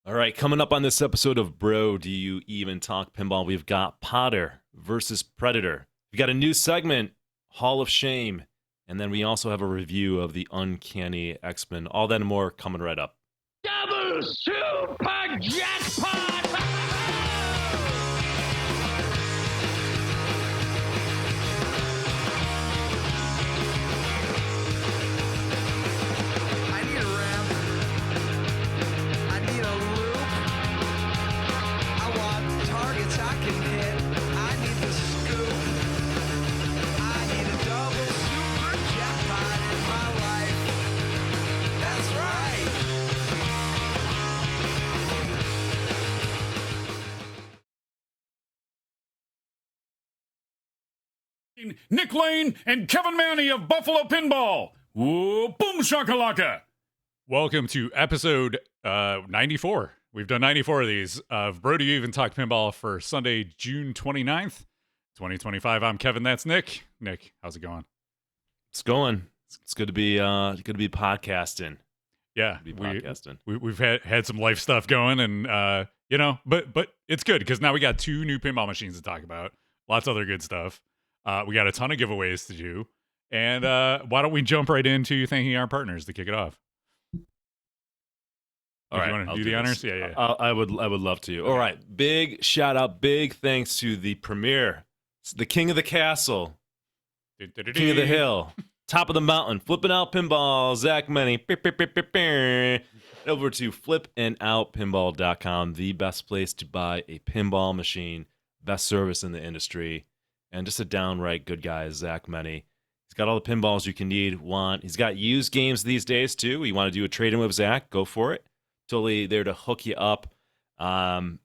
All right, coming up on this episode of Bro, Do You Even Talk Pinball? We've got Potter versus Predator. We've got a new segment, Hall of Shame, and then we also have a review of the Uncanny X-Men. All that and more coming right up. Double super jackpot! I need a ramp. I need a loop. I want targets I can hit. I need the scoop. I need a double super jackpot in my life. That's right. Nick Lane and Kevin Manny of Buffalo Pinball. Whoa, boom shakalaka. Welcome to episode 94. We've done 94 of these of Bro, Do You Even Talk Pinball for Sunday, June 29th, 2025. I'm Kevin, that's Nick. Nick, how's it going? It's going. It's good to be podcasting. Yeah, Podcasting. we've had some life stuff going, and but it's good because now we got two new pinball machines to talk about. Lots of other good stuff. We got a ton of giveaways to do, and why don't we jump right into thanking our partners to kick it off? All right, you want to I'll do the this. honors? Yeah. I would love to. All right, big shout out, big thanks to the premier, the king of the castle, king of the hill, top of the mountain, flipping out pinball, Zach Many. Over to flipandoutpinball.com, the best place to buy a pinball machine, best service in the industry, and just a downright good guy, Zach Many. He's got all the pinballs you can want. He's got used games these days too. You want to do a trade-in with Zach? Go for it. Totally there to hook you up. I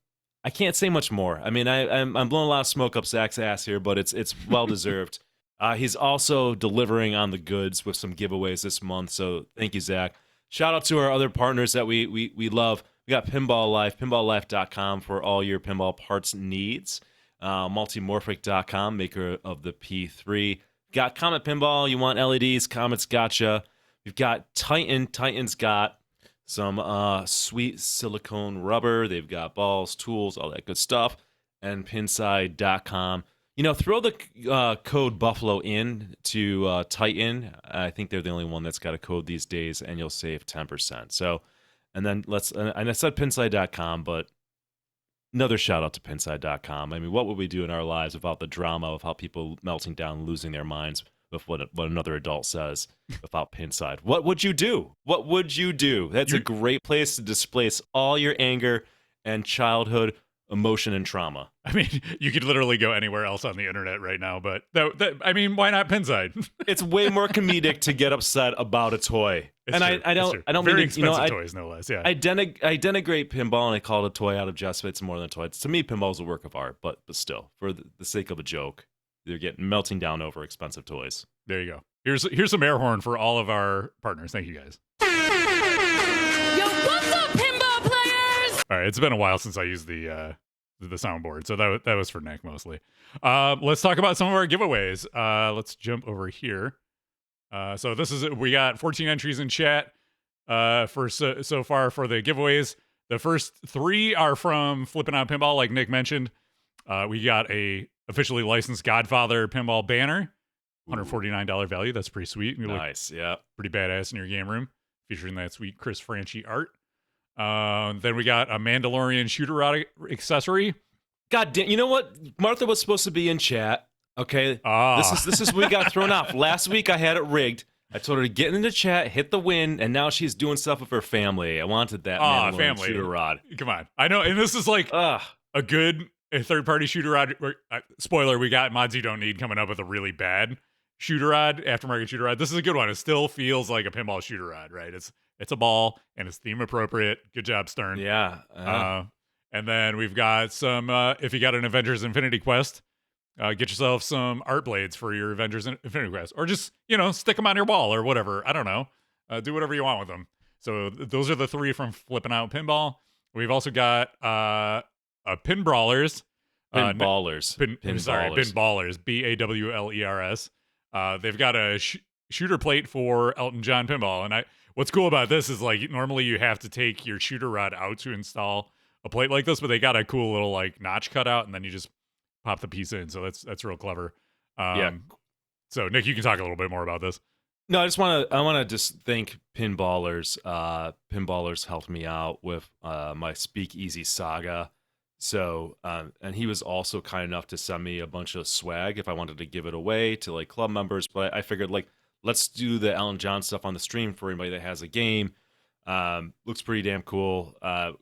can't say much more. I mean, I'm blowing a lot of smoke up Zach's ass here, but it's well deserved. He's also delivering on the goods with some giveaways this month. So thank you, Zach. Shout out to our other partners that we love. We got Pinball Life, pinballlife.com for all your pinball parts needs. Multimorphic.com, maker of the P3. Got Comet Pinball. You want LEDs? Comet's gotcha. We've got Titan. Titan's got some sweet silicone rubber. They've got balls, tools, all that good stuff. And pinside.com. Throw the code Buffalo in to Titan. I think they're the only one that's got a code these days, and you'll save 10%. So, and then and I said pinside.com, but another shout out to pinside.com. I mean, what would we do in our lives without the drama of how people melting down, losing their minds with what another adult says without Pinside? What would you do? What would you do? That's a great place to displace all your anger and childhood emotion and trauma. I mean, you could literally go anywhere else on the internet right now, but I mean, why not Pinside? It's way more comedic to get upset about a toy. I don't very mean expensive toys, no less. Yeah, I denigrate pinball and I call it a toy out of jest. It's more than a toy. To me, pinball's a work of art, but still, for the sake of a joke, they're getting melting down over expensive toys. There you go. Here's some air horn for all of our partners. Thank you guys. Yo, what's up, pinball players? All right, it's been a while since I used the soundboard, so that was for Nick mostly. Let's talk about some of our giveaways. Let's jump over here. So we got 14 entries in chat for so far for the giveaways. The first 3 are from Flippin' Out Pinball, like Nick mentioned. We got a officially licensed Godfather pinball banner, $149 value. That's pretty sweet. Nice, yeah. Pretty badass in your game room, featuring that sweet Chris Franchi art. Then we got a Mandalorian shooter rod accessory. God damn! You know what? Martha was supposed to be in chat. Okay, this is we got thrown off. Last week I had it rigged. I told her to get into chat, hit the win, and now she's doing stuff with her family. I wanted that Mandalorian family shooter rod. Come on, I know, and this is like a good third-party shooter rod. Spoiler: we got mods you don't need coming up with a really bad shooter rod, aftermarket shooter rod. This is a good one. It still feels like a pinball shooter rod, right? It's a ball and it's theme appropriate. Good job, Stern. Yeah. And then we've got some. If you got an Avengers Infinity Quest, get yourself some art blades for your Avengers Infinity Quest, or just stick them on your wall or whatever. I don't know. Do whatever you want with them. So those are the 3 from Flippin' Out Pinball. We've also got Pin Brawlers. Pinballers. Pinballers. BAWLERS. They've got a shooter plate for Elton John Pinball, and what's cool about this is like normally you have to take your shooter rod out to install a plate like this, but they got a cool little like notch cut out, and then you just pop the piece in. So that's real clever. Yeah. So Nick, you can talk a little bit more about this. No, I want to just thank Pinballers. Pinballers helped me out with my Speakeasy saga. So, and he was also kind enough to send me a bunch of swag if I wanted to give it away to like club members. But I figured like, let's do the Alan John stuff on the stream for anybody that has a game. Looks pretty damn cool.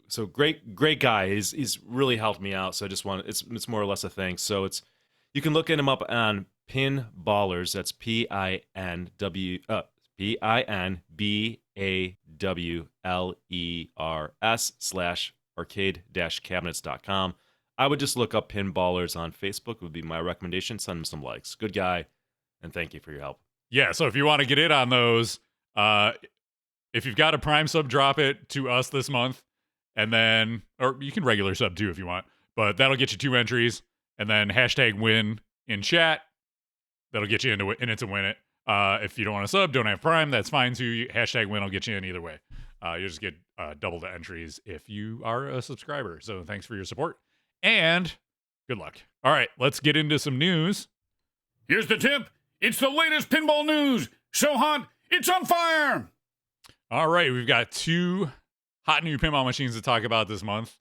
So great guy. He's really helped me out. So I just want, it's more or less a thanks. So you can look at him up on Pinballers. That's PINBAWLERS/arcade-cabinets.com. I would just look up Pinballers on Facebook would be my recommendation. Send him some likes. Good guy, and thank you for your help. Yeah, so if you want to get in on those, if you've got a Prime sub, drop it to us this month, and then, or you can regular sub too if you want, but that'll get you 2 entries, and then hashtag win in chat. That'll get you into it, and it's a win it. If you don't want to sub, don't have Prime, that's fine too. Hashtag win will get you in either way. You'll just get double the entries if you are a subscriber. So thanks for your support, and good luck. All right, let's get into some news. Here's the tip. It's the latest pinball news. So hot, it's on fire. All right, we've got 2 hot new pinball machines to talk about this month.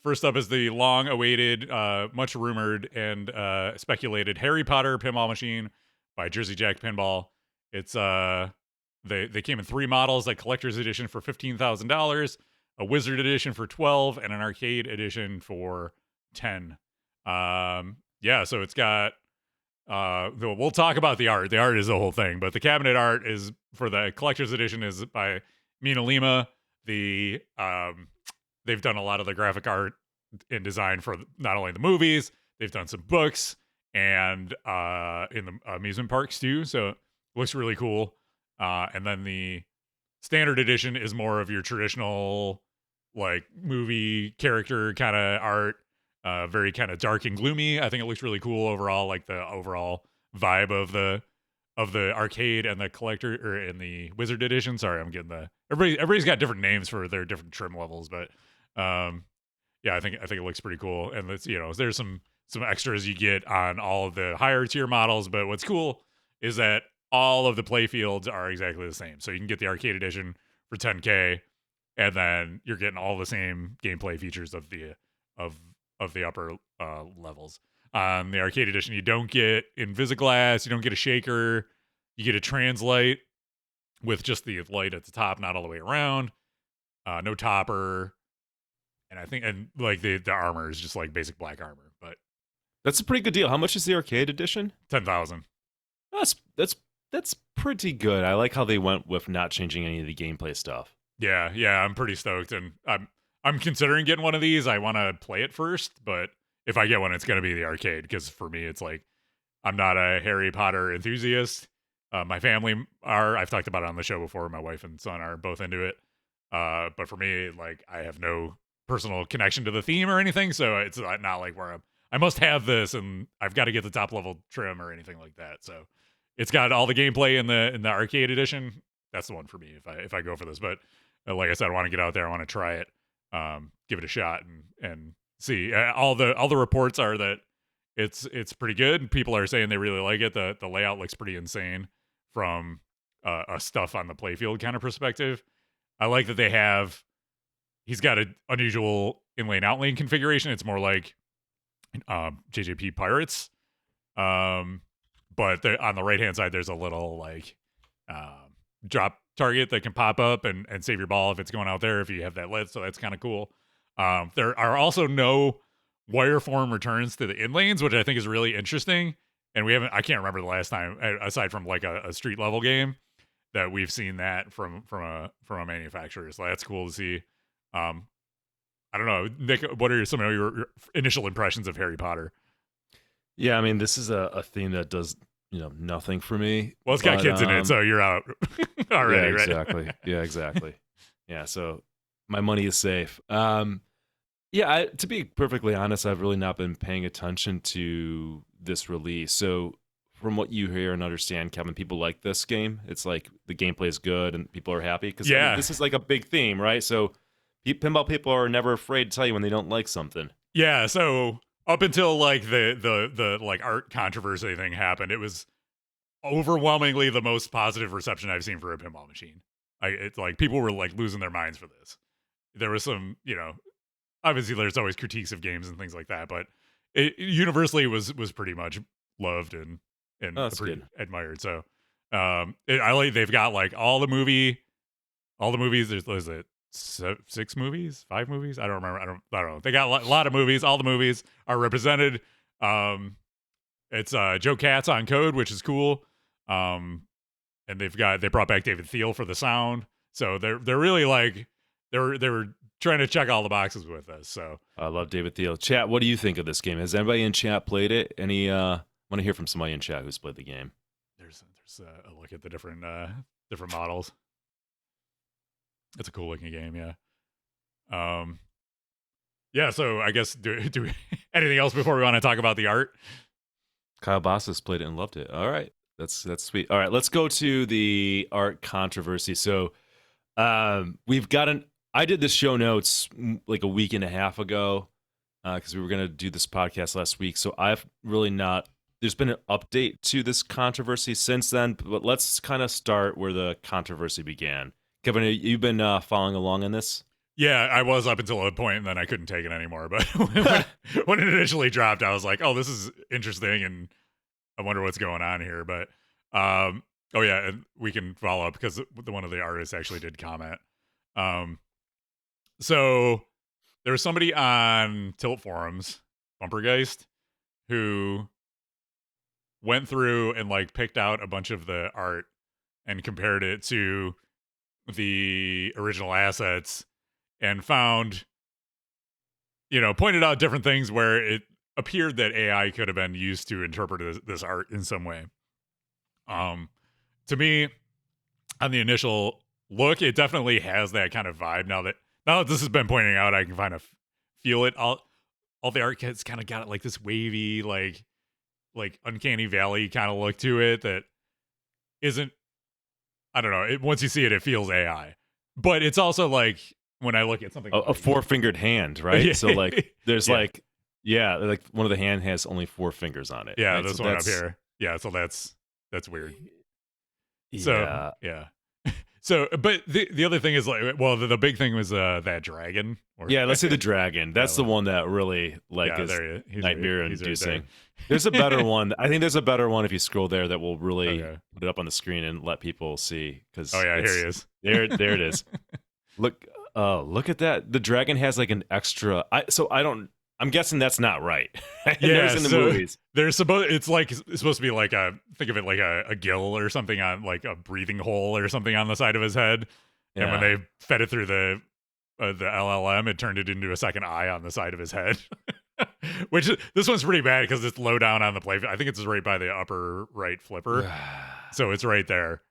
First up is the long-awaited, much rumored and speculated Harry Potter pinball machine by Jersey Jack Pinball. It's they came in 3 models: a collector's edition for $15,000, a wizard edition for $12,000, and an arcade edition for $10,000. So it's got. We'll talk about the art. The art is the whole thing, but the cabinet art is for the collector's edition is by Mina Lima. They've done a lot of the graphic art and design for not only the movies, they've done some books and in the amusement parks too. So it looks really cool. And then the standard edition is more of your traditional like movie character kind of art. Very kind of dark and gloomy. I think it looks really cool overall, like the overall vibe of the arcade and the collector or in the wizard edition. Sorry, I'm getting everybody's got different names for their different trim levels, but I think it looks pretty cool. And it's, there's some extras you get on all of the higher tier models, but what's cool is that all of the play fields are exactly the same. So you can get the arcade edition for $10K, and then you're getting all the same gameplay features of the upper levels. On the arcade edition, you don't get Invisiglass, you don't get a shaker, you get a translite with just the light at the top, not all the way around. No topper, and I think like the armor is just like basic black armor. But That's a pretty good deal. How much is the arcade edition? $10,000. That's pretty good. I like how they went with not changing any of the gameplay stuff. Yeah, I'm pretty stoked, and I'm considering getting one of these. I want to play it first, but if I get one, it's going to be the arcade, because for me, it's like, I'm not a Harry Potter enthusiast. My family are. I've talked about it on the show before. My wife and son are both into it. But for me, like, I have no personal connection to the theme or anything, so it's not like where I must have this and I've got to get the top level trim or anything like that. So it's got all the gameplay in the arcade edition. That's the one for me if I go for this. But like I said, I want to get out there. I want to try it, give it a shot, and see. All the reports are that it's pretty good. People are saying they really like it. The layout looks pretty insane from a stuff on the playfield kind of perspective. I like that he's got an unusual inlane outlane configuration. It's more like JJP Pirates. But on the right hand side, there's a little like drop target that can pop up and save your ball if it's going out there if you have that lit. So that's kind of cool. There are also no wireform returns to the inlanes, which I think is really interesting. And I can't remember the last time, aside from like a street level game, that we've seen that from a manufacturer. So that's cool to see. I don't know, Nick, what are some of your initial impressions of Harry Potter? Yeah, I mean, this is a theme that does nothing for me. Well, it's got kids in it, so you're out already, yeah, right? Exactly. Yeah, exactly. Yeah, so my money is safe. To be perfectly honest, I've really not been paying attention to this release. So from what you hear and understand, Kevin, people like this game. It's like the gameplay is good and people are happy because Yeah. this is like a big theme, right? So pinball people are never afraid to tell you when they don't like something. Yeah, so up until like the like art controversy thing happened, it was overwhelmingly the most positive reception I've seen for a pinball machine. It's like people were like losing their minds for this. There was some, obviously there's always critiques of games and things like that, but it universally was pretty much loved and that's pretty good. admired. So I like they've got like all the movies. There's what is it 6 movies, 5 movies? I don't remember. I don't know. They got a lot of movies. All the movies are represented. It's Joe Katz on code, which is cool. And they brought back David Thiel for the sound. So they're really like they were trying to check all the boxes with this. So I love David Thiel. Chat, what do you think of this game? Has anybody in chat played it? Want to hear from somebody in chat who's played the game. there's a look at the different models. It's a cool looking game, yeah. Yeah, so I guess do we, anything else before we want to talk about the art? Kyle Bossas played it and loved it. All right. That's sweet. All right, let's go to the art controversy. So we've got I did the show notes like a week and a half ago because we were going to do this podcast last week. So I've really not, there's been an update to this controversy since then, but let's kind of start where the controversy began. Kevin, you've been following along on this? Yeah, I was up until a point, and then I couldn't take it anymore. But when it initially dropped, I was like, "Oh, this is interesting," and I wonder what's going on here. But oh yeah, and we can follow up because one of the artists actually did comment. So there was somebody on Tilt forums, Bumpergeist, who went through and like picked out a bunch of the art and compared it to the original assets and found, pointed out different things where it appeared that AI could have been used to interpret this art in some way. To me, on the initial look, it definitely has that kind of vibe. Now that this has been pointing out, I can kind of feel it. All the art kits kind of got like this wavy, like Uncanny Valley kind of look to it that isn't, I don't know. Once you see it, it feels AI. But it's also like when I look at something, a 4-fingered hand, right? Yeah. So like, there's Yeah. like one of the hand has only 4 fingers on it. Yeah, right? this So one up here. Yeah, so that's weird. Yeah. So yeah. So, but the other thing is like, well, the big thing was that dragon. Let's say the dragon. That's the one that really yeah, is there he is. nightmare He's right inducing. there. There's a better one. I think there's a better one if you scroll there that will really Okay. put it up on the screen and let people see. Because Oh yeah, here he is. there it is. Look at that. The dragon has like an extra. I'm guessing that's not right. Yeah, There's in the so movies. It's supposed to be like think of it like a gill or something on like a breathing hole or something on the side of his head. And when they fed it through the LLM, it turned it into a second eye on the side of his head. Which this one's pretty bad because it's low down on the play. I think it's right by the upper right flipper, so it's right there.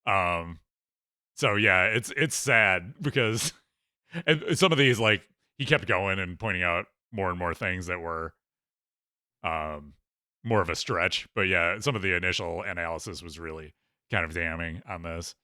So yeah, it's sad because and some of these like he kept going and pointing out more and more things that were more of a stretch. But yeah, some of the initial analysis was really kind of damning on this.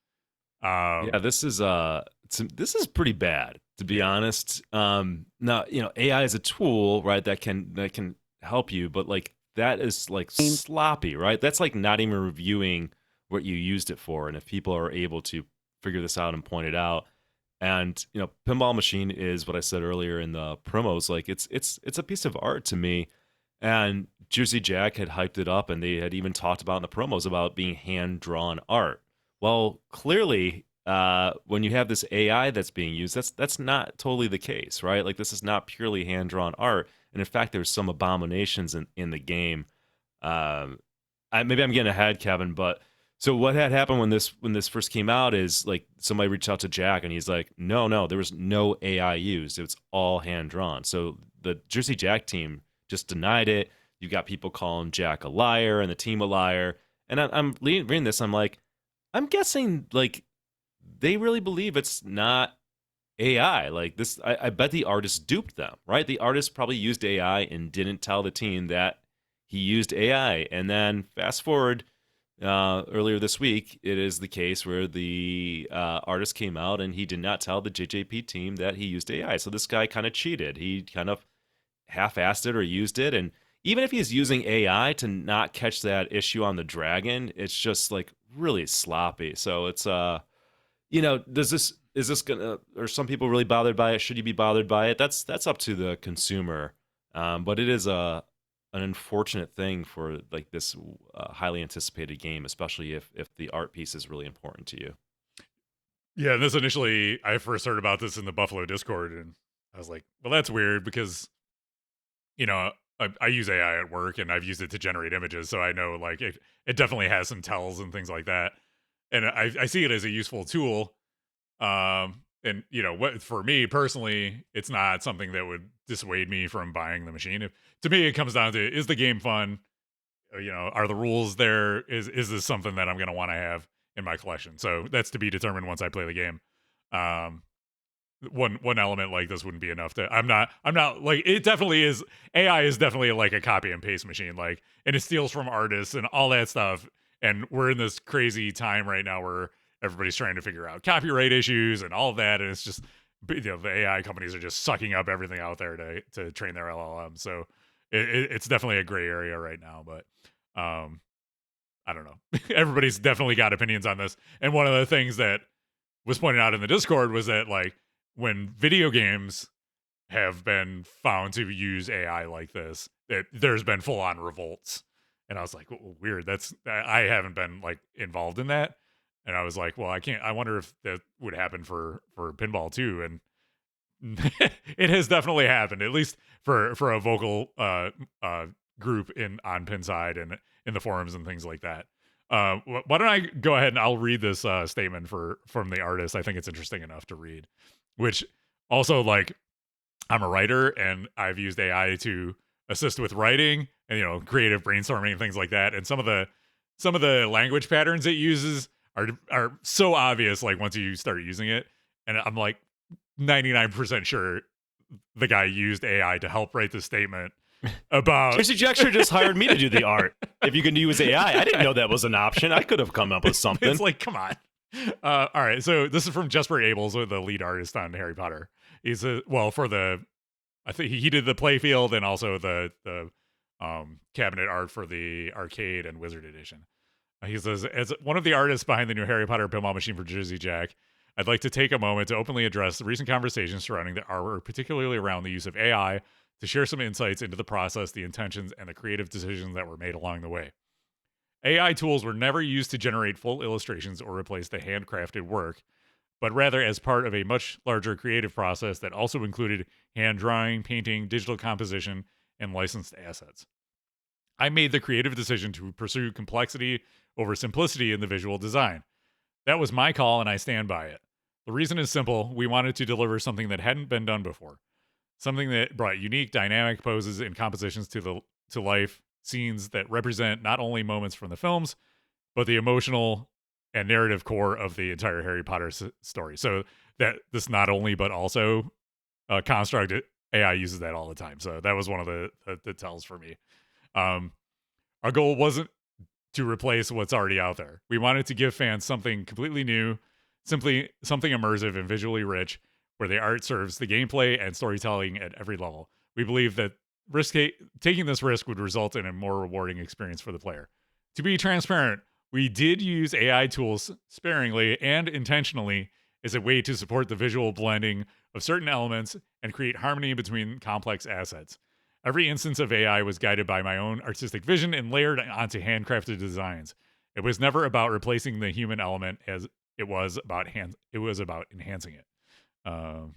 This is pretty bad, to be honest. Now, AI is a tool, right, that can help you, but like that is like sloppy, right? That's like not even reviewing what you used it for. And if people are able to figure this out and point it out, and Pinball Machine is what I said earlier in the promos, like it's a piece of art to me. And Jersey Jack had hyped it up, and they had even talked about in the promos about being hand-drawn art. Well, clearly, when you have this AI that's being used, that's not totally the case, right? Like this is not purely hand-drawn art, and in fact, there's some abominations in the game. Maybe I'm getting ahead, Kevin, but so what had happened when this first came out is like somebody reached out to Jack, and he's like, no, there was no AI used; it was all hand-drawn. So the Jersey Jack team just denied it. You've got people calling Jack a liar and the team a liar, and I'm reading this, I'm like, I'm guessing like they really believe it's not AI. Like this, I bet the artist duped them, right? The artist probably used AI and didn't tell the team that he used AI. And then fast forward earlier this week, it is the case where the artist came out and he did not tell the JJP team that he used AI. So this guy kind of cheated. He kind of half-assed it or used it. And even if he's using AI to not catch that issue on the dragon, it's just like really sloppy. So it's is this gonna, are some people really bothered by it? Should you be bothered by it? That's up to the consumer. But it is an unfortunate thing for like this highly anticipated game, especially if the art piece is really important to you. Yeah, and this initially, I first heard about this in the Buffalo Discord, and I was like, well, that's weird because, I use AI at work, and I've used it to generate images, so I know, like, it definitely has some tells and things like that. And I see it as a useful tool. And, what for me personally, it's not something that would dissuade me from buying the machine. To me, it comes down to, is the game fun? Are the rules there? Is this something that I'm going to want to have in my collection? So that's to be determined once I play the game. One element like this wouldn't be enough to, I'm not like, it definitely is, AI is definitely like a copy and paste machine, like, and it steals from artists and all that stuff. And we're in this crazy time right now where everybody's trying to figure out copyright issues and all of that. And it's just, the AI companies are just sucking up everything out there to train their LLM. So it's definitely a gray area right now, but I don't know. Everybody's definitely got opinions on this. And one of the things that was pointed out in the Discord was that, like, when video games have been found to use AI like this, there's been full on revolts. And I was like, well, weird. I haven't been like involved in that. And I was like, well, I wonder if that would happen for pinball too. And it has definitely happened, at least for a vocal group on Pinside and in the forums and things like that. Why don't I go ahead and I'll read this statement from the artist. I think it's interesting enough to read, which also, like, I'm a writer and I've used AI to assist with writing and, creative brainstorming and things like that. And some of the language patterns it uses are so obvious, like, once you start using it. And I'm like 99% sure the guy used AI to help write the statement about Jersey Jack should just hired me to do the art. If you can use AI, I didn't know that was an option. I could have come up with something. It's like, come on. All right, so this is from Jesper Abels, the lead artist on Harry Potter. He's I think he did the playfield and also the cabinet art for the arcade and Wizard edition. He says, as one of the artists behind the new Harry Potter pinball machine for Jersey Jack, I'd like to take a moment to openly address the recent conversations surrounding the artwork, particularly around the use of AI, to share some insights into the process, the intentions, and the creative decisions that were made along the way. AI tools were never used to generate full illustrations or replace the handcrafted work, but rather as part of a much larger creative process that also included hand drawing, painting, digital composition, and licensed assets. I made the creative decision to pursue complexity over simplicity in the visual design. That was my call, and I stand by it. The reason is simple. We wanted to deliver something that hadn't been done before. Something that brought unique, dynamic poses and compositions to life, scenes that represent not only moments from the films, but the emotional and narrative core of the entire Harry Potter story. So that this not only, but also construct, AI uses that all the time. So that was one of the tells for me. Our goal wasn't to replace what's already out there. We wanted to give fans something completely new, simply something immersive and visually rich, where the art serves the gameplay and storytelling at every level. We believe that taking this risk would result in a more rewarding experience for the player. To be transparent, we did use AI tools sparingly and intentionally as a way to support the visual blending of certain elements and create harmony between complex assets. Every instance of AI was guided by my own artistic vision and layered onto handcrafted designs. It was never about replacing the human element, as it was about enhancing it. Let's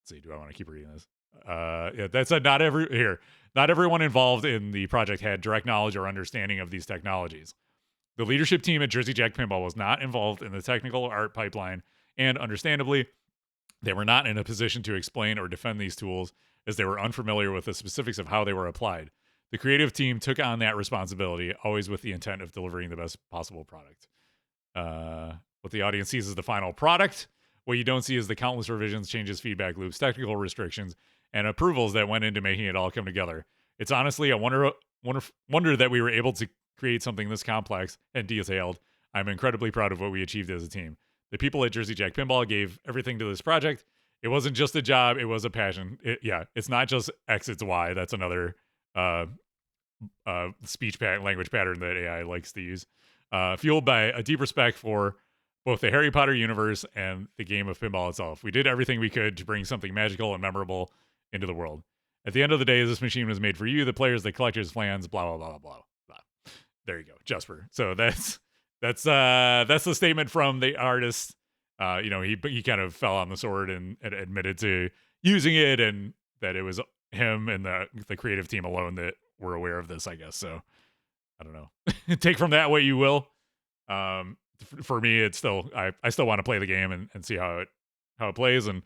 see, do I want to keep reading this? Yeah, that said, not everyone involved in the project had direct knowledge or understanding of these technologies. The leadership team at Jersey Jack Pinball was not involved in the technical art pipeline, and understandably, they were not in a position to explain or defend these tools, as they were unfamiliar with the specifics of how they were applied. The creative team took on that responsibility, always with the intent of delivering the best possible product. What the audience sees as the final product. What you don't see is the countless revisions, changes, feedback loops, technical restrictions, and approvals that went into making it all come together. It's honestly a wonder that we were able to create something this complex and detailed. I'm incredibly proud of what we achieved as a team. The people at Jersey Jack Pinball gave everything to this project. It wasn't just a job; it was a passion. It's not just X, it's Y. That's another language pattern that AI likes to use. Fueled by a deep respect for both the Harry Potter universe and the game of pinball itself. We did everything we could to bring something magical and memorable into the world. At the end of the day, this machine was made for you, the players, the collectors, fans, blah blah blah blah blah. There you go, Jasper. So that's the statement from the artist. He kind of fell on the sword and admitted to using it, and that it was him and the creative team alone that were aware of this, I guess. So I don't know. Take from that what you will. For me, it's still I still want to play the game and see how it plays. And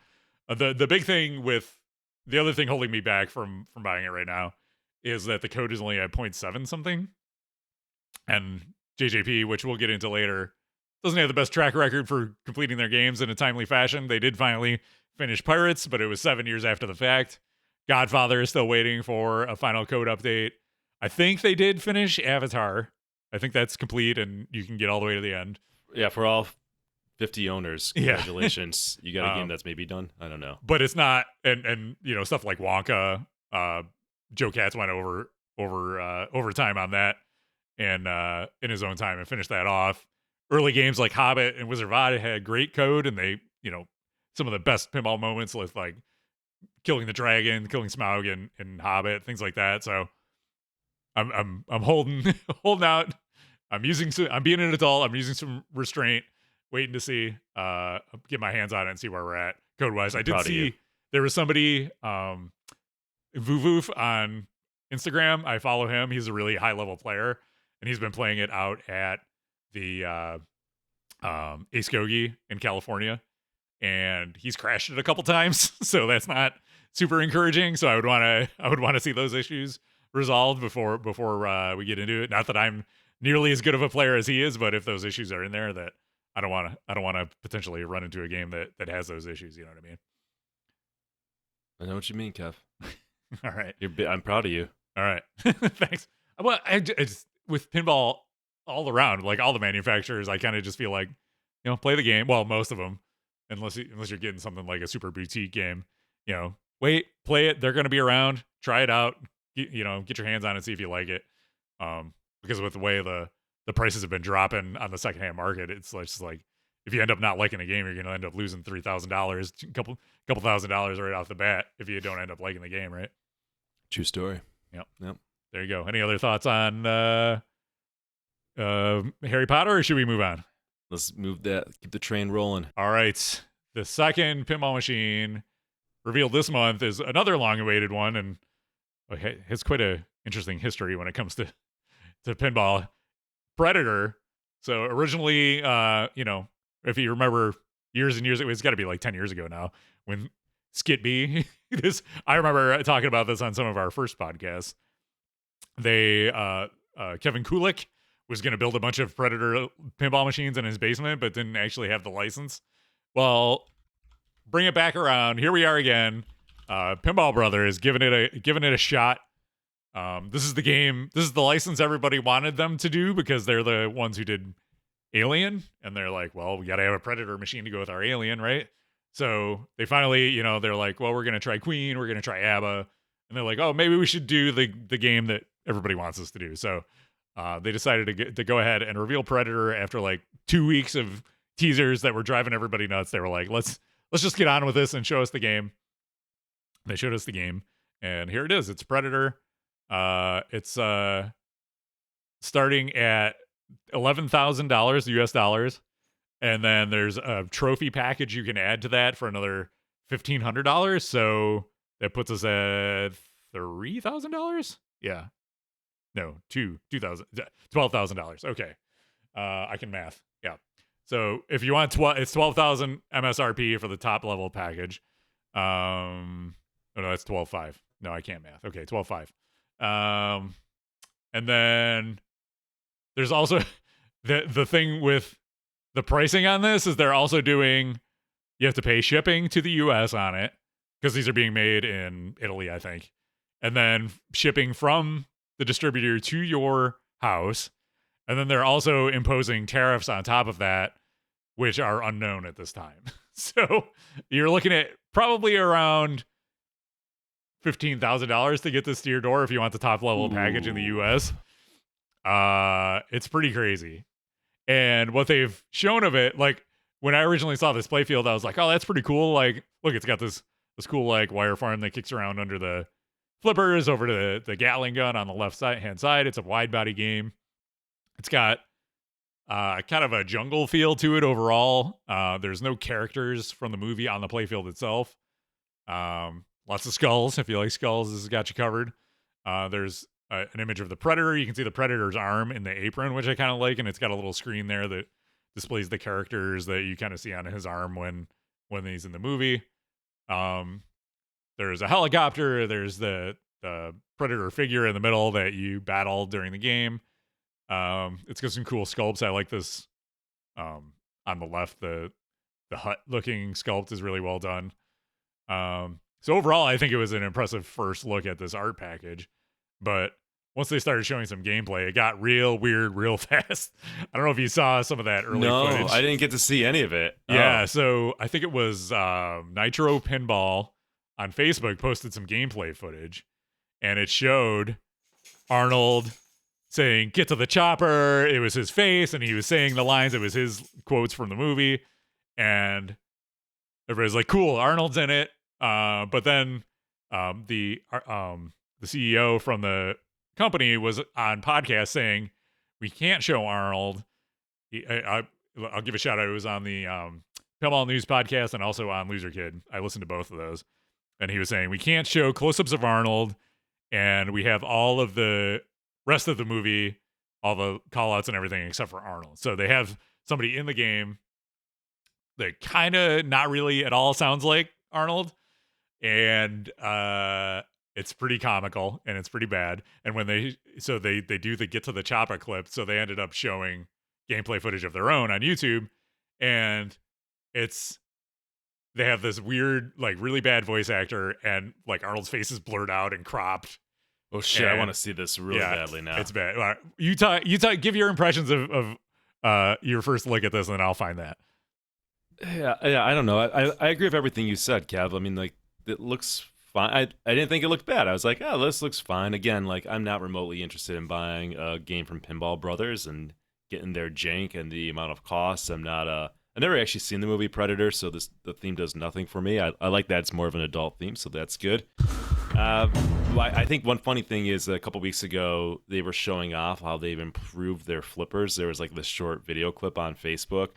the big thing with the other thing holding me back from buying it right now is that the code is only at 0.7 something, and JJP, which we'll get into later, doesn't have the best track record for completing their games in a timely fashion. They did finally finish Pirates, but it was 7 years after the fact. Godfather is still waiting for a final code update. I think they did finish Avatar. I think that's complete, and you can get all the way to the end. Yeah, for all 50 owners, Yeah. congratulations. You got a game that's maybe done. I don't know. But it's not, and stuff like Wonka. Joe Katz went overtime on that, and in his own time, and finished that off. Early games like Hobbit and Wizard of Oz had great code, and they, some of the best pinball moments with like killing the dragon, killing Smaug in Hobbit, things like that. So I'm holding out. I'm being an adult. I'm using some restraint, waiting to see, get my hands on it and see where we're at code wise. I did see there was somebody, Vuvoof on Instagram. I follow him. He's a really high level player, and he's been playing it out at the Ace Gogi in California, and he's crashed it a couple times. So that's not super encouraging. So I would want to see those issues resolved before we get into it. Not that I'm nearly as good of a player as he is, but if those issues are in there, that I don't want to potentially run into a game that has those issues. You know what I mean? I know what you mean, Kev. All right. I'm proud of you. All right. Thanks. Well, it's with pinball all around, like all the manufacturers, I kind of just feel like, play the game. Well, most of them, unless you're getting something like a super boutique game, wait, play it. They're going to be around. Try it out. Get your hands on it, see if you like it. Because with the way the prices have been dropping on the secondhand market, it's just like if you end up not liking the game, you're going to end up losing $3,000, a couple $1,000 right off the bat if you don't end up liking the game, right? True story. Yep. Yep. There you go. Any other thoughts on Harry Potter, or should we move on? Let's keep the train rolling. All right. The second pinball machine revealed this month is another long-awaited one, and has quite a interesting history when it comes to pinball. Predator. So originally, if you remember years and years ago, it's got to be like 10 years ago now, when Skit B, I remember talking about this on some of our first podcasts. They, Kevin Kulik was going to build a bunch of Predator pinball machines in his basement, but didn't actually have the license. Well, bring it back around. Here we are again. Pinball Brothers giving it a shot. This is the game. This is the license everybody wanted them to do, because they're the ones who did Alien, and they're like, well, we got to have a Predator machine to go with our Alien, right? So they finally, they're like, well, we're going to try Queen, we're going to try ABBA, and they're like, oh, maybe we should do the game that everybody wants us to do. So they decided to go ahead and reveal Predator after like 2 weeks of teasers that were driving everybody nuts. They were like, let's just get on with this and show us the game. They showed us the game, and here it is. It's Predator. It's starting at $11,000 US dollars, and then there's a trophy package you can add to that for another $1,500. So that puts us at $3,000. Yeah, no, $12,000. Okay, I can math. Yeah. So if you want it's 12,000 MSRP for the top level package. Oh no, that's 12.5. No, I can't math. Okay, 12.5. And then there's also the thing with the pricing on this is they're also doing, you have to pay shipping to the US on it, because these are being made in Italy, I think. And then shipping from the distributor to your house. And then they're also imposing tariffs on top of that, which are unknown at this time. So you're looking at probably around $15,000 to get this to your door if you want the top level package in the US. It's pretty crazy. And what they've shown of it, like when I originally saw this playfield, I was like, oh, that's pretty cool. Like, look, it's got this cool like wire farm that kicks around under the flippers over to the Gatling gun on the left hand side. It's a wide body game. It's got kind of a jungle feel to it overall. There's no characters from the movie on the playfield itself. Lots of skulls. If you like skulls, this has got you covered. There's an image of the Predator. You can see the Predator's arm in the apron, which I kind of like, and it's got a little screen there that displays the characters that you kind of see on his arm when he's in the movie. There's a helicopter. There's the Predator figure in the middle that you battle during the game. It's got some cool sculpts. I like this. On the left, the hut looking sculpt is really well done. So overall, I think it was an impressive first look at this art package. But once they started showing some gameplay, it got real weird real fast. I don't know if you saw some of that early footage. No, I didn't get to see any of it. Yeah, Oh. so I think it was Nitro Pinball on Facebook posted some gameplay footage, and it showed Arnold saying, "Get to the chopper." It was his face, and he was saying the lines. It was his quotes from the movie, and everybody's like, "Cool, Arnold's in it." But then the CEO from the company was on podcast saying, "We can't show Arnold." I'll give a shout out. It was on the Pinball News podcast and also on Loser Kid. I listened to both of those, and he was saying we can't show close-ups of Arnold, and we have all of the rest of the movie, all the call-outs and everything except for Arnold. So they have somebody in the game that kind of not really at all sounds like Arnold, and it's pretty comical and it's pretty bad. And when they do the get to the chopper clip, so they ended up showing gameplay footage of their own on YouTube, and they have this weird, like really bad voice actor, and like Arnold's face is blurred out and cropped. Oh shit! I want to see this really badly now. It's bad. All right. You talk. Give your impressions of your first look at this, and then I'll find that. Yeah. I don't know. I agree with everything you said, Kev. I mean, like it looks fine. I didn't think it looked bad. I was like, oh, this looks fine. Again, like I'm not remotely interested in buying a game from Pinball Brothers and getting their jank and the amount of costs. I'm not I never actually seen the movie Predator, so the theme does nothing for me. I like that it's more of an adult theme, so that's good. I think one funny thing is a couple weeks ago they were showing off how they've improved their flippers. There was like this short video clip on Facebook,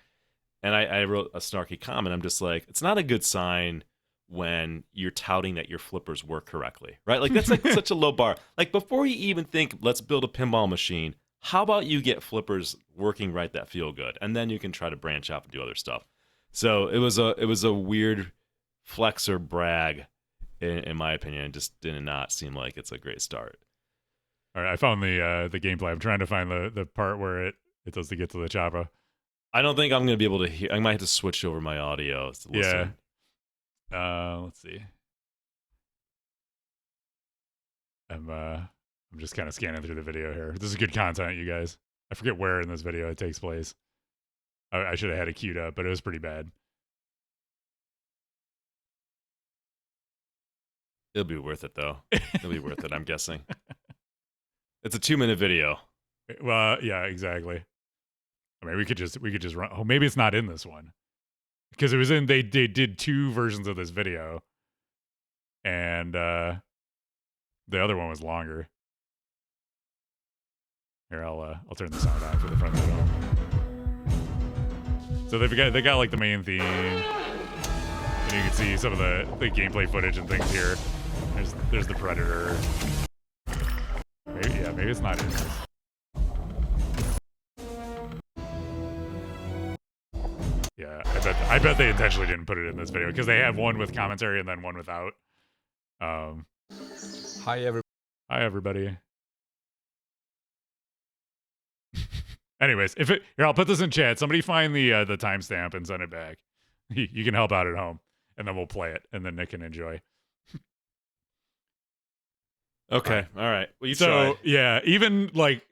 and I wrote a snarky comment. I'm just like, it's not a good sign when you're touting that your flippers work correctly, right? Like that's like such a low bar. Like before you even think, let's build a pinball machine, how about you get flippers working right that feel good, and then you can try to branch out and do other stuff. So it was a weird flex or brag, in my opinion. It just did not seem like it's a great start. All right, I found the gameplay. I'm trying to find the part where it does the get to the chopper. I don't think I'm going to be able to hear. I might have to switch over my audio to listen. Yeah. Let's see. I'm just kind of scanning through the video here. This is good content, you guys. I forget where in this video it takes place. I should have had it queued up, but it was pretty bad. It'll be worth it, though. It'll be worth it, I'm guessing. It's a 2-minute video. Well, yeah, exactly. I mean, we could just run. Oh, maybe it's not in this one because it was in. They did 2 versions of this video, and the other one was longer. Here, I'll turn the sound on for the front video. So they got like the main theme, and you can see some of the gameplay footage and things here. There's the Predator. Maybe it's not in this. Yeah, I bet they intentionally didn't put it in this video because they have one with commentary and then one without. Hi everybody. Anyways, here, I'll put this in chat. Somebody find the timestamp and send it back. You can help out at home, and then we'll play it, and then Nick can enjoy. Okay. All right. Well, you So try. yeah, even like,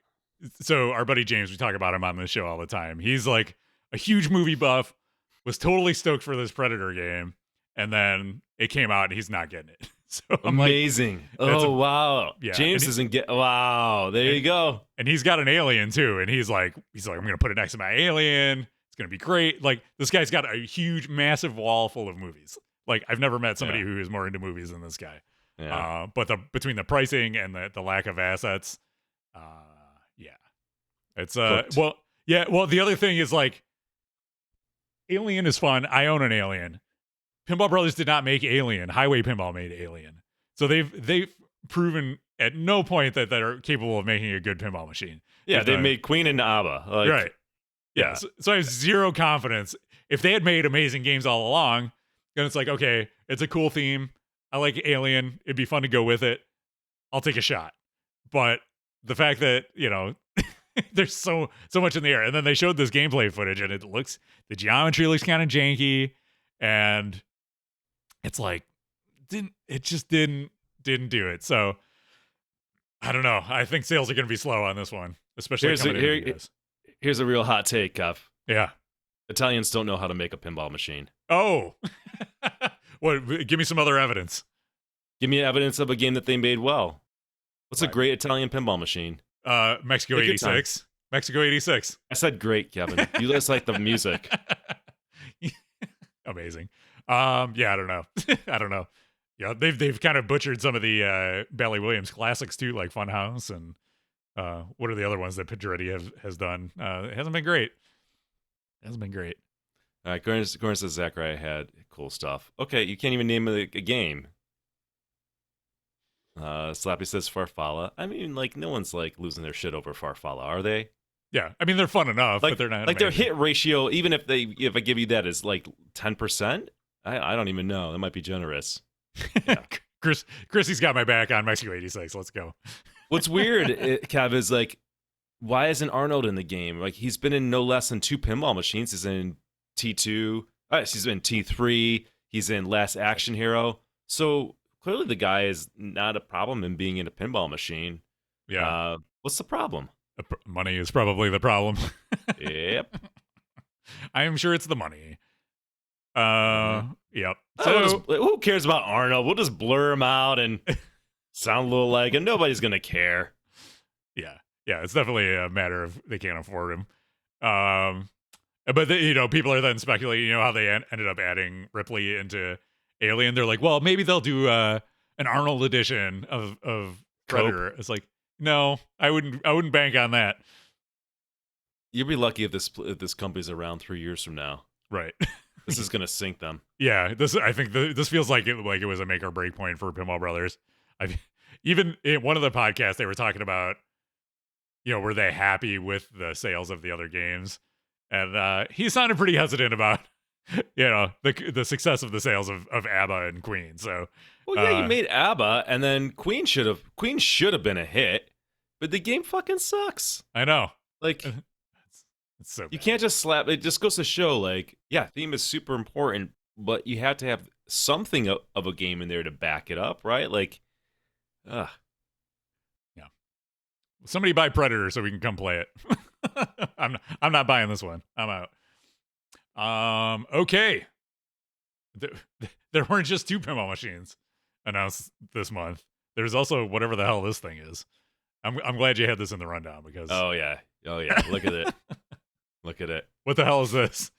so our buddy James, we talk about him on this show all the time. He's like a huge movie buff, was totally stoked for this Predator game, and then it came out and he's not getting it. So I'm Amazing. Wow. Yeah, James and doesn't get. Wow. There you go. and he's got an Alien too, and he's like, I'm gonna put it next to my Alien. It's gonna be great. Like this guy's got a huge, massive wall full of movies. Like I've never met somebody who is more into movies than this guy. Yeah. But between the pricing and the lack of assets, yeah, it's Cooked. well, the other thing is like, Alien is fun. I own an Alien. Pinball Brothers did not make Alien. Highway Pinball made Alien. So they've proven at no point that they're capable of making a good pinball machine. Yeah. If They the- made Queen and ABBA. Like, right. Yeah. So I have zero confidence. If they had made amazing games all along, then it's like, okay, it's a cool theme. I like Alien. It'd be fun to go with it. I'll take a shot. But the fact that, there's so much in the air. And then they showed this gameplay footage and the geometry looks kind of janky. And it's like, it just didn't do it. So I don't know. I think sales are going to be slow on this one, especially coming into the US. Here's a real hot take, Kev. Yeah. Italians don't know how to make a pinball machine. Oh, what? Give me some other evidence. Give me evidence of a game that they made well. What's Right. a great Italian pinball machine? Mexico Take your time. 86. Mexico 86. I said great, Kevin. You just like the music. Amazing. Yeah, I don't know. I don't know. Yeah, they've kind of butchered some of the Bally Williams classics too, like Funhouse and what are the other ones that Pedretti has done? It hasn't been great. All right, Gordon says Zachariah had cool stuff. Okay, you can't even name a game. Slappy says Farfalla. I mean, like, no one's like losing their shit over Farfalla, are they? Yeah, I mean they're fun enough, Like, but they're not like their amazing. hit ratio. Even if I give you that is like 10%, I don't even know. That might be generous. Yeah. Chrissy's got my back on Mexico 86. Let's go. What's weird, Kev, is like, why isn't Arnold in the game? Like, he's been in no less than 2 pinball machines. He's in T2. He's in T3. He's in Last Action Hero. So clearly, the guy is not a problem in being in a pinball machine. Yeah, What's the problem? money is probably the problem. Yep. I am sure it's the money. Yep. So who cares about Arnold? We'll just blur him out and sound a little like, and nobody's gonna care. Yeah, it's definitely a matter of they can't afford him. But people are then speculating, how they ended up adding Ripley into Alien. They're like, well, maybe they'll do an Arnold edition of Predator. It's like, no, I wouldn't bank on that. You'll be lucky if this company's around 3 years from now. Right. This is gonna sink them. Yeah, I think this feels like it was a make or break point for Pinball Brothers. Even in one of the podcasts they were talking about, were they happy with the sales of the other games? And he sounded pretty hesitant about the success of the sales of ABBA and Queen. So Well, yeah, you made ABBA, and then Queen should have been a hit, but the game fucking sucks. I know. Like, It's so bad. you can't just slap. It just goes to show, like, yeah, theme is super important, but you have to have something of a game in there to back it up, right? Like, ugh. Somebody buy Predator so we can come play it. I'm not buying this one. I'm out. Okay. There weren't just 2 pinball machines announced this month. There's also whatever the hell this thing is. I'm glad you had this in the rundown because Oh yeah, look at it. Look at it. what the hell is this?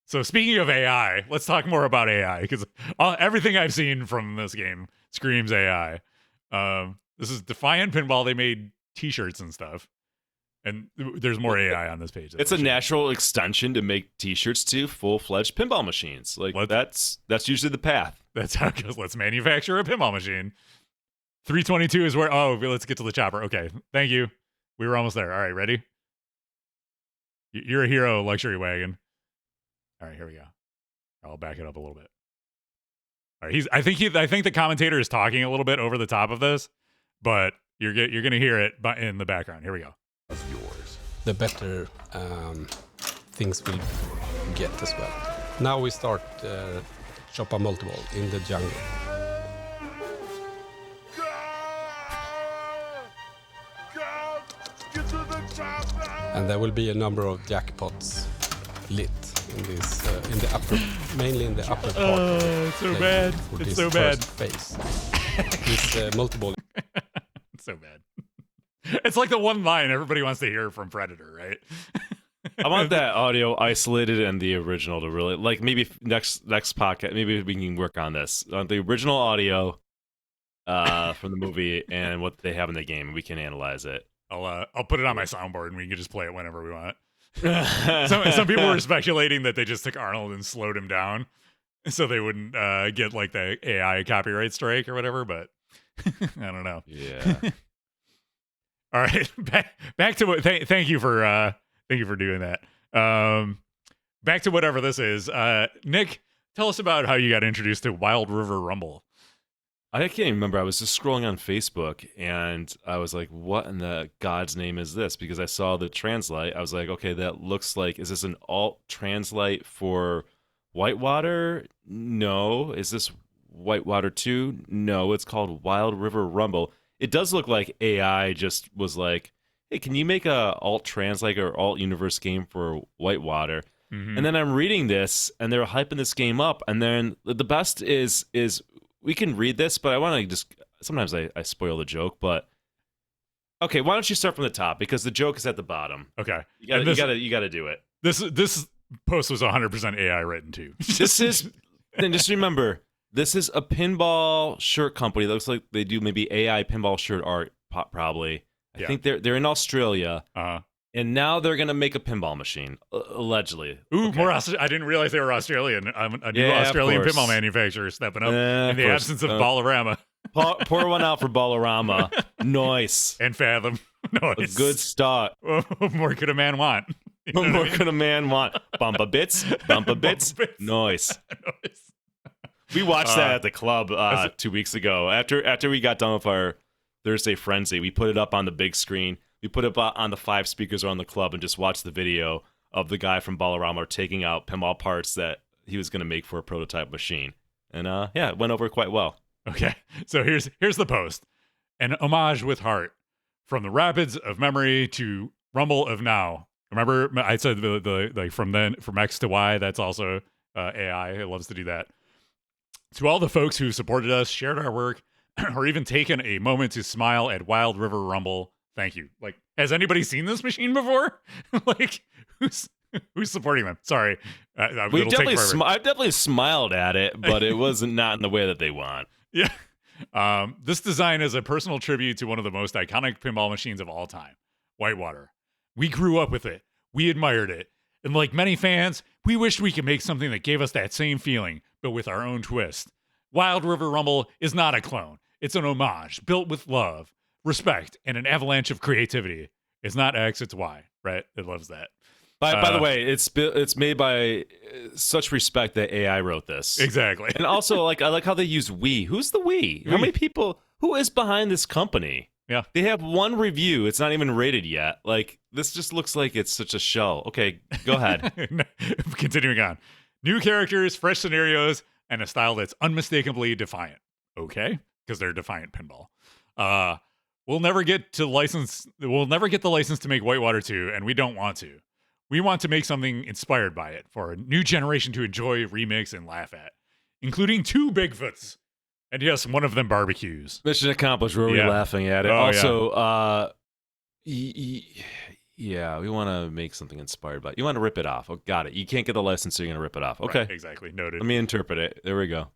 So speaking of AI, let's talk more about AI because everything I've seen from this game screams AI. This is Defiant Pinball. They made T-shirts and stuff, and there's more AI on this page. It's a natural extension to make T-shirts to full-fledged pinball machines. Like, that's usually the path. That's how it goes. Let's manufacture a pinball machine. 322 is where. Oh, let's get to the chopper. Okay, thank you. We were almost there. All right, ready? You're a hero, luxury wagon. All right, here we go. I'll back it up a little bit. All right, I think the commentator is talking a little bit over the top of this, but you're gonna hear it in the background. Here we go. The better things we get as well. Now we start Chopper Multiple in the jungle. and there will be a number of jackpots lit in this, mainly in the upper part. It's so bad. It's so bad. Phase. This multiple. It's so bad. It's like the one line everybody wants to hear from Predator, right? I want that audio isolated and the original to really like. Maybe next podcast, maybe we can work on this on the original audio from the movie and what they have in the game. We can analyze it. I'll put it on my soundboard and we can just play it whenever we want. Some people were speculating that they just took Arnold and slowed him down so they wouldn't get like the AI copyright strike or whatever, but I don't know. Yeah. All right, back to what. Thank you for doing that. Back to whatever this is. Nick, tell us about how you got introduced to Wild River Rumble. I can't even remember. I was just scrolling on Facebook and I was like, what in the God's name is this? Because I saw the translate. I was like, okay, that looks like, is this an alt translate for Whitewater? No. Is this Whitewater 2? No, it's called Wild River Rumble. It does look like AI just was like, hey, can you make a alt translate or alt universe game for Whitewater? Mm-hmm. And then I'm reading this and they're hyping this game up. And then the best is we can read this, but I want to just, sometimes I spoil the joke, but okay, why don't you start from the top because the joke is at the bottom. Okay. You got to do it. This post was 100% AI written too. Then just remember, this is a pinball shirt company that looks like they do maybe AI pinball shirt art probably. I think they're in Australia. Uh-huh. And now they're going to make a pinball machine, allegedly. Ooh, okay. more I didn't realize they were Australian. A new Yeah, Australian of course. pinball manufacturer stepping up Of in the course. absence of Ballarama Pour one out for Ballarama. Nice. and Fathom. No, A good start. What more could a man want? You know What what more I mean? could a man want? Bumpa bits? Bumpa bits? bits. Nice. Nice. We watched that at the club 2 weeks ago. After we got done with our Thursday Frenzy, we put it up on the big screen. We put it on the 5 speakers around the club and just watched the video of the guy from Ballarama taking out pinball parts that he was going to make for a prototype machine. And it went over quite well. Okay, so here's the post. An homage with heart. From the rapids of memory to rumble of now. Remember, I said the like from X to Y, that's also AI. It loves to do that. To all the folks who supported us, shared our work, or even taken a moment to smile at Wild River Rumble, thank you. Like, has anybody seen this machine before? Like, who's supporting them? Sorry, I've definitely smiled at it, but it wasn't not in the way that they want. Yeah. This design is a personal tribute to one of the most iconic pinball machines of all time, Whitewater. We grew up with it. We admired it. And like many fans, we wished we could make something that gave us that same feeling, but with our own twist. Wild River Rumble is not a clone. It's an homage built with love, respect, and an avalanche of creativity. It's not X, it's Y, right? It loves that. By the way, it's made by such respect that AI wrote this. Exactly. And also, I like how they use we. Who's the we? How many people? Who is behind this company? Yeah. They have one review. It's not even rated yet. Like, this just looks like it's such a shell. Okay, go ahead. Continuing on. New characters, fresh scenarios, and a style that's unmistakably defiant. Okay? Because they're defiant pinball. We'll never get the license to make Whitewater 2, and we don't want to. We want to make something inspired by it for a new generation to enjoy, remix, and laugh at, including 2 Bigfoots. And yes, one of them barbecues. Mission accomplished. We're really laughing at it. Oh, also, yeah, we want to make something inspired by it. You want to rip it off. Oh, got it. You can't get the license, so you're going to rip it off. Okay. Right, exactly. Noted. Let me interpret it. There we go.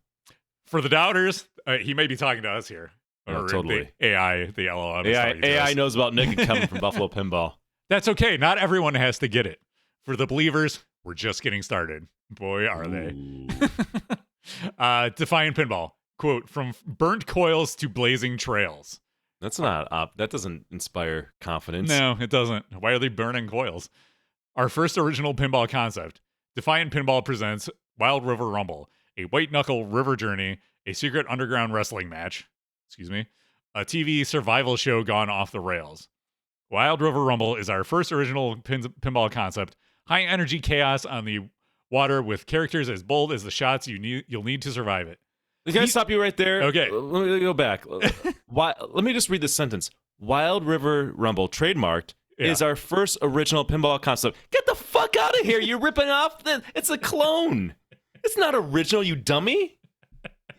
For the doubters, he may be talking to us here. Oh, totally. The AI, the LLM. is talking to AI us. knows about Nick and Kevin from Buffalo Pinball. That's okay. Not everyone has to get it. For the believers, we're just getting started. Boy, are they. Defiant Pinball. Quote, from burnt coils to blazing trails. That's not that doesn't inspire confidence. No, it doesn't. Why are they burning coils? Our first original pinball concept. Defiant Pinball presents Wild River Rumble, a white-knuckle river journey, a secret underground wrestling match, a TV survival show gone off the rails. Wild River Rumble is our first original pinball concept, high-energy chaos on the water with characters as bold as the shots you'll need to survive it. Can I stop you right there? Okay. Let me go back. Let me just read this sentence. Wild River Rumble, trademarked, is our first original pinball concept. Get the fuck out of here! You're ripping off it's a clone. It's not original, you dummy.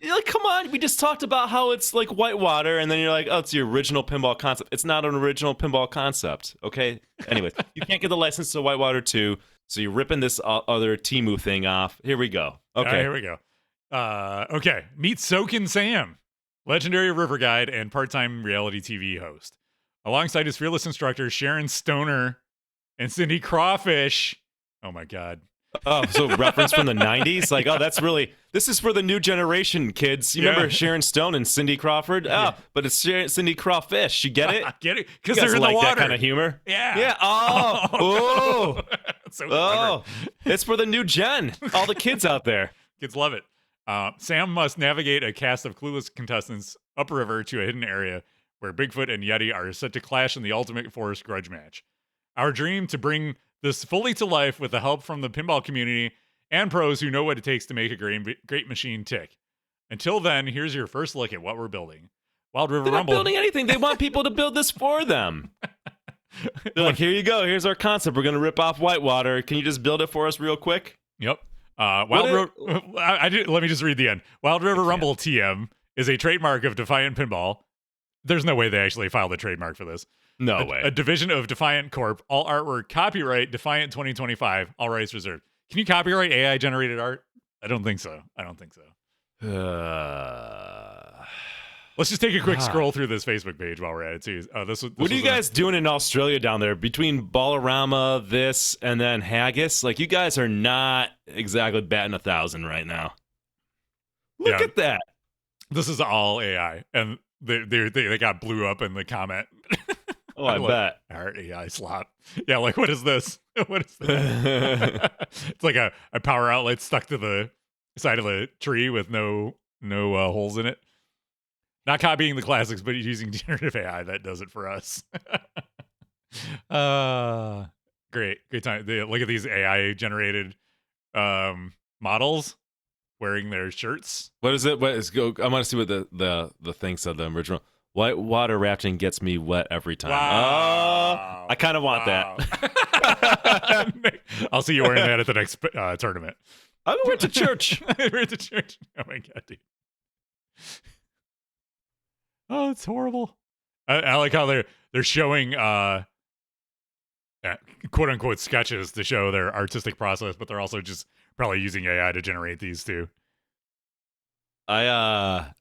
You're like, come on, we just talked about how it's like Whitewater, and then you're like, oh, it's the original pinball concept. It's not an original pinball concept, okay? Anyways, you can't get the license to Whitewater 2, so you're ripping this other Temu thing off. Here we go. Okay. Here we go. Okay. Meet Soakin' Sam, legendary river guide and part-time reality TV host. Alongside his fearless instructors, Sharon Stoner and Cindy Crawfish. Oh, my God. Oh, so reference from the 90s? Like, oh, this is for the new generation, kids. You remember Sharon Stone and Cindy Crawford? Yeah. Oh, but it's Cindy Crawfish. You get it? Get it? Because You guys they're in like the water. that kind of humor? Yeah. Yeah. Oh. Oh. So Oh. clever. It's for the new gen. All the kids out there. Kids love it. Sam must navigate a cast of clueless contestants upriver to a hidden area where Bigfoot and Yeti are set to clash in the ultimate forest grudge match. Our dream to bring this fully to life with the help from the pinball community and pros who know what it takes to make a great machine tick. Until then, here's your first look at what we're building. Wild River They're not Rumble. building anything. They want people to build this for them. They're like, here you go. Here's our concept. We're going to rip off Whitewater. Can you just build it for us real quick? Yep. Let me just read the end. Wild River Rumble TM is a trademark of Defiant Pinball. There's no way they actually filed a trademark for this. No way. A division of Defiant Corp. All artwork copyright Defiant 2025. All rights reserved. Can you copyright AI generated art? I don't think so. Let's just take a quick scroll through this Facebook page while we're at it too. What are you guys doing in Australia down there between Ballarama, this, and then Haggis? Like, you guys are not exactly batting 1,000 right now. Look at that. This is all AI, and they got blew up in the comment. Oh, I bet. Art AI slop. Yeah, like what is this? What is this? It's like a power outlet stuck to the side of a tree with no holes in it. Not copying the classics, but using generative AI that does it for us. Great time. Look at these AI generated models wearing their shirts. What is it? I want to see what the thing said. The original white water rafting gets me wet every time. Wow. I kind of want that. I'll see you wearing that at the next tournament. I went to church. We're at the church. Oh my God, dude. Oh, it's horrible. I like how they're showing quote unquote sketches to show their artistic process, but they're also just probably using AI to generate these too. The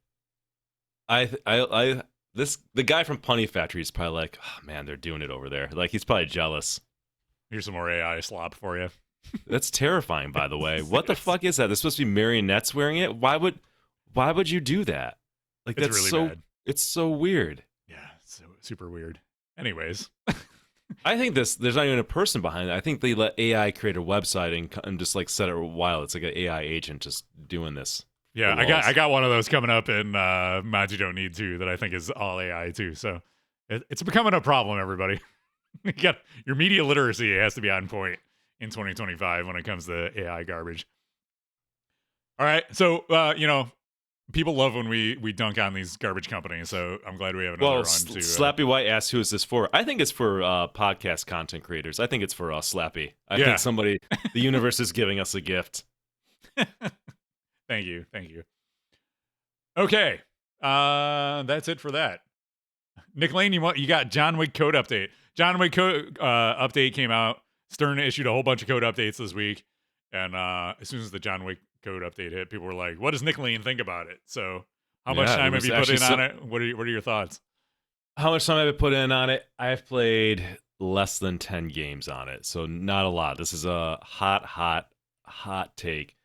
guy from Punny Factory is probably like, oh man, they're doing it over there. Like, he's probably jealous. Here's some more AI slop for you. That's terrifying, by the way. What the fuck is that? There's supposed to be marionettes wearing it. Why would you do that? Like, It's that's really so bad. It's so weird. Yeah, it's so super weird. Anyways, I think there's not even a person behind it. I think they let AI create a website and just like set it wild. It's like an AI agent just doing this. yeah, I got one of those coming up in Mods You Don't Need To that I think is all AI too. So it's becoming a problem, everybody. You got your media literacy has to be on point in 2025 when it comes to AI garbage. All right, so people love when we dunk on these garbage companies, so I'm glad we have another one to. Slappy White asked who is this for. I think it's for podcast content creators. I think it's for Slappy. I think the universe is giving us a gift. Thank you. Okay, that's it for that. Nick Lane, you got John Wick code update. John Wick code update came out. Stern issued a whole bunch of code updates this week, and as soon as the John Wick code update hit, people were like, what does Nick Lane think about it? So how much time have you put in on it? What are your thoughts? How much time have I put in on it? I've played less than 10 games on it, so not a lot. This is a hot take.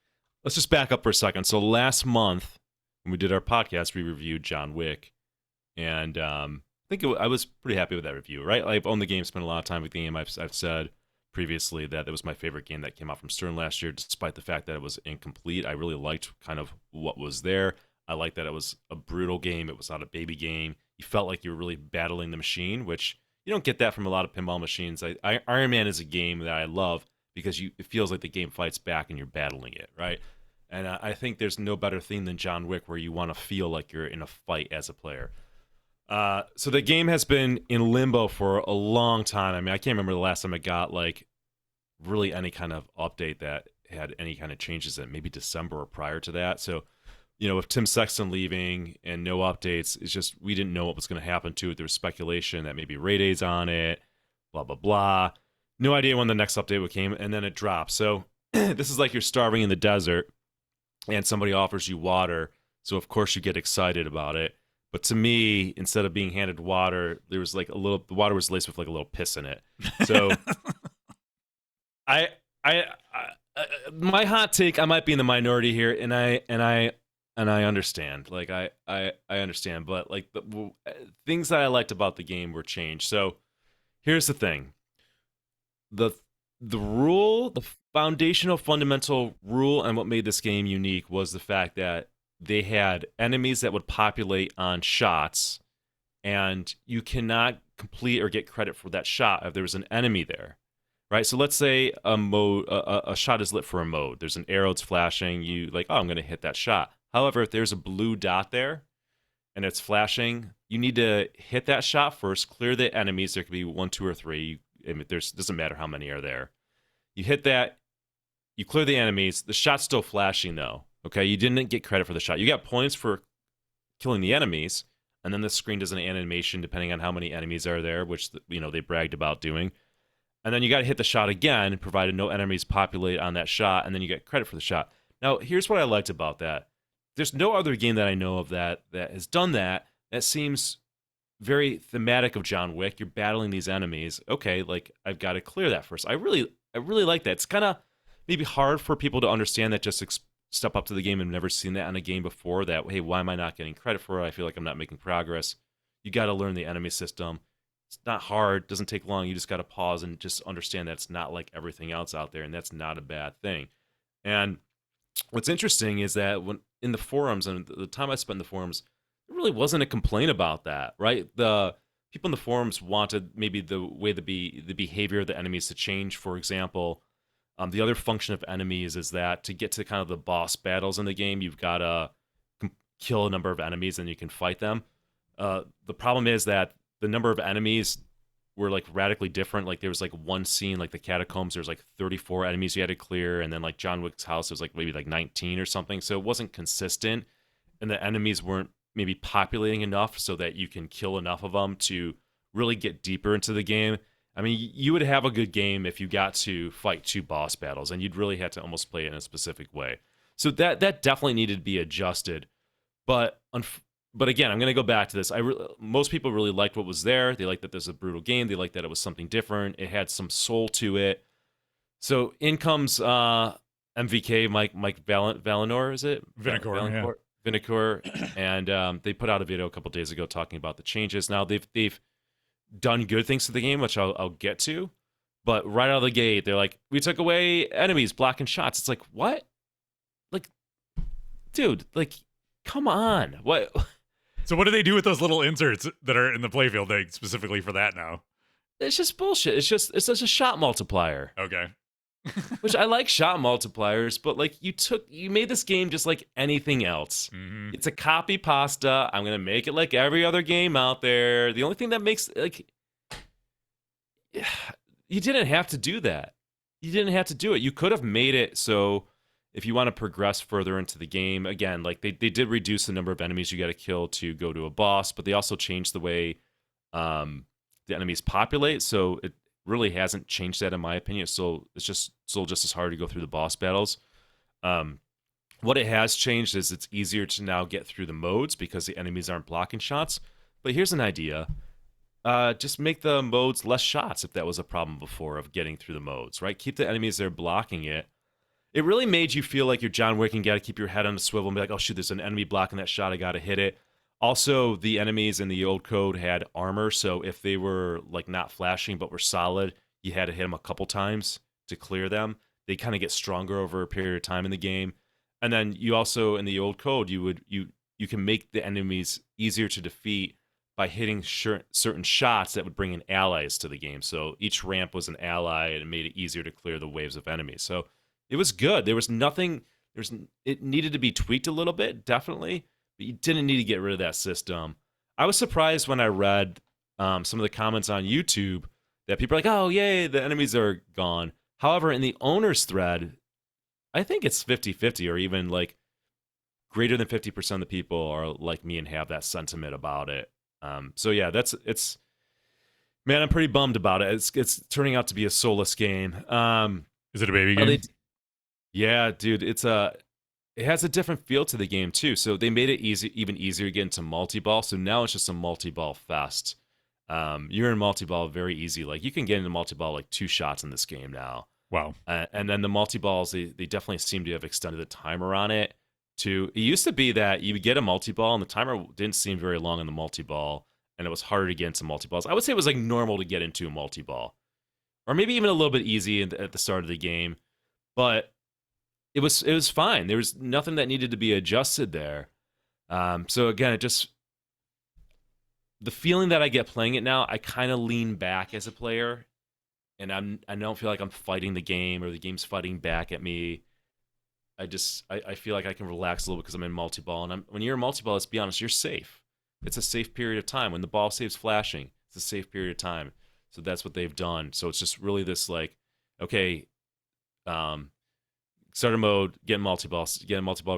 Let's just back up for a second. So last month, when we did our podcast, we reviewed John Wick, and I think I was pretty happy with that review, right? I've owned the game, spent a lot of time with the game. I've said previously that it was my favorite game that came out from Stern last year, despite the fact that it was incomplete. I really liked kind of what was there. I liked that it was a brutal game. It was not a baby game. You felt like you were really battling the machine, which you don't get that from a lot of pinball machines. Iron Man is a game that I love because it feels like the game fights back and you're battling it, right? And I think there's no better thing than John Wick where you want to feel like you're in a fight as a player. So the game has been in limbo for a long time. I mean, I can't remember the last time it got like really any kind of update that had any kind of changes in it. Maybe December or prior to that. So, with Tim Sexton leaving and no updates, it's just we didn't know what was going to happen to it. There was speculation that maybe Ray Day's on it, blah, blah, blah. No idea when the next update came, and then it dropped. So this is like you're starving in the desert and somebody offers you water. So, of course, you get excited about it. But to me, instead of being handed water, there was like the water was laced with like a little piss in it. So my hot take, I might be in the minority here, and I understand. Like I understand, but like the things that I liked about the game were changed. So here's the thing. The rule, the foundational fundamental rule and what made this game unique was the fact that they had enemies that would populate on shots, and you cannot complete or get credit for that shot if there was an enemy there, right? So let's say a shot is lit for a mode. There's an arrow that's flashing. You like, oh, I'm going to hit that shot. However, if there's a blue dot there and it's flashing, you need to hit that shot first, clear the enemies. There could be 1, 2, or 3. Doesn't matter how many are there. You hit that, you clear the enemies. The shot's still flashing though. Okay, you didn't get credit for the shot. You got points for killing the enemies, and then the screen does an animation depending on how many enemies are there, which they bragged about doing. And then you got to hit the shot again, provided no enemies populate on that shot, and then you get credit for the shot. Now, here's what I liked about that. There's no other game that I know of that has done that. That seems very thematic of John Wick. You're battling these enemies. Okay, like I've got to clear that first. I really like that. It's kind of maybe hard for people to understand that just step up to the game and never seen that on a game before. That, hey, why am I not getting credit for it? I feel like I'm not making progress. You got to learn the enemy system. It's not hard. Doesn't take long. You just got to pause and just understand that it's not like everything else out there, and that's not a bad thing. And what's interesting is that when in the forums and the time I spent in the forums, there really wasn't a complaint about that, right? The people in the forums wanted maybe the way the behavior of the enemies to change. For example, the other function of enemies is that to get to kind of the boss battles in the game, you've got to kill a number of enemies and you can fight them. The problem is that the number of enemies were like radically different. Like there was like one scene, like the catacombs, there's like 34 enemies you had to clear, and then like John Wick's house, there's like maybe like 19 or something. So it wasn't consistent, and the enemies weren't maybe populating enough so that you can kill enough of them to really get deeper into the game. I mean, you would have a good game if you got to fight 2 boss battles, and you'd really have to almost play it in a specific way. So that definitely needed to be adjusted. But again, I'm going to go back to this. Most people really liked what was there. They liked that this was a brutal game. They liked that it was something different. It had some soul to it. So in comes MVK, Mike Valinor, is it? Vinicor, yeah. Vinicor, and they put out a video a couple days ago talking about the changes. Now they've done good things to the game, which I'll get to, but right out of the gate, they're like, we took away enemies blocking shots. It's like, what? Like, dude, like, come on, what? So what do they do with those little inserts that are in the playfield like, specifically for that now? It's just bullshit. It's just a shot multiplier. Okay. Which I like shot multipliers, but like you made this game just like anything else. Mm-hmm. It's a copy pasta. I'm gonna make it like every other game out there. The only thing that makes like you didn't have to do that. You didn't have to do it. You could have made it so if you want to progress further into the game, again, like they did reduce the number of enemies you got to kill to go to a boss, but they also changed the way the enemies populate. So it really hasn't changed that in my opinion. It's just still just as hard to go through the boss battles. What it has changed is it's easier to now get through the modes because the enemies aren't blocking shots. But here's an idea. Just make the modes less shots if that was a problem before of getting through the modes, right? Keep the enemies there blocking it. It really made you feel like you're John Wick and got to keep your head on a swivel and be like, oh, shoot, there's an enemy blocking that shot. I got to hit it. Also, the enemies in the old code had armor, so if they were like not flashing but were solid, you had to hit them a couple times to clear them. They kind of get stronger over a period of time in the game. And then you also, in the old code, you can make the enemies easier to defeat by hitting certain shots that would bring in allies to the game. So each ramp was an ally, and it made it easier to clear the waves of enemies. So it was good. There was nothing. It needed to be tweaked a little bit, definitely, but you didn't need to get rid of that system. I was surprised when I read some of the comments on YouTube that people are like, oh, yay, the enemies are gone. However, in the owner's thread, I think it's 50-50 or even like greater than 50% of the people are like me and have that sentiment about it. So yeah, it's man, I'm pretty bummed about it. It's turning out to be a soulless game. Is it a baby game? Yeah, dude, it has a different feel to the game too. So they made it even easier to get into multi-ball. So now it's just a multi-ball fest. You're in multi-ball very easy. Like you can get into multi-ball like 2 shots in this game now. Wow. And then the multi-balls, they definitely seem to have extended the timer on it. It used to be that you would get a multi-ball and the timer didn't seem very long in the multi-ball, and it was harder to get into multi-balls. I would say it was like normal to get into a multi-ball, or maybe even a little bit easy at the start of the game, but it was fine. There was nothing that needed to be adjusted there. So again, the feeling that I get playing it now, I kind of lean back as a player, and I don't feel like I'm fighting the game or the game's fighting back at me. I feel like I can relax a little because I'm in multi-ball, and when you're in multi-ball, let's be honest, you're safe. It's a safe period of time. When the ball saves flashing, it's a safe period of time. So that's what they've done. So it's just really this like, okay, starter mode, get multi-ball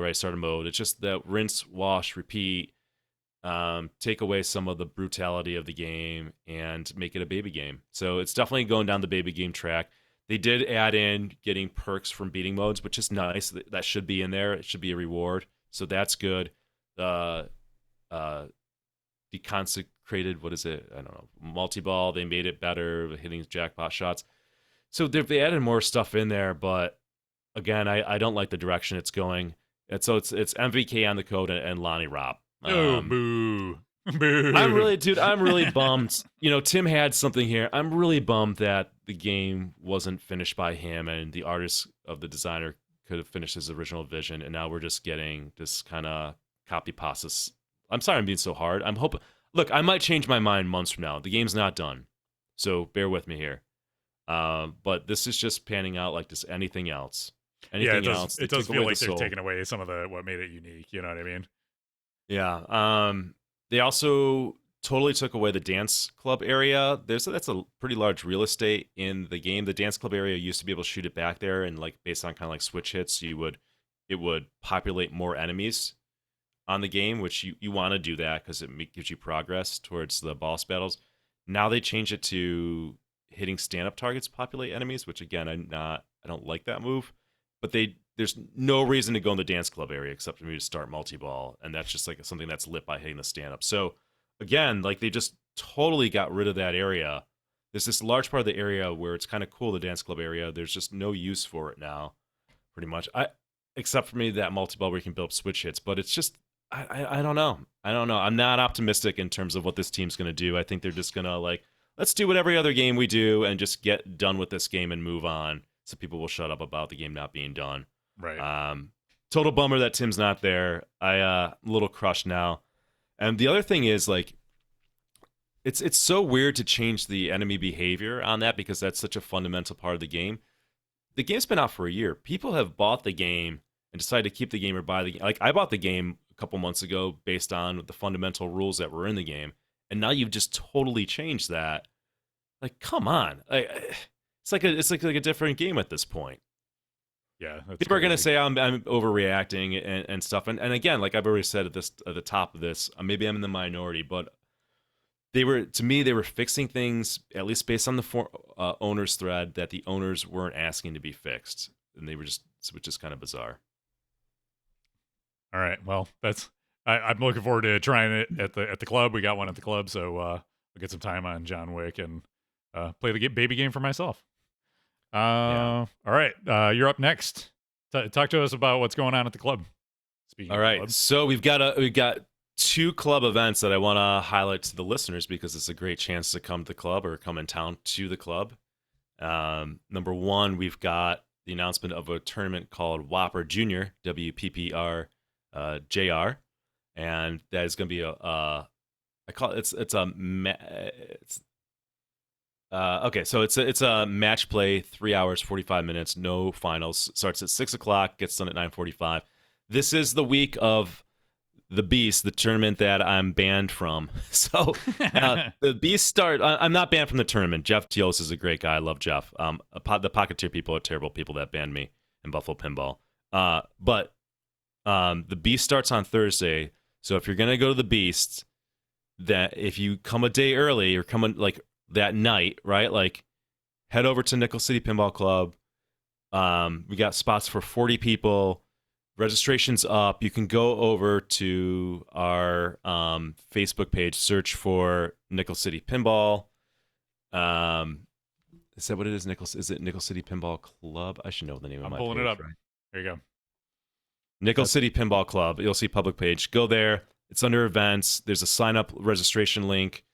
right, starter mode. It's just the rinse, wash, repeat, take away some of the brutality of the game and make it a baby game. So it's definitely going down the baby game track. They did add in getting perks from beating modes, which is nice. That should be in there. It should be a reward. So that's good. Deconsecrated, what is it? I don't know. Multi-ball, they made it better, hitting jackpot shots. So they added more stuff in there, but again, I don't like the direction it's going. And so it's MVK on the code and Lonnie Ropp. Oh, boo. Boo. I'm really bummed. You know, Tim had something here. I'm really bummed that the game wasn't finished by him and the artist of the designer could have finished his original vision, and now we're just getting this kind of copy pasta. I'm sorry I'm being so hard. I'm hoping. Look, I might change my mind months from now. The game's not done, so bear with me here. But this is just panning out like just anything else. Anything else. It does feel like they're taking away some of what made it unique. You know what I mean? Yeah. They also totally took away the dance club area. That's a pretty large real estate in the game. The dance club area used to be able to shoot it back there, and like based on kind of like switch hits, it would populate more enemies on the game, which you want to do that because it gives you progress towards the boss battles. Now they changed it to hitting stand-up targets populate enemies, which again I don't like that move. But there's no reason to go in the dance club area except for me to start multi-ball, and that's just like something that's lit by hitting the stand-up. So again, like they just totally got rid of that area. There's this large part of the area where it's kind of cool, the dance club area. There's just no use for it now, pretty much. Except for maybe that multi-ball where you can build up switch hits, but it's just I don't know. I'm not optimistic in terms of what this team's going to do. I think they're just going to like, let's do what every other game we do and just get done with this game and move on. So people will shut up about the game not being done. Right. Total bummer that Tim's not there. I'm a little crushed now. And the other thing is like, it's so weird to change the enemy behavior on that because that's such a fundamental part of the game. The game's been out for a year. People have bought the game and decided to keep the game or buy the game. Like I bought the game a couple months ago based on the fundamental rules that were in the game, and now you've just totally changed that. Like, come on. It's like a different game at this point. Yeah, people are gonna say I'm overreacting and stuff, and again, like I've already said at the top of this, maybe I'm in the minority, but they were fixing things at least based on the owners thread that the owners weren't asking to be fixed, and which is kind of bizarre. All right, well, I'm looking forward to trying it at the club. We got one at the club, so we'll get some time on John Wick and play the baby game for myself. Yeah. All right, you're up next. Talk to us about what's going on at the club. Speaking all of right, clubs. so we've got 2 club events that I want to highlight to the listeners because it's a great chance to come to the club or come in town to the club. Number 1, we've got the announcement of a tournament called Whopper Junior, WPPR JR, and that is going to be it's a match play, 3 hours 45 minutes, no finals. Starts at 6 o'clock, gets done at 9:45. This is the week of the Beast, the tournament that I'm banned from. So the Beast start. I'm not banned from the tournament. Jeff Teos is a great guy. I love Jeff. The Pocketeer people are terrible people that banned me in Buffalo Pinball. But the Beast starts on Thursday. So if you're gonna go to the Beast, that if you come a day early or come like that night, right? Like head over to Nickel City Pinball Club. We got spots for 40 people. Registration's up. You can go over to our Facebook page, search for Nickel City Pinball. Is that what it is? Is it Nickel City Pinball Club? I should know the name of I'm my pulling page, it up. right? There you go. Nickel City Pinball Club. You'll see public page. Go there. It's under events. There's a sign up registration link.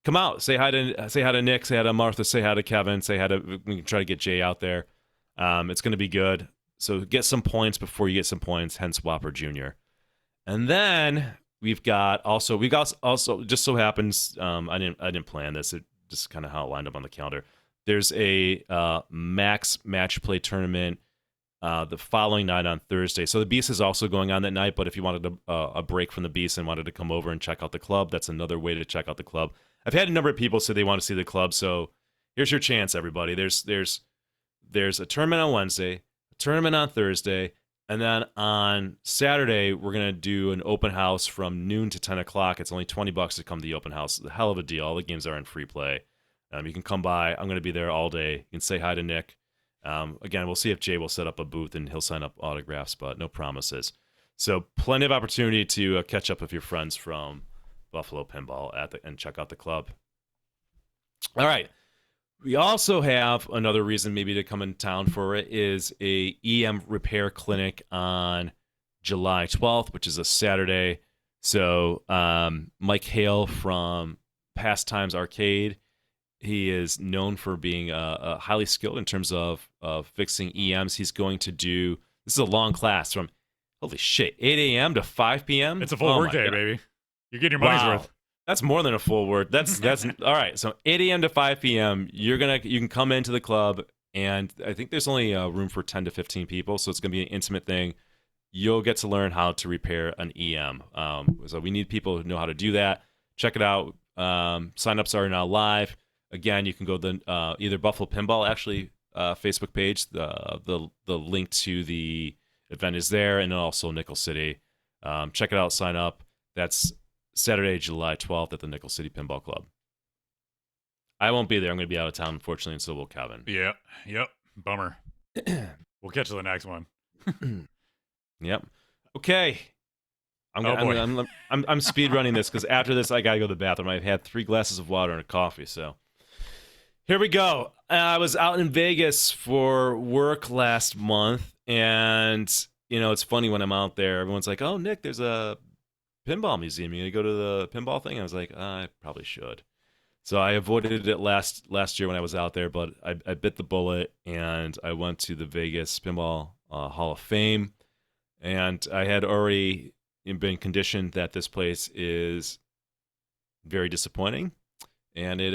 Come out. Say hi to Nick. Say hi to Martha. Say hi to Kevin. Say hi to. We can try to get Jay out there. It's going to be good. So get some points before you get some points. Hence Whopper Jr. And then we've got also just so happens. I didn't plan this. It just kind of how it lined up on the calendar. There's a max match play tournament the following night on Thursday. So the Beast is also going on that night, but if you wanted a break from the Beast and wanted to come over and check out the club, that's another way to check out the club. I've had a number of people say they want to see the club, so here's your chance, everybody. There's a tournament on Wednesday, a tournament on Thursday, and then on Saturday, we're going to do an open house from noon to 10 o'clock. It's only $20 to come to the open house. It's a hell of a deal. All the games are in free play. You can come by. I'm going to be there all day. You can say hi to Nick. Again, we'll see if Jay will set up a booth and he'll sign up autographs, but no promises. So plenty of opportunity to catch up with your friends from Buffalo Pinball and check out the club. All right. We also have another reason maybe to come in town for it is a EM repair clinic on July 12th, which is a Saturday. So Mike Hale from Pastimes Arcade, he is known for being highly skilled in terms of fixing EMs. He's going to do, this is a long class from, holy shit, 8 a.m. to 5 p.m.? It's a full work day, baby. You're getting your money's worth. That's more than a full work. That's all right. So 8 a.m. to 5 p.m. You can come into the club, and I think there's only room for 10 to 15 people, so it's going to be an intimate thing. You'll get to learn how to repair an EM. So we need people who know how to do that. Check it out. Signups are now live. Again, you can go to either Buffalo Pinball Facebook page. The link to the event is there, and also Nickel City. Check it out. Sign up. That's Saturday, July 12th at the Nickel City Pinball Club. I won't be there. I'm going to be out of town, unfortunately, and so will Kevin. Yeah. Yep. Bummer. We'll catch you the next one. Yep. Okay. I'm speed running this because after this I gotta go to the bathroom. I've had 3 glasses of water and a coffee, so here we go. I was out in Vegas for work last month, and it's funny when I'm out there. Everyone's like, "Oh, Nick, there's a pinball museum. You gonna go to the pinball thing?" I was like, I probably should. So I avoided it last year when I was out there, but I bit the bullet and I went to the Vegas Pinball Hall of Fame, and I had already been conditioned that this place is very disappointing, and it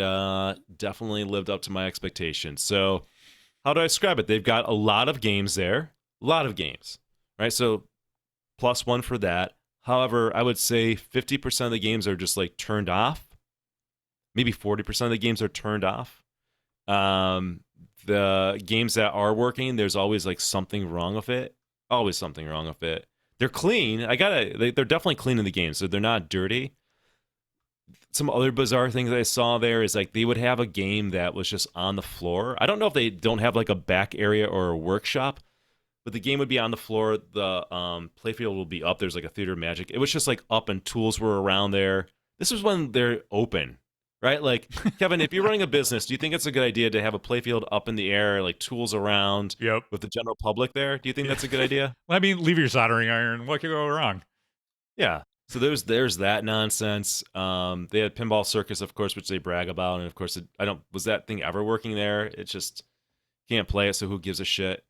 definitely lived up to my expectations. So how do I describe it? They've got a lot of games there, right? So +1 for that. However, I would say 50% of the games are just like turned off. Maybe 40% of the games are turned off. The games that are working, there's always like something wrong with it. Always something wrong with it. They're clean. They're definitely clean in the game, so they're not dirty. Some other bizarre things I saw there is like they would have a game that was just on the floor. I don't know if they don't have like a back area or a workshop, but the game would be on the floor. The playfield will be up. There's like a Theater of Magic. It was just like up and tools were around there. This was when they're open, right? Like, Kevin, if you're running a business, do you think it's a good idea to have a playfield up in the air, like tools around with the general public there? Do you think that's a good idea? Well, I mean, leave your soldering iron. What could go wrong? Yeah. So there's that nonsense. They had Pinball Circus, of course, which they brag about. And of course, was that thing ever working there? It just can't play it. So who gives a shit?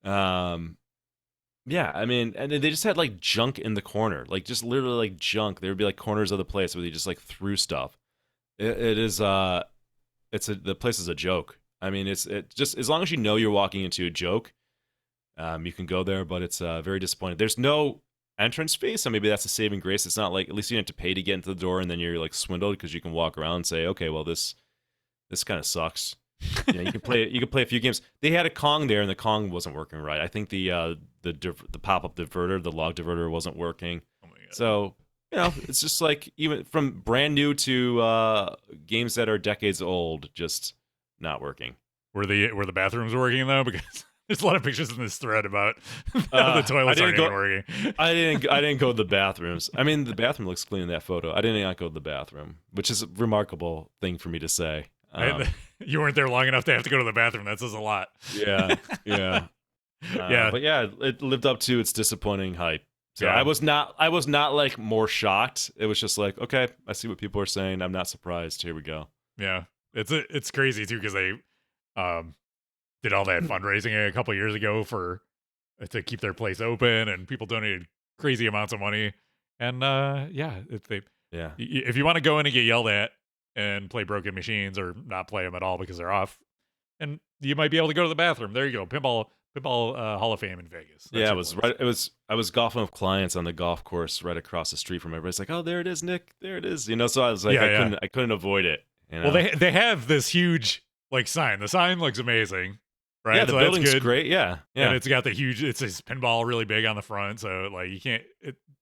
Yeah, I mean, and they just had like junk in the corner, like just literally like junk. There would be like corners of the place where they just like threw stuff. The place is a joke. I mean, it's just as long as you know you're walking into a joke, you can go there, but it's very disappointing. There's no entrance fee, so maybe that's a saving grace. It's not like, at least you didn't have to pay to get into the door and then you're like swindled, because you can walk around and say, okay, well this kind of sucks. You can play a few games. They had a Kong there and the Kong wasn't working right. I think the pop-up diverter, the log diverter wasn't working. Oh my God. So it's just like, even from brand new to games that are decades old, just not working. Were the bathrooms working though? Because there's a lot of pictures in this thread about the toilets aren't even working. I didn't go to the bathrooms. I mean, the bathroom looks clean in that photo. I did not go to the bathroom, which is a remarkable thing for me to say. You weren't there long enough to have to go to the bathroom. That says a lot. Yeah. Yeah. But yeah, it lived up to its disappointing hype. So Yeah. I was not like more shocked. It was just like, okay, I see what people are saying. I'm not surprised. Here we go. Yeah, it's crazy too, because they did all that fundraising a couple years ago to keep their place open, and people donated crazy amounts of money. And if you want to go in and get yelled at and play broken machines, or not play them at all because they're off, and you might be able to go to the bathroom. There you go, pinball Hall of Fame in Vegas. That's Yeah, your place. I was golfing with clients on the golf course right across the street from everybody. It's like, oh, there it is, Nick. There it is. So I was like, I couldn't avoid it. Well, they have this huge like sign. The sign looks amazing, right? Yeah, the So that's building's good. great. Yeah, yeah. And it's got it says pinball really big on the front, so like you can't.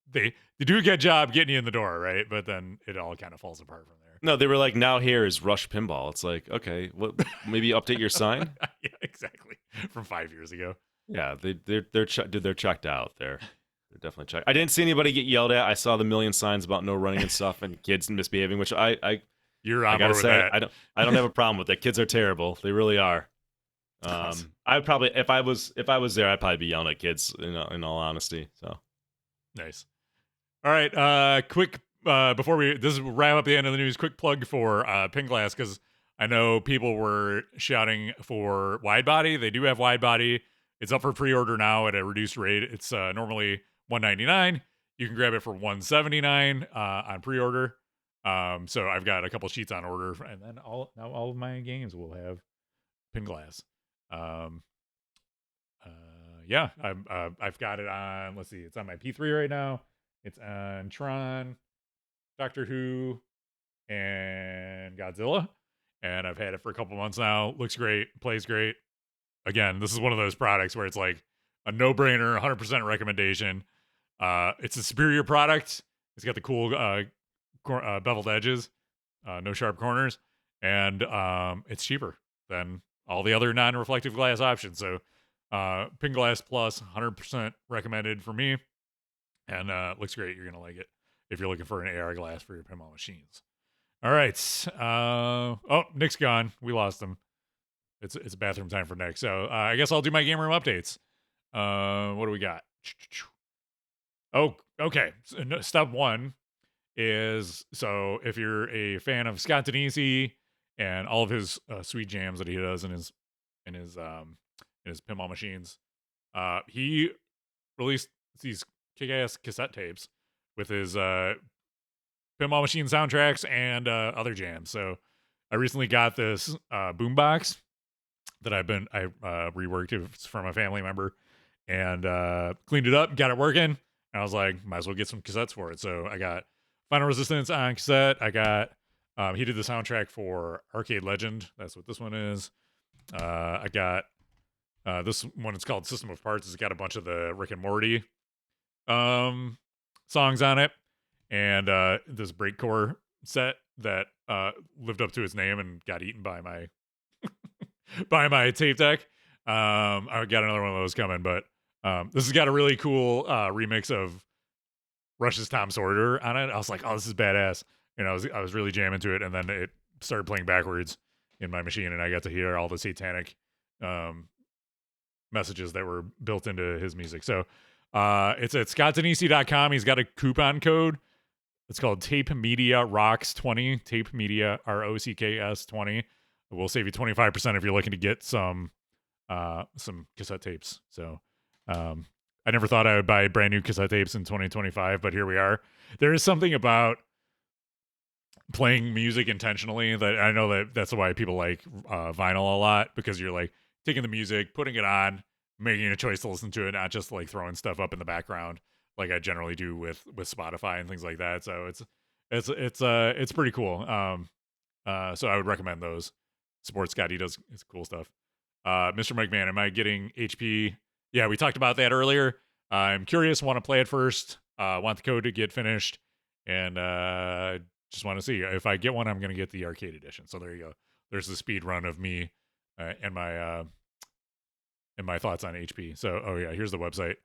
They do a good job getting you in the door, right? But then it all kind of falls apart from there. No, they were like, now here is Rush Pinball. It's like, okay, maybe update your sign. Yeah, exactly. From 5 years ago. Yeah, they're checked out. They're definitely checked. I didn't see anybody get yelled at. I saw the million signs about no running and stuff and kids misbehaving, which You're I on gotta board with say, that. I don't have a problem with that. Kids are terrible. They really are. Awesome. I'd probably, if I was there, I'd probably be yelling at kids. In all honesty, so Nice. All right. Quick. Before this is wrap up the end of the news. Quick plug for Pinglass, because I know people were shouting for Widebody. They do have Widebody. It's up for pre-order now at a reduced rate. It's normally $199. You can grab it for $179 on pre-order. So I've got a couple sheets on order, and then all of my games will have Pinglass. I've got it on. Let's see, it's on my P3 right now. It's on Tron, Doctor Who, and Godzilla, and I've had it for a couple months now. Looks great, plays great. Again, this is one of those products where it's like a no-brainer, 100% recommendation. It's a superior product. It's got the cool beveled edges, no sharp corners, and it's cheaper than all the other non-reflective glass options. So Pinglass Plus, 100% recommended for me, and looks great. You're gonna like it if you're looking for an AR glass for your pinball machines. All right. Nick's gone. We lost him. It's bathroom time for Nick. So I guess I'll do my game room updates. What do we got? Oh, okay. So, step one is, so if you're a fan of Scott Denisi and all of his sweet jams that he does in his pinball machines, he released these kick-ass cassette tapes with his pinball machine soundtracks and other jams. So I recently got this boombox that I reworked. It's from a family member, and cleaned it up, got it working, and I was like, might as well get some cassettes for it. So I got Final Resistance on cassette. I got he did the soundtrack for Arcade Legend. That's what this one is. I got this one. It's called System of Parts. It's got a bunch of the Rick and Morty songs on it, and this breakcore set that lived up to its name and got eaten by my by my tape deck. I got another one of those coming, but this has got a really cool remix of Rush's Tom Sawyer on it. I was like, oh, this is badass. And I was really jamming to it, and then it started playing backwards in my machine, and I got to hear all the satanic messages that were built into his music. So it's at scottdenisi.com. He's got a coupon code. It's called Tape Media Rocks 20. Tape Media ROCKS 20. We'll save you 25% if you're looking to get some cassette tapes. So I never thought I would buy brand new cassette tapes in 2025, but here we are. There is something about playing music intentionally that I know that's why people like vinyl a lot, because you're like taking the music, putting it on, making a choice to listen to it, not just like throwing stuff up in the background like I generally do with Spotify and things like that. So it's pretty cool. So I would recommend those. Support Scott, he does his cool stuff. Mr. Mike Man, am I getting HP? Yeah, we talked about that earlier. I'm curious, want to play it first, want the code to get finished, and just want to see. If I get one, I'm going to get the arcade edition. So there you go. There's the speed run of me and my thoughts on HP. So, oh yeah, here's the website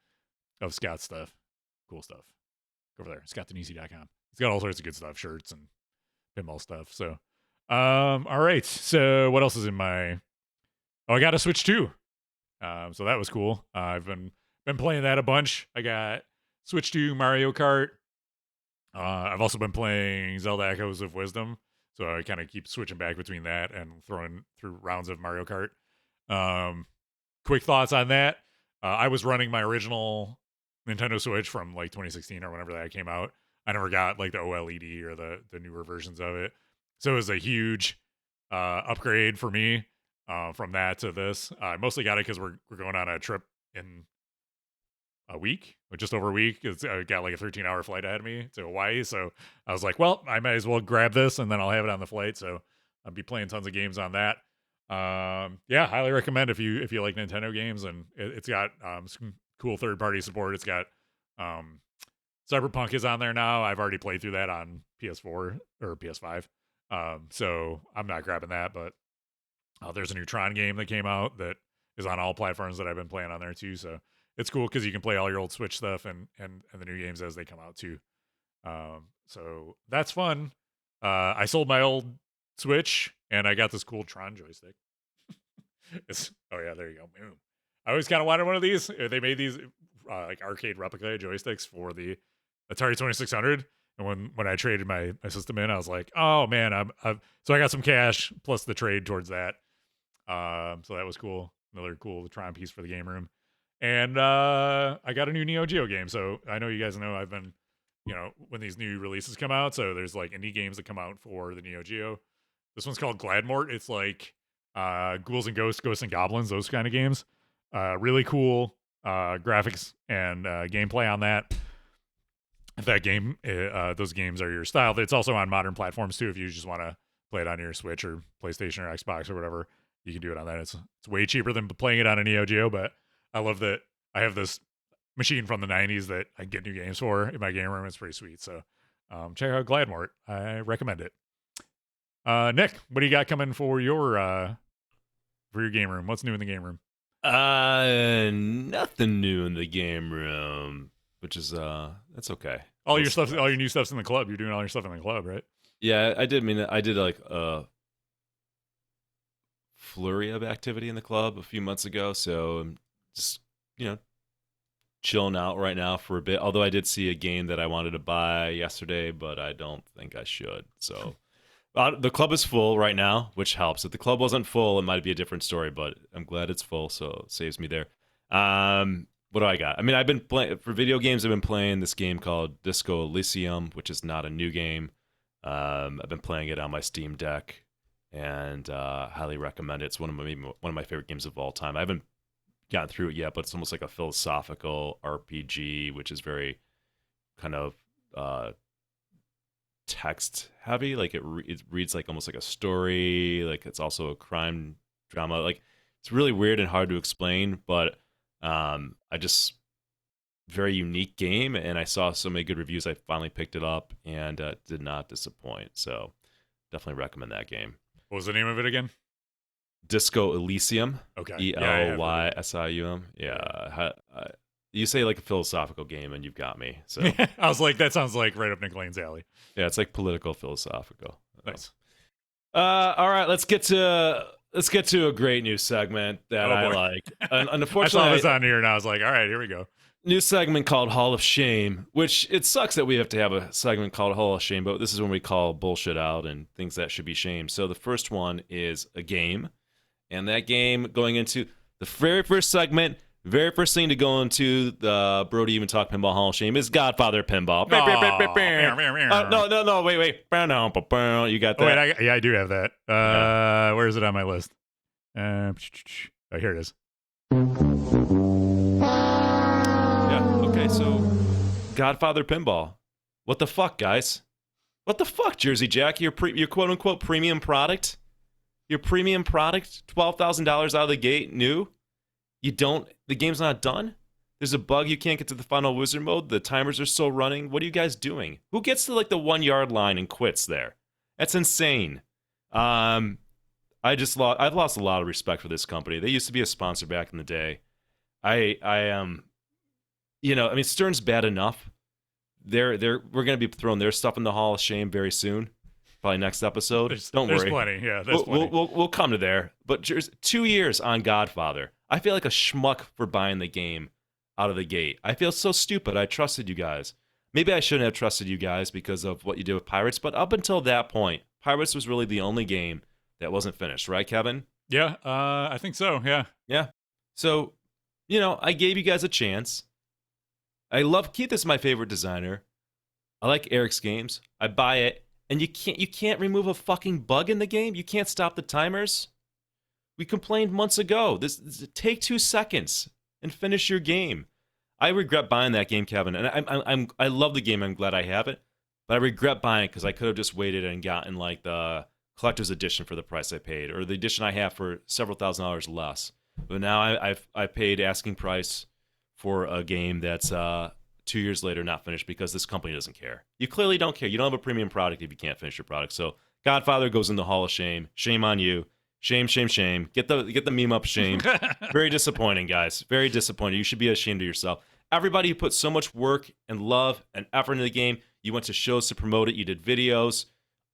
of Scott's stuff. Cool stuff. Go over there, scottdenisi.com. He's got all sorts of good stuff, shirts and pinball stuff. So, all right. So what else is in my... Oh, I got a Switch 2. So that was cool. I've been playing that a bunch. I got Switch 2, Mario Kart. I've also been playing Zelda Echoes of Wisdom. So I kind of keep switching back between that and throwing through rounds of Mario Kart. Quick thoughts on that. I was running my original Nintendo Switch from like 2016 or whenever that came out. I never got like the OLED or the newer versions of it. So it was a huge upgrade for me from that to this. I mostly got it because we're going on a trip in a week, or just over a week. I got like a 13-hour flight ahead of me to Hawaii. So I was like, well, I might as well grab this and then I'll have it on the flight. So I'll be playing tons of games on that. Yeah, highly recommend if you like Nintendo games, and it's got some cool third-party support. It's got Cyberpunk is on there now. I've already played through that on PS4 or PS5. So I'm not grabbing that, but there's a new Tron game that came out that is on all platforms that I've been playing on there too. So it's cool because you can play all your old Switch stuff and the new games as they come out too. So that's fun. I sold my old Switch and I got this cool Tron joystick. Oh yeah, there you go. Boom. I always kind of wanted one of these. They made these like arcade replica joysticks for the Atari 2600. And when I traded my system in, I was like, oh man, so I got some cash plus the trade towards that. So that was cool. Another cool Tron piece for the game room. And I got a new Neo Geo game. So I know you guys know I've been, when these new releases come out. So there's like indie games that come out for the Neo Geo. This one's called Gladmort. It's like Ghouls and Ghosts and Goblins, those kind of games. Really cool graphics and gameplay on that. If that game, those games are your style. It's also on modern platforms too. If you just want to play it on your Switch or PlayStation or Xbox or whatever, you can do it on that. It's way cheaper than playing it on a Neo Geo, but I love that I have this machine from the 90s that I can get new games for in my game room. It's pretty sweet. So check out Gladmort. I recommend it. Nick, what do you got coming for your game room? What's new in the game room? Nothing new in the game room, which is that's okay. All your new stuff's in the club. You're doing all your stuff in the club, right? Yeah, I did. I did like a flurry of activity in the club a few months ago, so I'm just chilling out right now for a bit. Although I did see a game that I wanted to buy yesterday, but I don't think I should. So the club is full right now, which helps. If the club wasn't full, it might be a different story, but I'm glad it's full, so it saves me there. What do I got? I've been playing for video games. I've been playing this game called Disco Elysium, which is not a new game. I've been playing it on my Steam Deck, and highly recommend it. It's one of my favorite games of all time. I haven't gotten through it yet, but it's almost like a philosophical RPG, which is very kind of text heavy. Like it reads like almost like a story. Like it's also a crime drama. Like it's really weird and hard to explain, but very unique game, and I saw so many good reviews. I finally picked it up and did not disappoint. So definitely recommend that game. What was the name of it again? Disco Elysium. Okay. Elysium. Yeah. You say like a philosophical game, and you've got me. So I was like, that sounds like right up Nick Lane's alley. Yeah, it's like political philosophical. Nice. All right, let's get to a great new segment that I like. Unfortunately, I saw this on here, and I was like, all right, here we go. New segment called Hall of Shame, which it sucks that we have to have a segment called Hall of Shame, but this is when we call bullshit out and things that should be shamed. So the first one is a game, and that game going into the very first segment, very first thing to go into the Brody Even Talk Pinball Hall of Shame is Godfather Pinball. No, wait. You got that? Oh, wait, I do have that. Where is it on my list? Oh, here it is. Yeah, okay, so Godfather Pinball. What the fuck, guys? What the fuck, Jersey Jack? Your quote unquote premium product? Your premium product? $12,000 out of the gate, new? The game's not done? There's a bug, you can't get to the final wizard mode, the timers are still running. What are you guys doing? Who gets to like the 1 yard line and quits there? That's insane. I've lost a lot of respect for this company. They used to be a sponsor back in the day. Stern's bad enough. We're gonna be throwing their stuff in the Hall of Shame very soon. Probably next episode. Don't worry. There's plenty. Yeah, there's plenty. We'll come to there. But 2 years on Godfather. I feel like a schmuck for buying the game out of the gate. I feel so stupid. I trusted you guys. Maybe I shouldn't have trusted you guys because of what you did with Pirates, but up until that point, Pirates was really the only game that wasn't finished, right, Kevin? Yeah, I think so, yeah. Yeah. So, I gave you guys a chance. Keith is my favorite designer. I like Eric's games. I buy it, and you can't remove a fucking bug in the game? You can't stop the timers? We complained months ago. This take 2 seconds and finish your game. I regret buying that game, Kevin, and I love the game. I'm glad I have it, but I regret buying it because I could have just waited and gotten like the collector's edition for the price I paid, or the edition I have for several $1,000s less. But now I paid asking price for a game that's 2 years later not finished because this company doesn't care. You clearly don't care. You don't have a premium product if you can't finish your product. So Godfather goes in the Hall of Shame. Shame on you. Shame, shame, shame. Get the meme up, shame. Very disappointing, guys. Very disappointing. You should be ashamed of yourself. Everybody who put so much work and love and effort into the game, you went to shows to promote it, you did videos,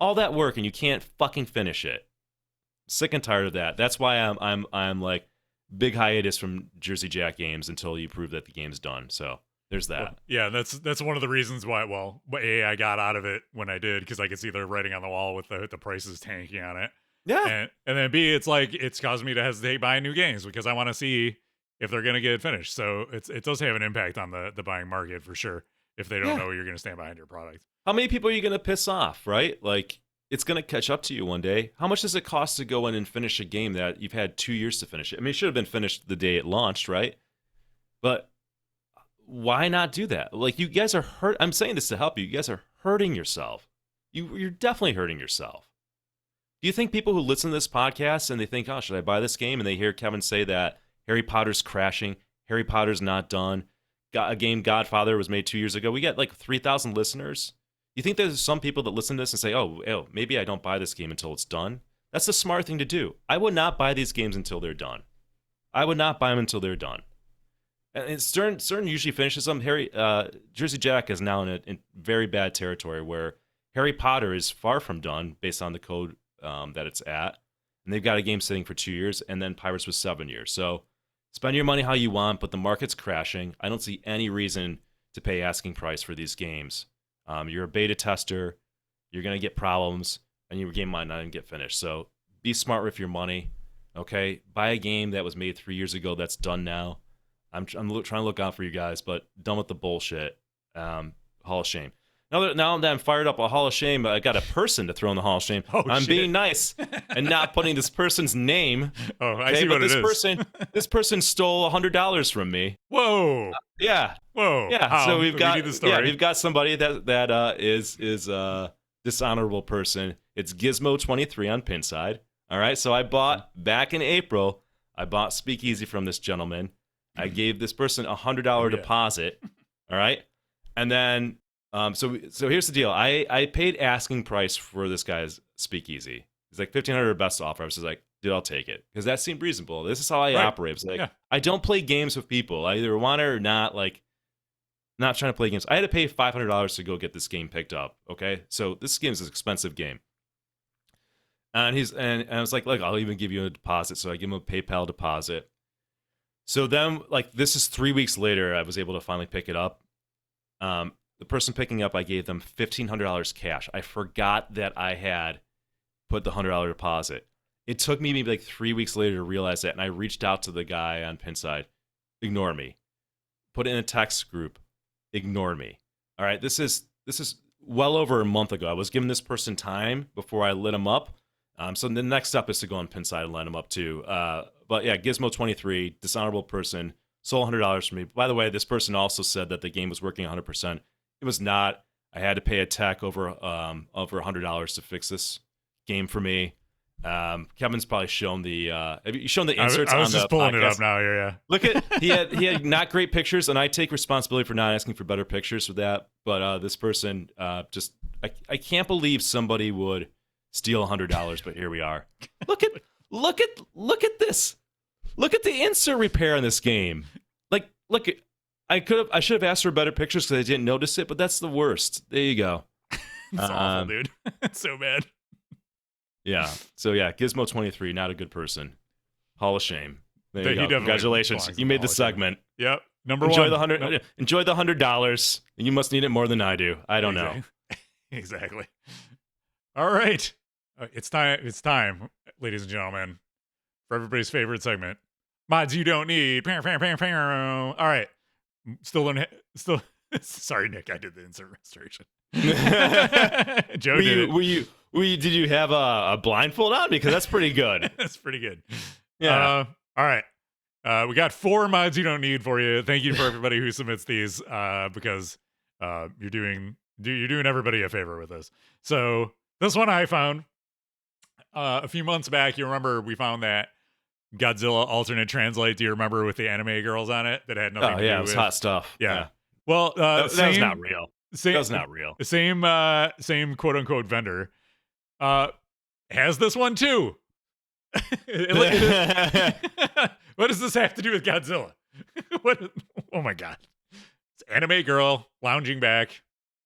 all that work, and you can't fucking finish it. Sick and tired of that. That's why I'm like big hiatus from Jersey Jack games until you prove that the game's done. So there's that. Well, yeah, that's one of the reasons why. Well, A, I got out of it when I did because I could see the writing on the wall with the prices tanking on it. Yeah. And then B, it's like it's caused me to hesitate buying new games because I want to see if they're going to get it finished. So it does have an impact on the buying market for sure if they don't know you're going to stand behind your product. How many people are you going to piss off, right? Like, it's going to catch up to you one day. How much does it cost to go in and finish a game that you've had 2 years to finish it? I mean, it should have been finished the day it launched, right? But why not do that? Like, you guys are hurt. I'm saying this to help you. You guys are hurting yourself. You're definitely hurting yourself. Do you think people who listen to this podcast and they think, oh, should I buy this game? And they hear Kevin say that Harry Potter's crashing, Harry Potter's not done, a game Godfather was made 2 years ago. We get like 3,000 listeners. You think there's some people that listen to this and say, oh, maybe I don't buy this game until it's done? That's the smart thing to do. I would not buy these games until they're done. I would not buy them until they're done. And Stern usually finishes them. Jersey Jack is now in very bad territory where Harry Potter is far from done based on the code that it's at. And they've got a game sitting for 2 years, and then Pirates was 7 years. So spend your money how you want, but the market's crashing. I don't see any reason to pay asking price for these games. You're a beta tester. You're going to get problems, and your game might not even get finished. So be smart with your money, okay? Buy a game that was made 3 years ago that's done now. I'm trying to look out for you guys, but done with the bullshit. Hall of Shame. Now that I'm fired up, a Hall of Shame, I got a person to throw in the Hall of Shame. I'm being nice and not putting this person's name. Oh, I see what it is. This person stole $100 from me. Whoa. Yeah. Whoa. Yeah. So we've got somebody that is a dishonorable person. It's Gizmo23 on Pinside. All right. So I bought back in April. I bought Speakeasy from this gentleman. I gave this person $100 deposit. All right. And then. So here's the deal. I paid asking price for this guy's Speakeasy. He's like $1,500 best offer. I was just like, dude, I'll take it because that seemed reasonable. This is how I operate. It's like I don't play games with people. I either want it or not. Like, not trying to play games. I had to pay $500 to go get this game picked up. Okay, so this game is an expensive game. And I was like, look, I'll even give you a deposit. So I give him a PayPal deposit. So then, like, this is 3 weeks later. I was able to finally pick it up. The person picking up, I gave them $1,500 cash. I forgot that I had put the $100 deposit. It took me maybe like 3 weeks later to realize that, and I reached out to the guy on Pinside. Ignore me. Put it in a text group. Ignore me. All right, this is well over a month ago. I was giving this person time before I lit him up. So the next step is to go on Pinside and lit him up too. But yeah, Gizmo23, dishonorable person, stole $100 from me. By the way, this person also said that the game was working 100%. It was not. I had to pay a tech over $100 to fix this game for me. Kevin's probably shown the have you shown the inserts I was on just the pulling podcast? it up now. Yeah. Look at he had not great pictures, and I take responsibility for not asking for better pictures for that. But this person just I can't believe somebody would steal $100, but here we are. Look at this. Look at the insert repair in this game. Like, look, I should have asked for better pictures because I didn't notice it, but that's the worst. There you go. It's awful, dude. It's so bad. Yeah. So yeah, Gizmo 23, not a good person. Hall of shame. There He you go. definitely Congratulations, belongs you in made the the Hall of Shame. segment. Yep. Number Enjoy one. the $100. Enjoy the $100. You must need it more than I do. I don't know. Exactly. All right. It's time. It's time, ladies and gentlemen, for everybody's favorite segment. Mods you don't need. All right. Still. Sorry, Nick. I did the insert restoration. Joe did it. Did you have a blindfold on? Because that's pretty good. That's pretty good. Yeah. All right. We got 4 mods you don't need for you. Thank you for everybody who submits these because you're doing everybody a favor with this. So this one I found a few months back. You remember we found that Godzilla alternate translate. Do you remember with the anime girls on it that had nothing to do it with was hot stuff. Yeah. Well, that was not real. Same, That was not real. Same quote unquote vendor has this one too. What does this have to do with Godzilla? Oh my god! It's anime girl lounging back,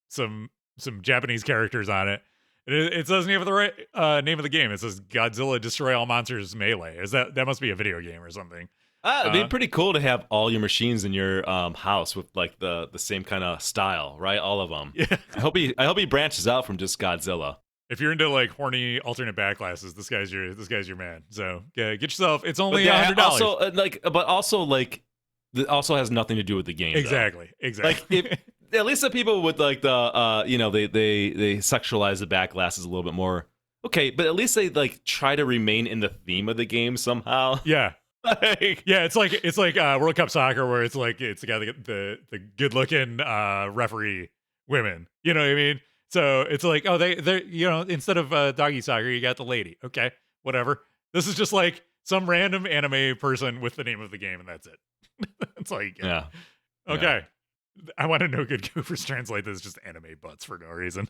some Japanese characters on it. It doesn't even have the right name of the game. It says Godzilla Destroy All Monsters Melee. That must be a video game or something? It'd be pretty cool to have all your machines in your house with like the same kind of style, right? All of them. Yeah. I hope he branches out from just Godzilla. If you're into like horny alternate back glasses, this guy's your man. So yeah, get yourself. It's only $100. Also, it also has nothing to do with the game. Exactly. Like if at least the people with like the they sexualize the back glasses a little bit more. Okay, but at least they like try to remain in the theme of the game somehow. Yeah. Yeah, it's like World Cup soccer where it's got the good looking referee women. You know what I mean? So it's like, oh, they instead of doggy soccer, you got the lady. Okay, whatever. This is just like some random anime person with the name of the game, and that's it. That's all you get. Yeah. Okay. Yeah. I want to know good goofers translate this just anime butts for no reason.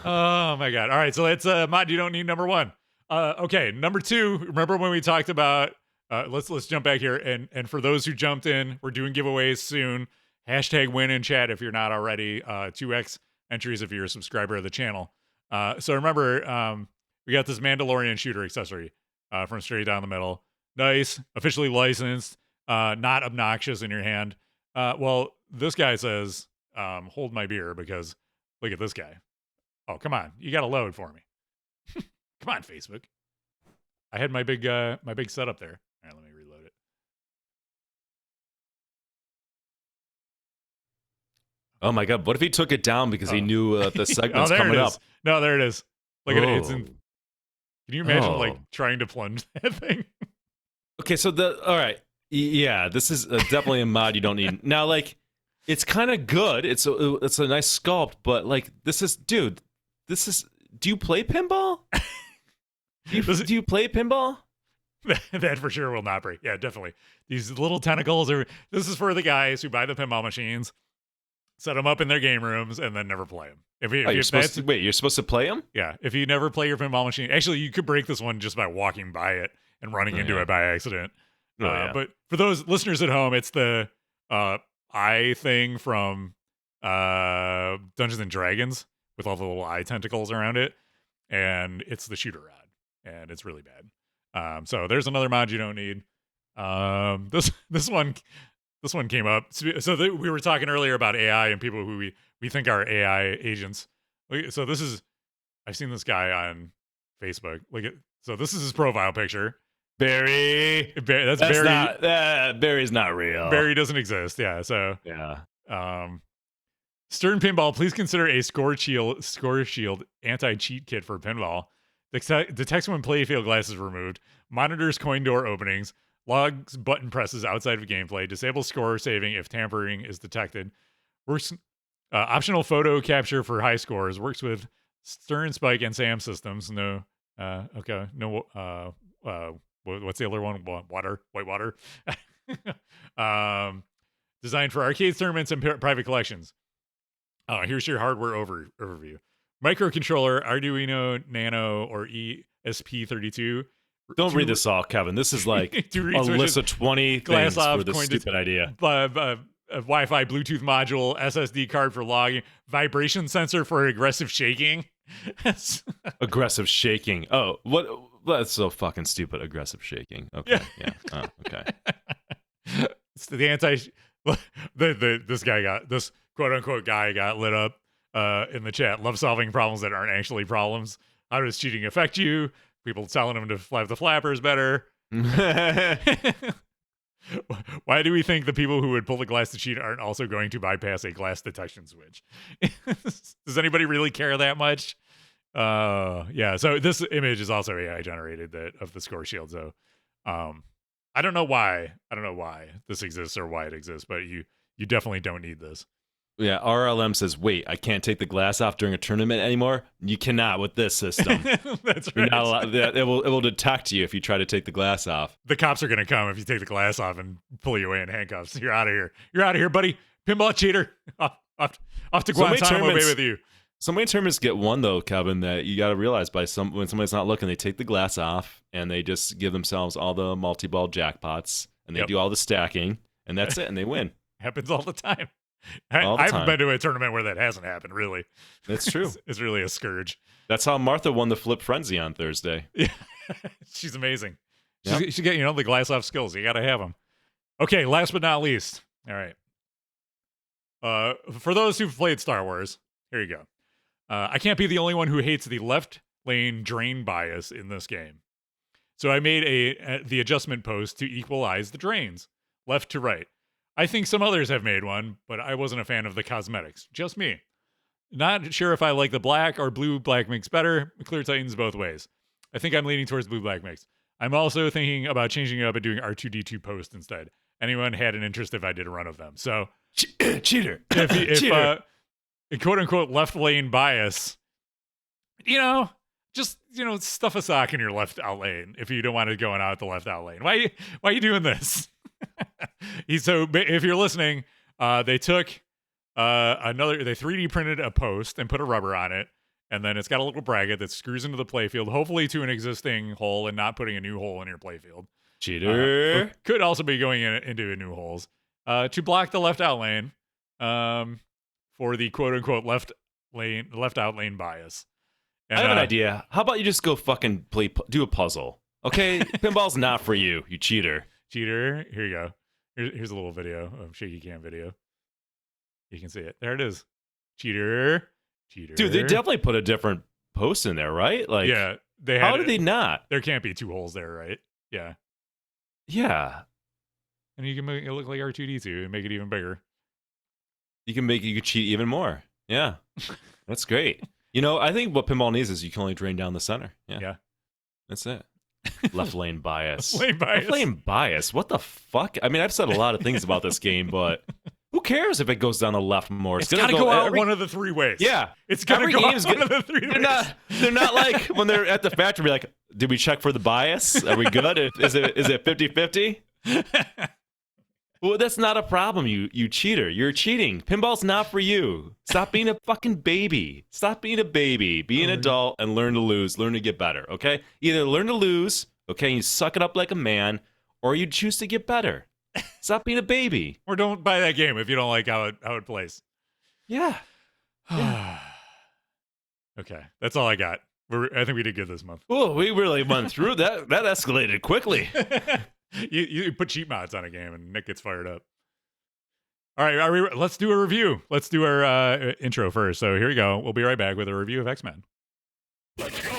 Oh my god. All right, so it's mod you don't need number 1. Okay, number 2. Remember when we talked about let's jump back here and for those who jumped in, we're doing giveaways soon. #win in chat if you're not already. 2x entries if you're a subscriber of the channel. So remember, we got this Mandalorian shooter accessory from Straight Down the Middle. Nice, officially licensed, not obnoxious in your hand. Well, this guy says, hold my beer because look at this guy. Oh, come on. You got to load for me. Come on, Facebook. I had my big setup there. All right, let me reload it. Oh my god! What if he took it down because he knew the segment's there coming it up? is. No, there it is. Look at it. It's in. Oh. Can you imagine Oh. like trying to plunge that thing? Okay, so all right, yeah, this is definitely a mod you don't need. Now, like, it's kind of good. It's a nice sculpt, but like, do you play pinball? Do you play pinball? That for sure will not break. Yeah, definitely. These little tentacles are. This is for the guys who buy the pinball machines, set them up in their game rooms, and then never play them. You're supposed to play them? Yeah, if you never play your pinball machine, actually, you could break this one just by walking by it and running into it by accident. But for those listeners at home, it's the eye thing from Dungeons and Dragons with all the little eye tentacles around it, and it's the shooter rod, and it's really bad. So there's another mod you don't need. This one came up. So we were talking earlier about AI and people who we think are AI agents. So I've seen this guy on Facebook. So this is his profile picture. Barry. That's Barry. Barry's not real. Barry doesn't exist. Yeah. So yeah. Stern Pinball, please consider a score shield anti-cheat kit for pinball. Detects when playfield glass is removed. Monitors coin door openings. Logs button presses outside of gameplay. Disables score saving if tampering is detected. Works Optional photo capture for high scores. Works with Stern, Spike, and Sam systems. No, okay, no. What's the other one? White water. Designed for arcade tournaments and private collections. Here's your hardware overview. Microcontroller, Arduino Nano or ESP32. Don't read this all, Kevin. This is like a list of 20 glass things off, for this stupid idea. Wi-Fi Bluetooth module, SSD card for logging, vibration sensor for aggressive shaking. Aggressive shaking. Oh, what? That's so fucking stupid. Aggressive shaking. Okay. Yeah. Oh, okay. It's the anti. This quote unquote guy got lit up in the chat. Love solving problems that aren't actually problems. How does cheating affect you? People telling him to flap the flappers better. Why do we think the people who would pull the glass to cheat aren't also going to bypass a glass detection switch? Does anybody really care that much? Yeah. So this image is also AI generated of the score shield. So, I don't know why. This exists or why it exists, but you definitely don't need this. Yeah, RLM says, wait, I can't take the glass off during a tournament anymore? You cannot with this system. That's right. You're not allowed, it will detect you if you try to take the glass off. The cops are going to come if you take the glass off and pull you away in handcuffs. You're out of here. You're out of here, buddy. Pinball cheater. Off to Guantanamo Bay with you. So many tournaments get one, though, Kevin, that you got to realize when somebody's not looking, they take the glass off and they just give themselves all the multi-ball jackpots and they do all the stacking and that's it and they win. Happens all the time. I haven't been to a tournament where that hasn't happened, really. That's true. It's really a scourge. That's how Martha won the Flip Frenzy on Thursday. Yeah, she's amazing. Yep. She got, the glass off skills. You got to have them. Okay, last but not least. All right. For those who've played Star Wars, here you go. I can't be the only one who hates the left lane drain bias in this game. So I made the adjustment post to equalize the drains, left to right. I think some others have made one, but I wasn't a fan of the cosmetics. Just me. Not sure if I like the black or blue-black mix better. Clear Titans both ways. I think I'm leaning towards blue-black mix. I'm also thinking about changing it up and doing R2-D2 post instead. Anyone had an interest if I did a run of them. So, cheater. If quote-unquote left lane bias, just, stuff a sock in your left out lane if you don't want to go out the left out lane. Why are you doing this? So if you're listening, they took they 3D printed a post and put a rubber on it, and then it's got a little bracket that screws into the playfield, hopefully to an existing hole and not putting a new hole in your playfield. Cheater. Could also be going into new holes to block the left out lane for the quote unquote left out lane bias. And, I have an idea. How about you just go fucking do a puzzle? Okay, pinball's not for you, you cheater. Cheater. Here you go. Here's a little video of shaky cam video. You can see it. There it is. Cheater. Dude, they definitely put a different post in there, right? Like, yeah. How did they not? There can't be two holes there, right? Yeah. Yeah. And you can make it look like R2-D2 and make it even bigger. You can cheat even more. Yeah. That's great. I think what pinball needs is you can only drain down the center. Yeah. That's it. Left lane bias. Left lane bias. What the fuck? I mean, I've said a lot of things about this game, but who cares if it goes down the left more? It's gotta go out one of the three ways. Yeah. It's gotta go out one of the three ways. They're not like when they're at the factory, like, did we check for the bias? Are we good? Is it 50-50? Well, that's not a problem, you cheater. You're cheating. Pinball's not for you. Stop being a fucking baby. Stop being a baby. Be an adult and learn to lose. Learn to get better, okay? Either learn to lose, okay, and you suck it up like a man, or you choose to get better. Stop being a baby. Or don't buy that game if you don't like how it plays. Yeah. Okay, that's all I got. I think we did good this month. Oh, we really went through that. That escalated quickly. You put cheat mods on a game and Nick gets fired up. All right, let's do a review. Let's do our intro first. So here we go. We'll be right back with a review of X-Men. Let's go.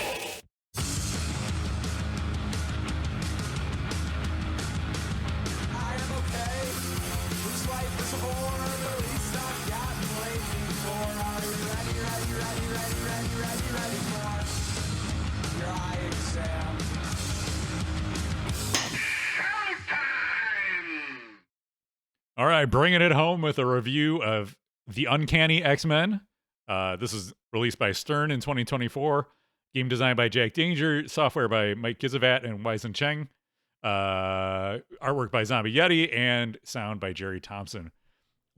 All right, bringing it home with a review of The Uncanny X-Men. This is released by Stern in 2024. Game designed by Jack Danger. Software by Mike Gizavat and Wisen Cheng. Artwork by Zombie Yeti. And sound by Jerry Thompson.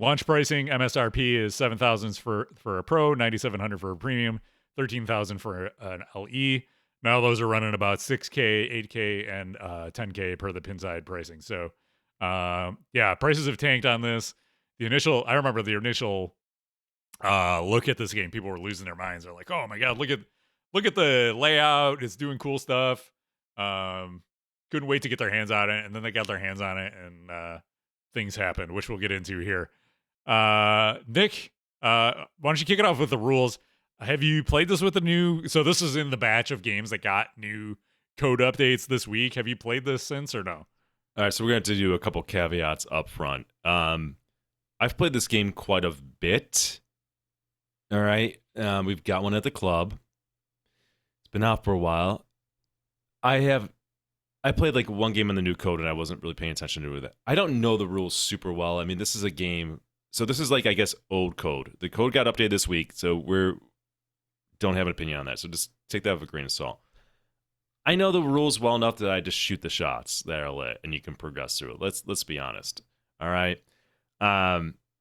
Launch pricing, MSRP is $7,000 for a Pro, $9,700 for a Premium, $13,000 for an LE. Now those are running about $6K, $8K, and $10K per the Pinside pricing. So, yeah, prices have tanked on this. I remember the initial look at this game. People were losing their minds. They're like, "Oh my god, look at the layout. It's doing cool stuff." Couldn't wait to get their hands on it, and then they got their hands on it, and things happened, which we'll get into here. Nick, why don't you kick it off with the rules? Have you played this with the new? So this is in the batch of games that got new code updates this week. Have you played this since or no? All right, so we're going to do a couple caveats up front. I've played this game quite a bit. All right, we've got one at the club. It's been out for a while. I played like one game in the new code, and I wasn't really paying attention to it. I don't know the rules super well. I mean, this is a game. So this is like, I guess, old code. The code got updated this week, so don't have an opinion on that. So just take that with a grain of salt. I know the rules well enough that I just shoot the shots that are lit, and you can progress through it. Let's be honest. All right.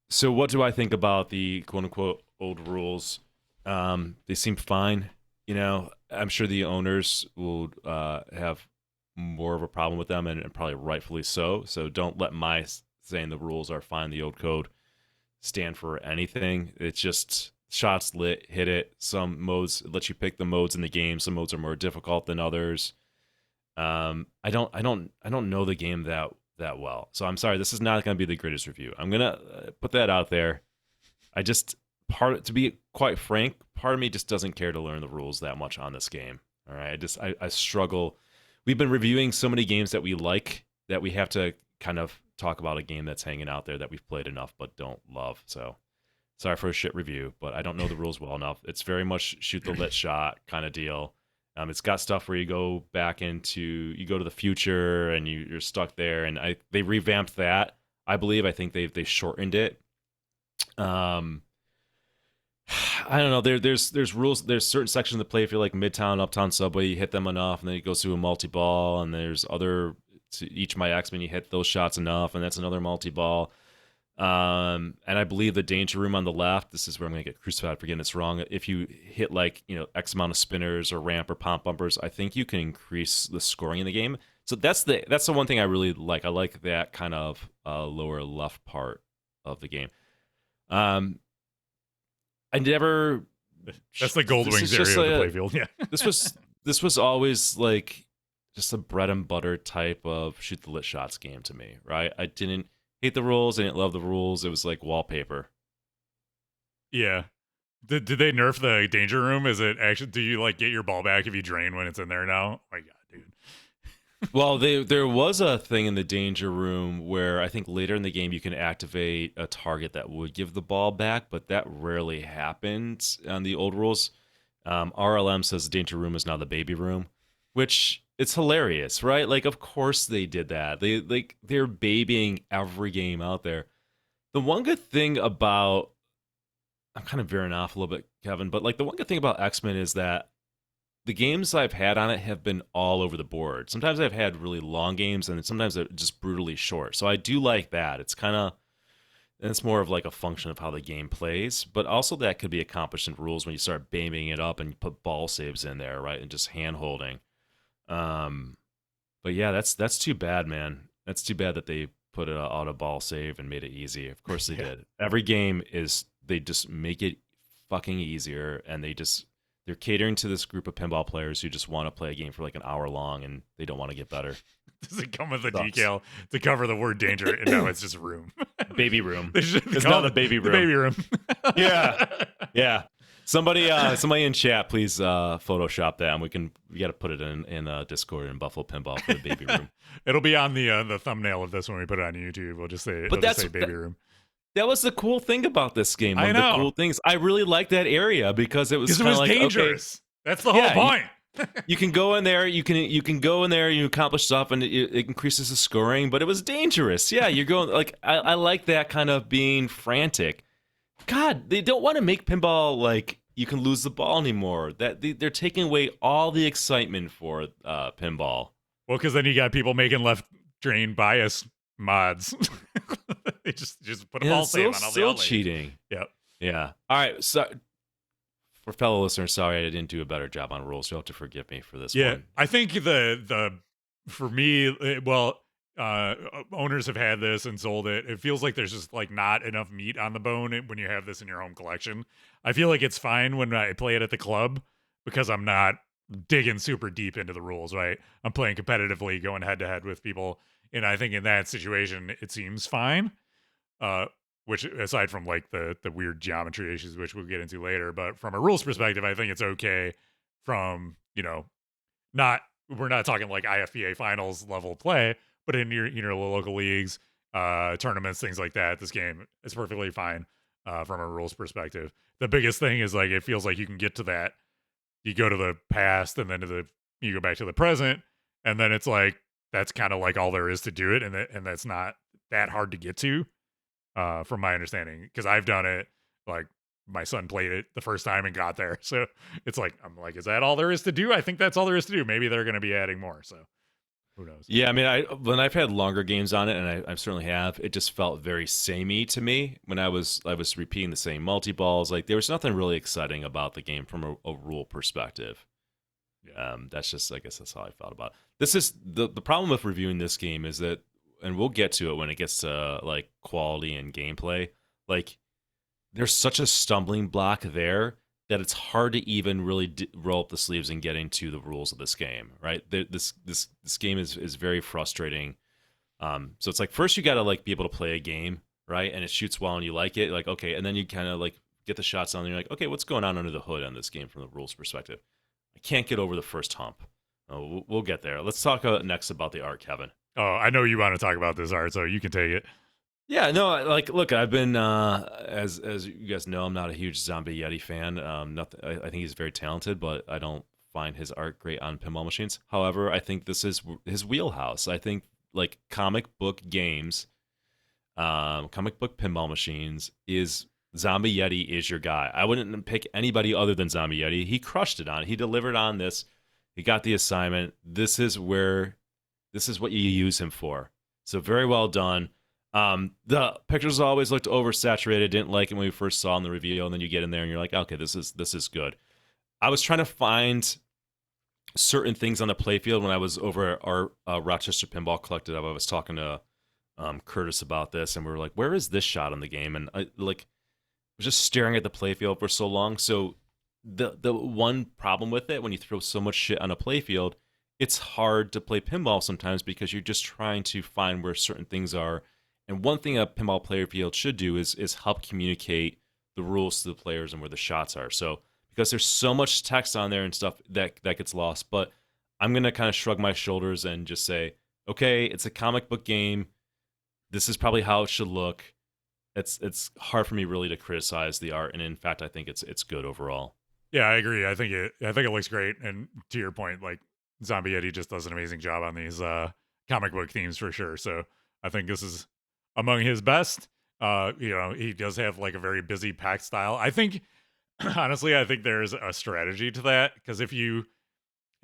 So what do I think about the quote unquote old rules? They seem fine. You know, I'm sure the owners will have more of a problem with them, and probably rightfully so. So don't let my saying the rules are fine, the old code, stand for anything. It's just shots lit, hit it. Some modes it lets you pick the modes in the game. Some modes are more difficult than others. I don't know the game that well, so I'm sorry. This is not going to be the greatest review. I'm gonna put that out there. To be quite frank, part of me just doesn't care to learn the rules that much on this game. All right, I struggle. We've been reviewing so many games that we like that we have to kind of talk about a game that's hanging out there that we've played enough but don't love. So sorry for a shit review, but I don't know the rules well enough. It's very much shoot the lit shot kind of deal. It's got stuff where you go to the future and you're stuck there, and they revamped that. I believe. I think they shortened it. I don't know. There's rules. There's certain sections of the play. If you're like Midtown, Uptown Subway, you hit them enough, and then it goes through a multi-ball. And there's other to each my X-Men, you hit those shots enough, and that's another multi-ball. And I believe the danger room on the left. This is where I'm gonna get crucified for getting this wrong. If you hit like X amount of spinners or ramp or pump bumpers, I think you can increase the scoring in the game. So that's the one thing I really like. I like that kind of lower left part of the game. I never. That's the Gold Wings area of the playfield. Yeah. This was always like just a bread and butter type of shoot the lit shots game to me, right? I didn't hate the rules. I didn't love the rules. It was like wallpaper. Yeah. Did they nerf the danger room? Is it actually? Do you like get your ball back if you drain when it's in there now? Oh my god, dude. Well, there was a thing in the danger room where I think later in the game you can activate a target that would give the ball back, but that rarely happened on the old rules. RLM says the danger room is now the baby room, which it's hilarious, right? Like, of course they did that. They're babying every game out there. The one good thing about, I'm kind of veering off a little bit, Kevin, but like the one good thing about X-Men is that the games I've had on it have been all over the board. Sometimes I've had really long games, and sometimes they're just brutally short. So I do like that. It's more of like a function of how the game plays, but also that could be accomplished in rules when you start babying it up and you put ball saves in there, right, and just hand holding. But yeah, that's too bad, man. That's too bad that they put an auto ball save and made it easy. Of course they did. Every game they just make it fucking easier, and they're catering to this group of pinball players who just want to play a game for like an hour long, and they don't want to get better. Does it come with a decal to cover the word danger? And no, it's just room. Baby room. It's not the baby room. The baby room. Yeah. Somebody in chat, please Photoshop that, and we got to put it in Discord and Buffalo Pinball for the baby room. It'll be on the thumbnail of this when we put it on YouTube. We'll just say, baby room. That was the cool thing about this game. One of the cool things. I really liked that area because it was like, dangerous. Okay, that's the whole point. You can go in there. You can go in there. You accomplish stuff, and it increases the scoring. But it was dangerous. Yeah, you're going like I like that kind of being frantic. God, they don't want to make pinball like you can lose the ball anymore. They're taking away all the excitement for pinball. Well, because then you got people making left drain bias mods. They just put a ball save on all the still outlays. cheating. Yep. Yeah. All right. So for fellow listeners, sorry I didn't do a better job on rules. You'll have to forgive me for this one. I think the for me, owners have had this and sold it. It feels like there's just like not enough meat on the bone when you have this in your home collection. I feel like it's fine when I play it at the club because I'm not digging super deep into the rules, right? I'm playing competitively, going head to head with people, and I think in that situation it seems fine. Which aside from like the weird geometry issues, which we'll get into later, but from a rules perspective, I think it's okay. From we're not talking like IFBA finals level play, but in your local leagues, tournaments, things like that, this game is perfectly fine from a rules perspective. The biggest thing is like it feels like you can get to that. You go to the past and then you go back to the present, and then it's like that's kind of like all there is to do it, and that's not that hard to get to. From my understanding, because I've done it, like my son played it the first time and got there, so it's like I'm like, is that all there is to do? I think that's all there is to do. Maybe they're going to be adding more, so who knows? Yeah, I mean, when I've had longer games on it, and I certainly have, it just felt very samey to me when I was repeating the same multi-balls. Like there was nothing really exciting about the game from a rule perspective. Yeah. That's just, I guess that's how I felt about it. This is the problem with reviewing this game is that, and we'll get to it when it gets to like quality and gameplay, like there's such a stumbling block there that it's hard to even really roll up the sleeves and get into the rules of this game, right? This game is very frustrating. So it's like first you got to like be able to play a game, right? And it shoots well and you like it, like okay, and then you kind of like get the shots on and you're like, okay, what's going on under the hood on this game from the rules perspective? I can't get over the first hump. We'll get there. Let's talk next about the art, Kevin. Oh, I know you want to talk about this art, so you can take it. Yeah, no, like, look, I've been, as you guys know, I'm not a huge Zombie Yeti fan. I think he's very talented, but I don't find his art great on pinball machines. However, I think this is his wheelhouse. I think, like, comic book games, comic book pinball machines is Zombie Yeti is your guy. I wouldn't pick anybody other than Zombie Yeti. He crushed it on. He delivered on this. He got the assignment. This is what you use him for. So very well done. The pictures always looked oversaturated. Didn't like it when we first saw in the review, and then you get in there and you're like, okay, this is good. I was trying to find certain things on the playfield when I was over at our Rochester Pinball Collective. I was talking to Curtis about this, and we were like, where is this shot in the game? And I was just staring at the playfield for so long. So the one problem with it, when you throw so much shit on a playfield, it's hard to play pinball sometimes because you're just trying to find where certain things are. And one thing a pinball player field should do is help communicate the rules to the players and where the shots are. So because there's so much text on there and stuff that gets lost, but I'm going to kind of shrug my shoulders and just say, okay, it's a comic book game. This is probably how it should look. It's hard for me really to criticize the art, and in fact, I think it's good overall. Yeah, I agree. I think it looks great. And to your point, like Zombie Yeti just does an amazing job on these comic book themes for sure. So I think this is among his best. He does have like a very busy packed style. I think honestly, I think there's a strategy to that, because if you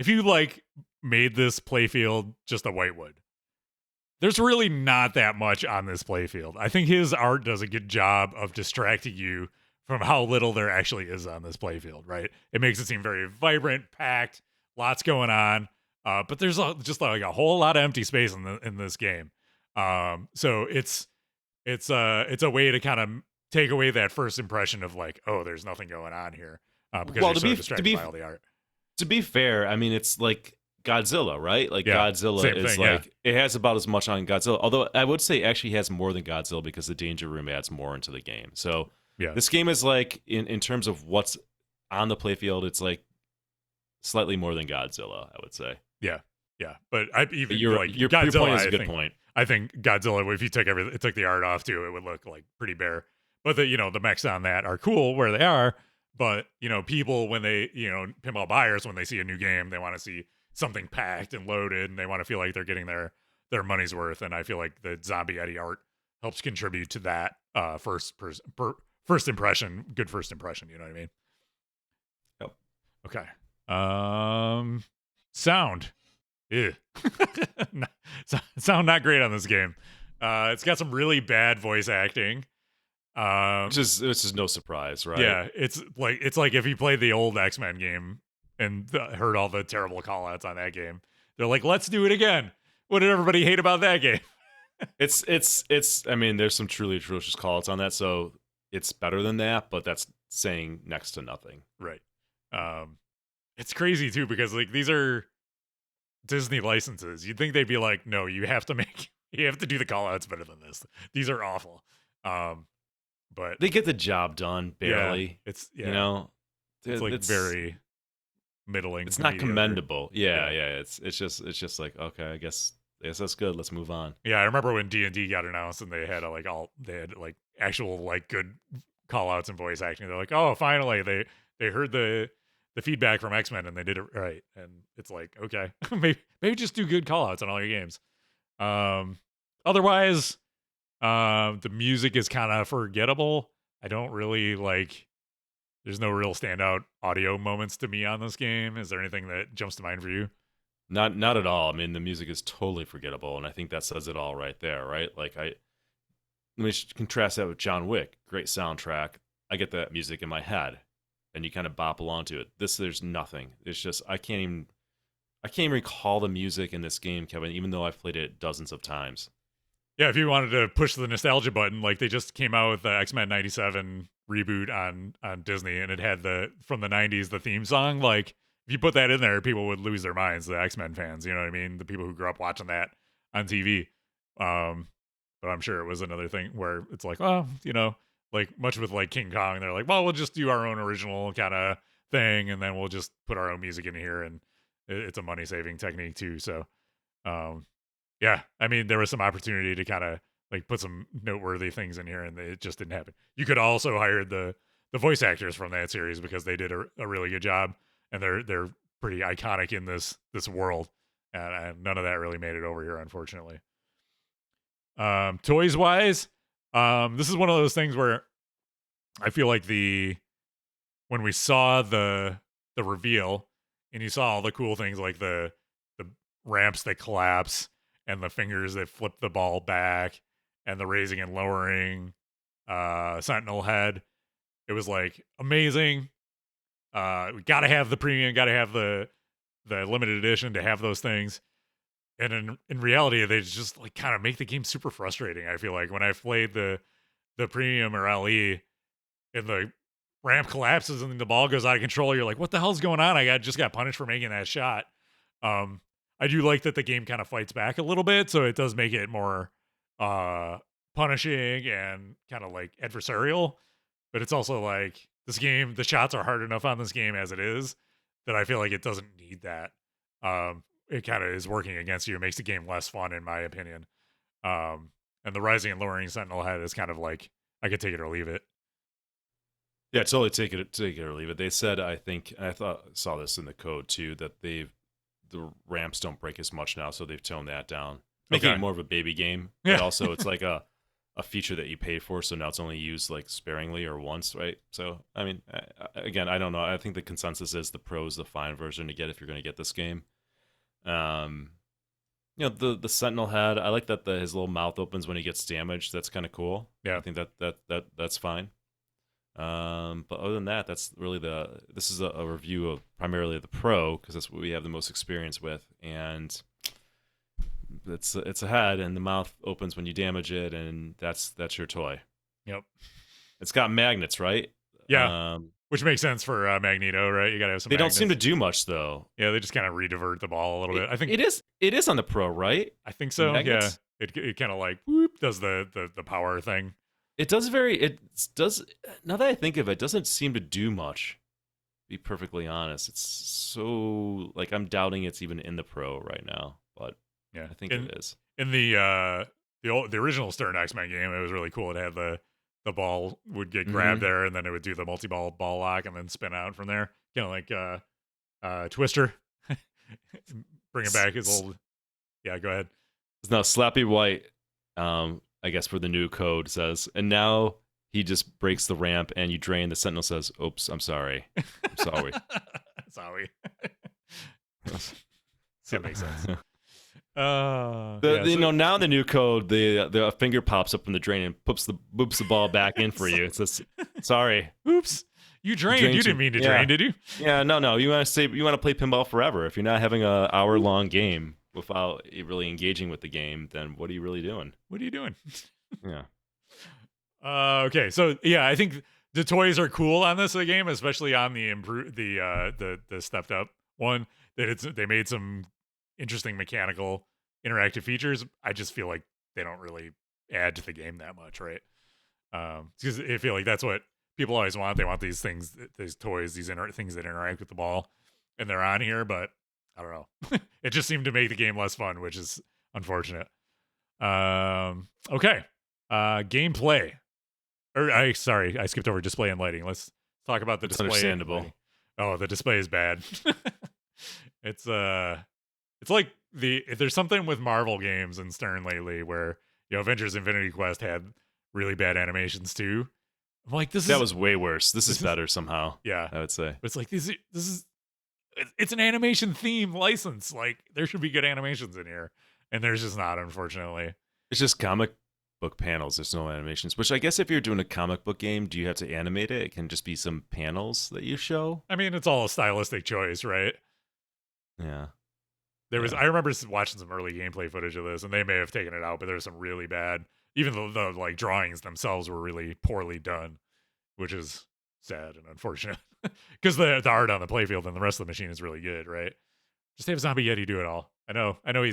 like made this playfield just a whitewood, there's really not that much on this playfield. I think his art does a good job of distracting you from how little there actually is on this playfield, right? It makes it seem very vibrant, packed, lots going on, but there's just like a whole lot of empty space in this game. So it's a way to kind of take away that first impression of like, oh, there's nothing going on here, because you're so distracted by all the art. To be fair, I mean, it's like Godzilla, right? Like Godzilla is thing, like it has about as much on Godzilla. Although I would say actually has more than Godzilla because the Danger Room adds more into the game. So this game is like in terms of what's on the playfield, it's like slightly more than Godzilla, I would say. Yeah. But your Godzilla point is a good point. I think Godzilla, if you took the art off too, it would look like pretty bare. But the mechs on that are cool where they are. But people, when they pinball buyers, when they see a new game, they want to see something packed and loaded, and they want to feel like they're getting their money's worth. And I feel like the Zombie Yeti art helps contribute to that first impression, good first impression. You know what I mean? Yep. Okay. Sound. Ew. Sound not great on this game. It's got some really bad voice acting. Which is no surprise, right? Yeah, it's like if you played the old X-Men game and heard all the terrible call-outs on that game. They're like, let's do it again. What did everybody hate about that game? It's I mean, there's some truly atrocious call-outs on that, so it's better than that, but that's saying next to nothing. Right. It's crazy too, because like these are Disney licenses. You'd think they'd be like, no, you have to do the call-outs better than this. These are awful. But They get the job done barely. It's like very middling. It's to not mediocre. commendable. Yeah. It's just like, okay, I guess that's good. Let's move on. Yeah, I remember when D&D got announced and they had actual good call outs and voice acting. They're like, oh, finally they heard the feedback from X-Men and they did it right. And it's like, okay, maybe just do good call outs on all your games. Otherwise, the music is kind of forgettable. I don't really there's no real standout audio moments to me on this game. Is there anything that jumps to mind for you? Not at all. I mean, the music is totally forgettable, and I think that says it all right there, right? Let me contrast that with John Wick. Great soundtrack. I get that music in my head, and you kind of bop along to it. There's nothing. It's just I can't even recall the music in this game, Kevin, even though I've played it dozens of times. Yeah, if you wanted to push the nostalgia button, they just came out with the X-Men 97 reboot on Disney, and it had from the 90s, the theme song. If you put that in there, people would lose their minds, the X-Men fans, you know what I mean? The people who grew up watching that on TV. But I'm sure it was another thing where it's much with King Kong, they're like, well, we'll just do our own original kind of thing, and then we'll just put our own music in here, and it's a money-saving technique too, so... yeah, I mean, there was some opportunity to kind of put some noteworthy things in here, and it just didn't happen. You could also hire the voice actors from that series because they did a really good job, and they're pretty iconic in this world, and none of that really made it over here, unfortunately. Toys wise, this is one of those things where I feel like when we saw the reveal, and you saw all the cool things like the ramps that collapse, and the fingers that flip the ball back, and the raising and lowering Sentinel head. It was amazing. We got to have the premium, got to have the limited edition to have those things. And in reality, they just kind of make the game super frustrating. I feel like when I played the premium or LE, and the ramp collapses and the ball goes out of control, you're like, what the hell's going on? I just got punished for making that shot. I do like that the game kind of fights back a little bit, so it does make it more punishing and kind of adversarial. But it's also this game, the shots are hard enough on this game as it is that I feel like it doesn't need that. It kind of is working against you. It makes the game less fun, in my opinion. And the rising and lowering Sentinel head is kind of I could take it or leave it. Yeah, totally take it or leave it. They said, I think, and saw this in the code too, that the ramps don't break as much now, so they've toned that down, making it more of a baby game. But also, it's a feature that you paid for, so now it's only used sparingly or once, right? So, I mean, again, I don't know. I think the consensus is the Pro is the fine version to get if you're going to get this game. The Sentinel head, I like that his little mouth opens when he gets damaged. That's kind of cool. Yeah, I think that's fine. But other than that, that's really this is a review of primarily the Pro, because that's what we have the most experience with, and it's a head, and the mouth opens when you damage it, and that's your toy. Yep. It's got magnets, right? Yeah. Which makes sense for Magneto, right? You gotta have some. They magnets. Don't seem to do much though. Yeah, they just kind of redivert the ball a little bit. I think it is on the Pro, right? I think so. Yeah. It kind of whoop, does the power thing. It does now that I think of it, doesn't seem to do much, to be perfectly honest. It's so I'm doubting it's even in the Pro right now, but yeah, I think it is. In the original Stern X-Men game, it was really cool. It had the ball would get grabbed there, and then it would do the multi-ball ball lock and then spin out from there. Kind of Twister. Bring it back his old. Yeah, go ahead. Now Slappy White, I guess for the new code says, and now he just breaks the ramp and you drain. The Sentinel says, "Oops, I'm sorry. I'm sorry." Sorry. That makes sense. Now in the new code, the finger pops up from the drain and boops the ball back in for you. It says, "Sorry, Oops. You drained. You didn't mean to drain, did you? Yeah, no. You want to play pinball forever. If you're not having an hour-long game without really engaging with the game, then what are you really doing? What are you doing? Yeah. Okay, so yeah, I think the toys are cool on this game, especially on the stepped up one. They made some interesting mechanical interactive features. I just feel like they don't really add to the game that much, right? Because I feel like that's what people always want. They want these things, these toys, these things that interact with the ball, and they're on here, but I don't know. It just seemed to make the game less fun, which is unfortunate. Okay. Gameplay. I skipped over display and lighting. Let's talk about the display. Understandable. Oh, the display is bad. It's like there's something with Marvel games and Stern lately where Avengers Infinity Quest had really bad animations too. I'm like, that was way worse. This is better somehow. Yeah, I would say. But it's like it's an animation theme license. Like there should be good animations in here, and there's just not, unfortunately. It's just comic book panels. There's no animations. Which I guess if you're doing a comic book game, do you have to animate it? It can just be some panels that you show. I mean, it's all a stylistic choice, right? Yeah. I remember watching some early gameplay footage of this, and they may have taken it out, but there's some really bad. Even the like drawings themselves were really poorly done, which is sad and unfortunate. Because the art on the playfield and the rest of the machine is really good, right? Just have Zombie Yeti do it all. I know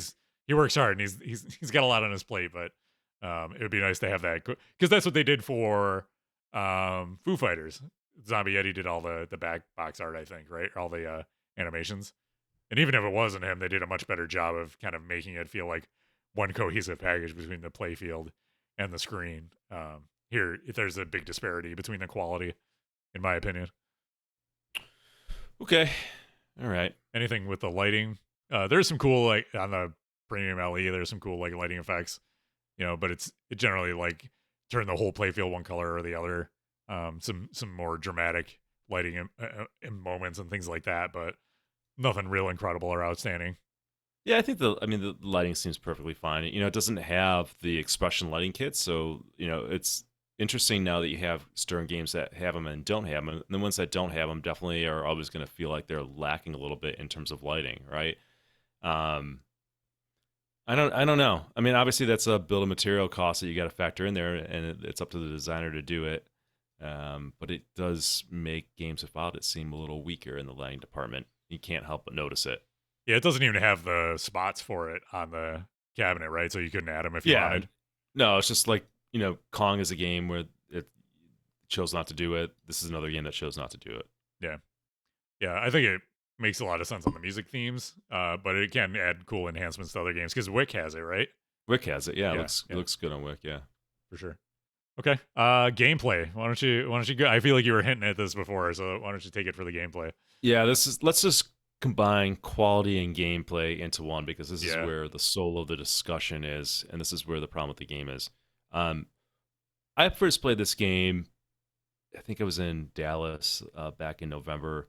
he works hard and he's got a lot on his plate, but it would be nice to have that, because that's what they did for Foo Fighters. Zombie Yeti did all the back box art, I think, right? All the animations. And even if it wasn't him, they did a much better job of kind of making it feel like one cohesive package between the playfield and the screen. Here, there's a big disparity between the quality, in my opinion. Okay. All right. Anything with the lighting? There's some cool, like, on the premium LE, there's some cool, like, lighting effects, but it generally, like, turn the whole playfield one color or the other. Some more dramatic lighting in moments and things like that, but nothing real incredible or outstanding. Yeah, I think the lighting seems perfectly fine. It doesn't have the expression lighting kit, so it's interesting now that you have Stern games that have them and don't have them. And the ones that don't have them definitely are always going to feel like they're lacking a little bit in terms of lighting, right? I don't know. I mean, obviously that's a bill of material cost that you got to factor in there, and it's up to the designer to do it. But it does make games without it seem a little weaker in the lighting department. You can't help but notice it. Yeah, it doesn't even have the spots for it on the cabinet, right? So you couldn't add them if you wanted. No, it's just like, Kong is a game where it chose not to do it. This is another game that chose not to do it. Yeah. Yeah, I think it makes a lot of sense on the music themes, but it can add cool enhancements to other games, because Wick has it, right? Wick has it, yeah. It looks good on Wick, yeah. For sure. Okay. Gameplay. Why don't you go? I feel like you were hinting at this before, so why don't you take it for the gameplay? Yeah, let's just combine quality and gameplay into one, because this is where the soul of the discussion is, and this is where the problem with the game is. I first played this game, I think I was in Dallas back in November,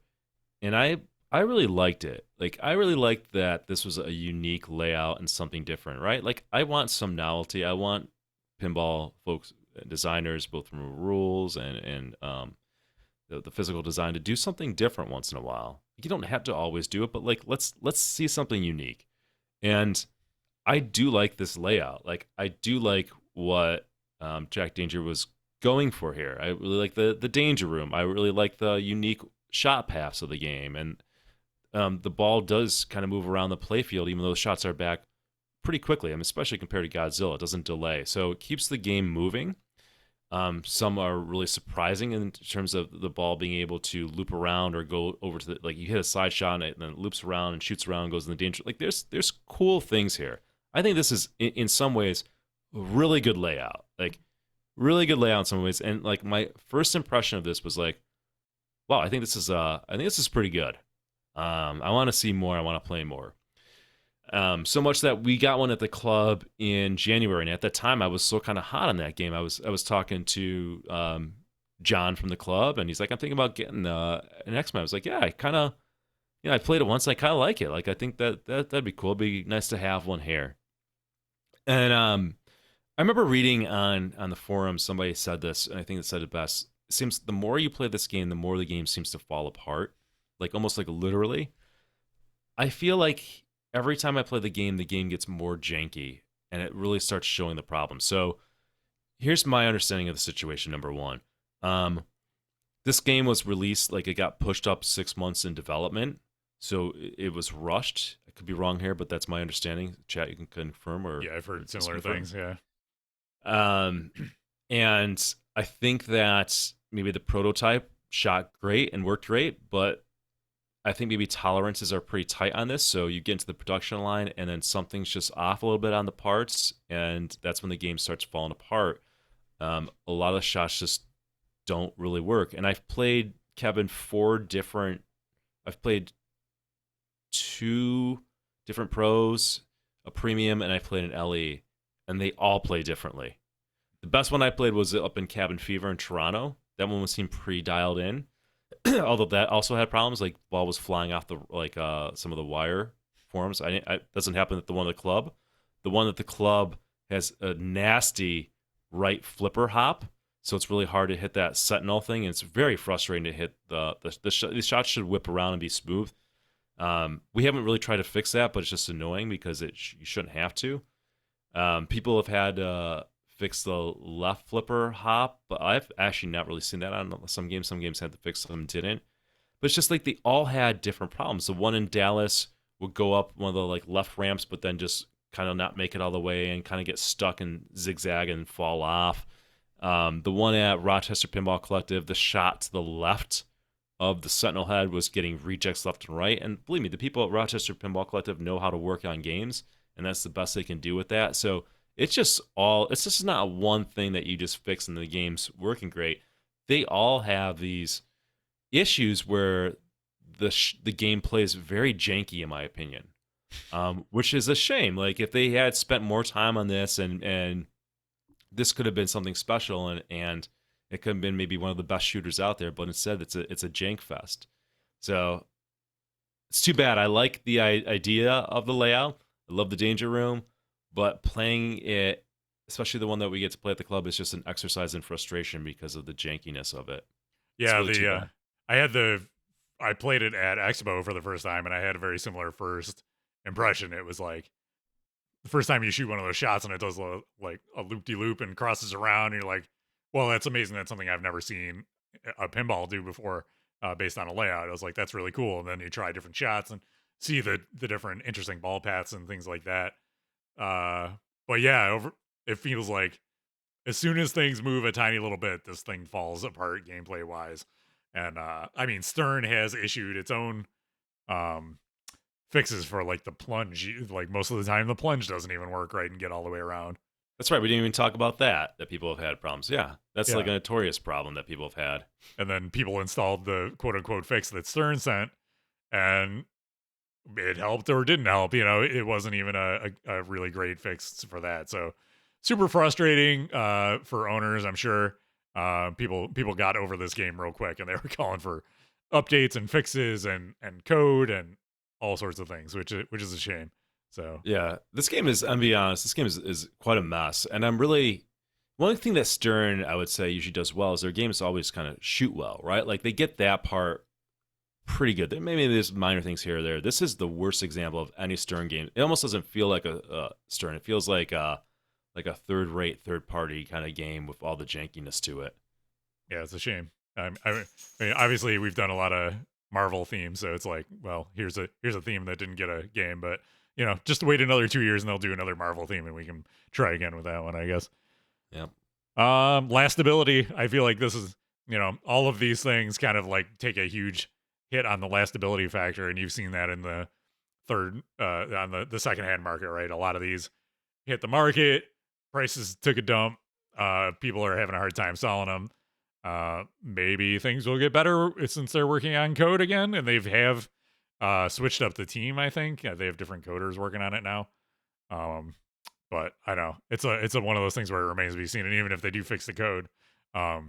and I really liked it. Like, I really liked that this was a unique layout and something different, right? Like, I want some novelty. I want pinball folks, designers, both from rules and the physical design, to do something different once in a while. You don't have to always do it, but like let's see something unique. And I do like this layout. Like, I do like what Jack Danger was going for here. I really like the danger room. I really like the unique shot paths of the game, and the ball does kind of move around the playfield, even though the shots are back pretty quickly. I mean, especially compared to Godzilla, it doesn't delay, so it keeps the game moving. Some are really surprising in terms of the ball being able to loop around or go over to like, you hit a side shot and it then loops around and shoots around and goes in the danger. Like, there's cool things here. I think this is in some ways a really good layout. Like, really good layout in some ways. And like, my first impression of this was like, wow, I think this is pretty good. I want to see more. I want to play more. So much that we got one at the club in January, and at that time I was still kind of hot on that game. I was talking to John from the club, and he's like, "I'm thinking about getting an X-Men." I was like, "Yeah, I kind of, I played it once, and I kind of like it. Like, I think that'd be cool. It'd be nice to have one here." And I remember reading on the forum, somebody said this, and I think it said it best. It seems the more you play this game, the more the game seems to fall apart, like almost like literally. I feel like every time I play the game gets more janky, and it really starts showing the problem. So here's my understanding of the situation. Number one, this game was released, like it got pushed up 6 months in development, so it was rushed. I could be wrong here, but that's my understanding. Chat, you can confirm or Yeah, I've heard similar things. Yeah. And I think that maybe the prototype shot great and worked great, but I think maybe tolerances are pretty tight on this. So you get into the production line and then something's just off a little bit on the parts, and that's when the game starts falling apart. A lot of the shots just don't really work. And I've played, Kevin, I've played 2 different pros, a premium, and I played an LE, and they all play differently. The best one I played was up in Cabin Fever in Toronto. That one seemed pre-dialed in. Although that also had problems, like ball was flying off some of the wire forms. Doesn't happen at the one at the club. The one at the club has a nasty right flipper hop, so it's really hard to hit that sentinel thing, and it's very frustrating to hit the shots should whip around and be smooth. We haven't really tried to fix that, but it's just annoying because you shouldn't have to. People have had fix the left flipper hop, but I've actually not really seen that on some games. Some games had to fix, some didn't. But it's just like they all had different problems. The one in Dallas would go up one of the like left ramps, but then just kind of not make it all the way and kind of get stuck and zigzag and fall off. The one at Rochester Pinball Collective, the shot to the left of the Sentinel head was getting rejects left and right. And believe me, the people at Rochester Pinball Collective know how to work on games, and that's the best they can do with that. So it's just not one thing that you just fix and the game's working great. They all have these issues where the game plays very janky, in my opinion, which is a shame. Like if they had spent more time on this and this could have been something special and it could have been maybe one of the best shooters out there, but instead it's a jank fest. So it's too bad. I like the idea of the layout. I love the danger room. But playing it, especially the one that we get to play at the club, is just an exercise in frustration because of the jankiness of it. Yeah, really I played it at Expo for the first time, and I had a very similar first impression. It was like the first time you shoot one of those shots, and it does like a loop-de-loop and crosses around, and you're like, well, that's amazing. That's something I've never seen a pinball do before based on a layout. I was like, that's really cool. And then you try different shots and see the different interesting ball paths and things like that. But yeah, it feels like as soon as things move a tiny little bit, this thing falls apart gameplay wise. And I mean, Stern has issued its own fixes for like the plunge. Like most of the time, the plunge doesn't even work right and get all the way around. That's right. We didn't even talk about that people have had problems. Yeah, that's like a notorious problem that people have had. And then people installed the quote unquote fix that Stern sent, and it helped or didn't help. You know, it wasn't even a really great fix for that. So super frustrating for owners, I'm sure. People got over this game real quick, and they were calling for updates and fixes and code and all sorts of things, which is a shame. So yeah, this game is, I'm being honest, this game is quite a mess. And I'm really, one thing that Stern, I would say, usually does well is their games always kind of shoot well, right? Like they get that part pretty good. Maybe there's minor things here or there. This is the worst example of any Stern game. It almost doesn't feel like a Stern. It feels like a third-rate, third-party kind of game with all the jankiness to it. Yeah, it's a shame. I mean, obviously we've done a lot of Marvel themes, so it's like, well, here's a theme that didn't get a game, but you know, just wait another 2 years and they'll do another Marvel theme and we can try again with that one, I guess. Yep. Lastability. I feel like this is, you know, all of these things kind of like take a huge hit on the lastability factor, and you've seen that in the third on the secondhand market, right? A lot of these hit the market, prices took a dump, people are having a hard time selling them. Maybe things will get better since they're working on code again, and they have switched up the team. I think they have different coders working on it now. But I know it's a one of those things where it remains to be seen. And even if they do fix the code, how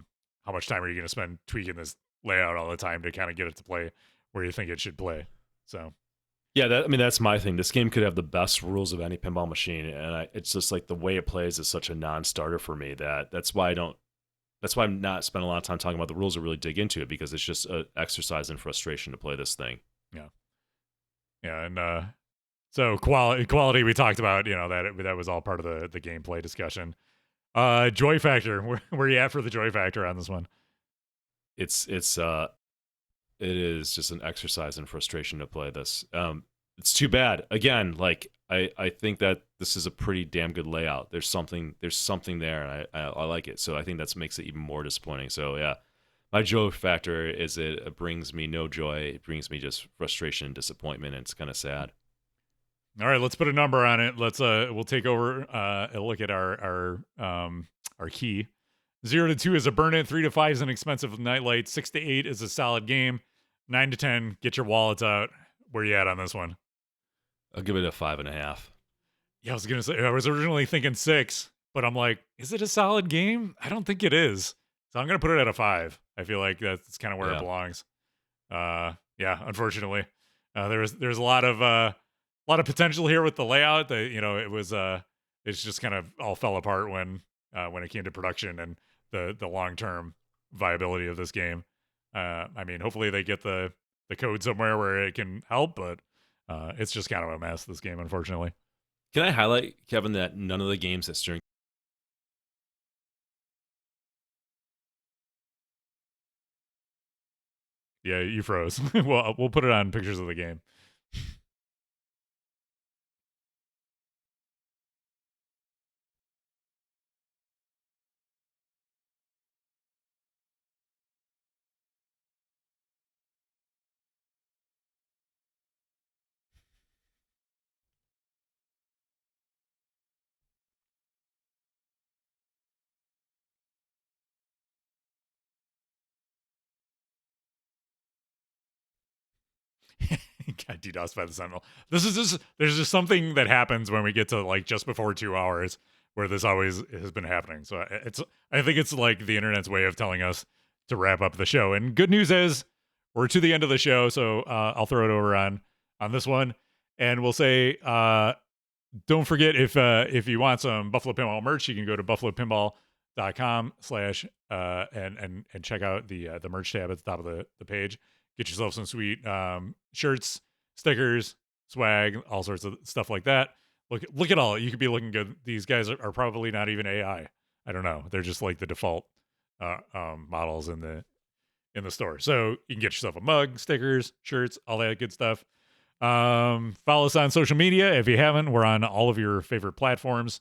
much time are you going to spend tweaking this layout all the time to kind of get it to play where you think it should play? So. Yeah, that's my thing. This game could have the best rules of any pinball machine, and it's just like the way it plays is such a non-starter for me that's why I'm not spending a lot of time talking about the rules or really dig into it, because it's just an exercise in frustration to play this thing. Yeah, and so quality we talked about, that was all part of the gameplay discussion. Joy factor, where are you at for the joy factor on this one? It is just an exercise in frustration to play this. It's too bad. Again, like I think that this is a pretty damn good layout. There's something there, and I like it. So I think that makes it even more disappointing. So yeah, my joy factor is it brings me no joy. It brings me just frustration and disappointment, and it's kind of sad. All right, let's put a number on it. We'll take over a look at our key. 0 to 2 is a burn it. 3 to 5 is an expensive nightlight. 6 to 8 is a solid game. 9 to 10, get your wallets out. Where you at on this one? I'll give it a 5.5. Yeah, I was gonna say I was originally thinking 6, but I'm like, is it a solid game? I don't think it is. So I'm gonna put it at a 5. I feel like that's kind of where it belongs. Yeah, unfortunately, there's a lot of potential here with the layout. It's just kind of all fell apart when it came to production and the long term viability of this game. I mean, hopefully they get the code somewhere where it can help, but it's just kind of a mess, this game, unfortunately. Can I highlight, Kevin, that none of the games that steering... Yeah, you froze. Well, we'll put it on pictures of the game. Got DDoS by the Sentinel. There's just something that happens when we get to like just before 2 hours where this always has been happening. So I think it's like the internet's way of telling us to wrap up the show. And good news is we're to the end of the show. So I'll throw it over on this one, and we'll say don't forget, if you want some Buffalo Pinball merch, you can go to buffalopinball.com/ and check out the merch tab at the top of the page. Get yourself some sweet shirts, stickers, swag, all sorts of stuff like that. Look at all. You could be looking good. These guys are probably not even AI. I don't know. They're just like the default models in the store. So you can get yourself a mug, stickers, shirts, all that good stuff. Follow us on social media if you haven't. We're on all of your favorite platforms.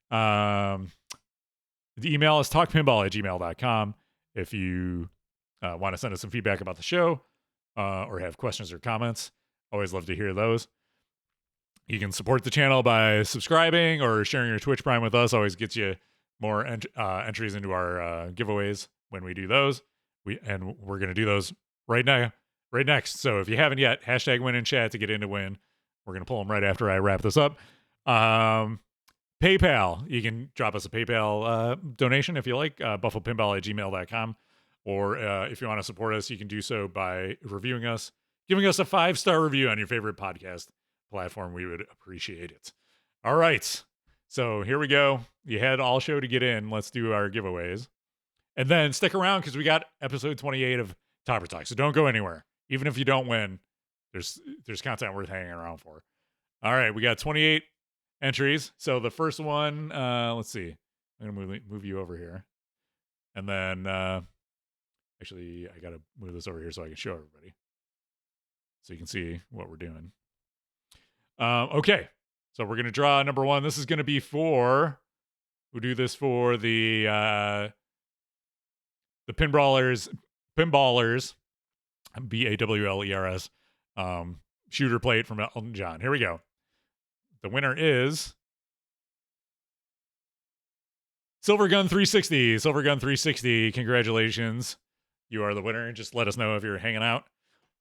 The email is talkpinball@gmail.com if you want to send us some feedback about the show or have questions or comments. Always love to hear those. You can support the channel by subscribing or sharing your Twitch Prime with us. Always gets you more entries into our giveaways when we do those. We're going to do those right next. So if you haven't yet, hashtag win in chat to get in to win. We're going to pull them right after I wrap this up. PayPal. You can drop us a PayPal donation if you like, buffalopinball@gmail.com. Or if you want to support us, you can do so by reviewing us, giving us a 5-star review on your favorite podcast platform. We would appreciate it. All right. So here we go. You had all show to get in. Let's do our giveaways. And then stick around because we got episode 28 of Topper Talk. So don't go anywhere. Even if you don't win, there's content worth hanging around for. All right. We got 28 entries. So the first one, let's see. I'm going to move you over here. And then... actually, I got to move this over here so I can show everybody. So you can see what we're doing. Okay. So we're going to draw number 1. This is going to be we'll do this for the Pinballers, BAWLERS, shooter plate from Elton John. Here we go. The winner is Silvergun 360. Silvergun 360, congratulations. You are the winner. Just let us know if you're hanging out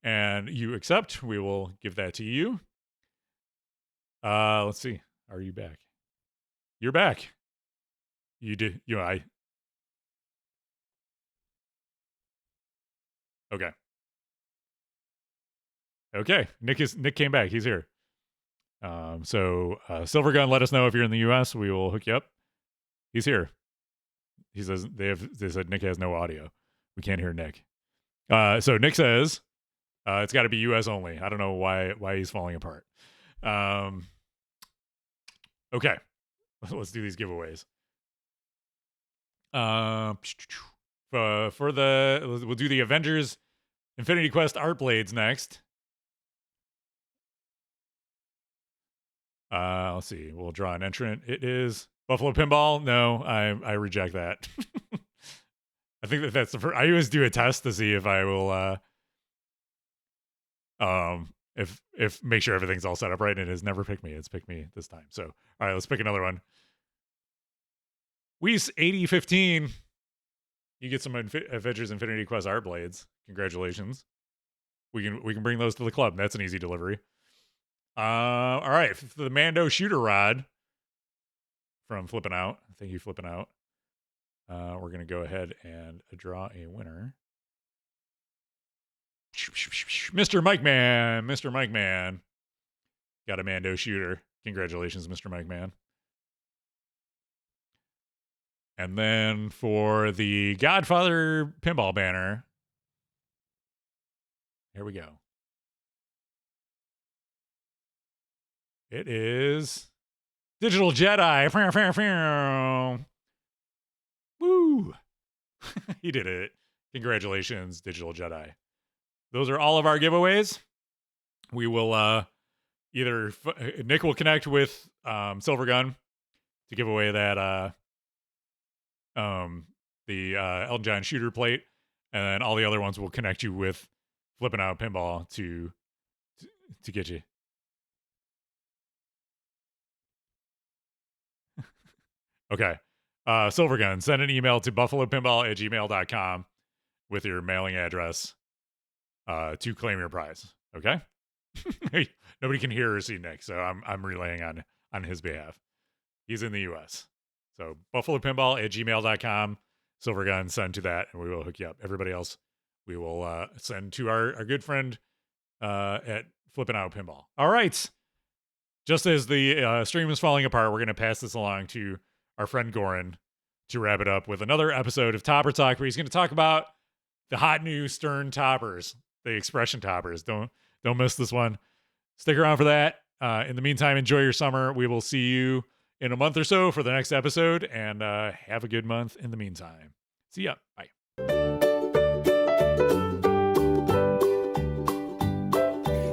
and you accept, we will give that to you. Let's see. Are you back? You're back. You did. Okay. Okay. Nick came back. He's here. So Silvergun, let us know if you're in the US. We will hook you up. He's here. He says they said Nick has no audio. We can't hear Nick. So Nick says it's got to be US only. I don't know why he's falling apart. Okay. Let's do these giveaways. We'll do the Avengers Infinity Quest Art Blades next. Let's see. We'll draw an entrant. It is Buffalo Pinball. No, I reject that. I think that's the first. I always do a test to see if I will if make sure everything's all set up right, and it has never picked me. It's picked me this time. So all right, let's pick another one. Weiss 8015. You get some Avengers Infinity Quest Art Blades. Congratulations. We can bring those to the club. That's an easy delivery. All right, the Mando Shooter Rod from Flippin' Out. Thank you, Flippin' Out. We're gonna go ahead and draw a winner. Mr. Mike Man. Got a Mando Shooter. Congratulations, Mr. Mike Man. And then for the Godfather Pinball banner, here we go. It is Digital Jedi. Woo! He did it. Congratulations, Digital Jedi. Those are all of our giveaways. We will either Nick will connect with Silvergun to give away that the Elton John shooter plate, and then all the other ones will connect you with Flippin' Out Pinball to get you. Okay. Silvergun, send an email to buffalopinball@gmail.com with your mailing address to claim your prize. Okay? Nobody can hear or see Nick, so I'm relaying on his behalf. He's in the US. So buffalopinball@gmail.com. Silvergun, send to that, and we will hook you up. Everybody else, we will send to our good friend at Flippin' Out Pinball. All right. Just as the stream is falling apart, we're going to pass this along to our friend Goran to wrap it up with another episode of Topper Talk, where he's going to talk about the hot new Stern toppers, the expression toppers. Don't miss this one. Stick around for that. In the meantime, enjoy your summer. We will see you in a month or so for the next episode, and have a good month in the meantime. See ya. Bye.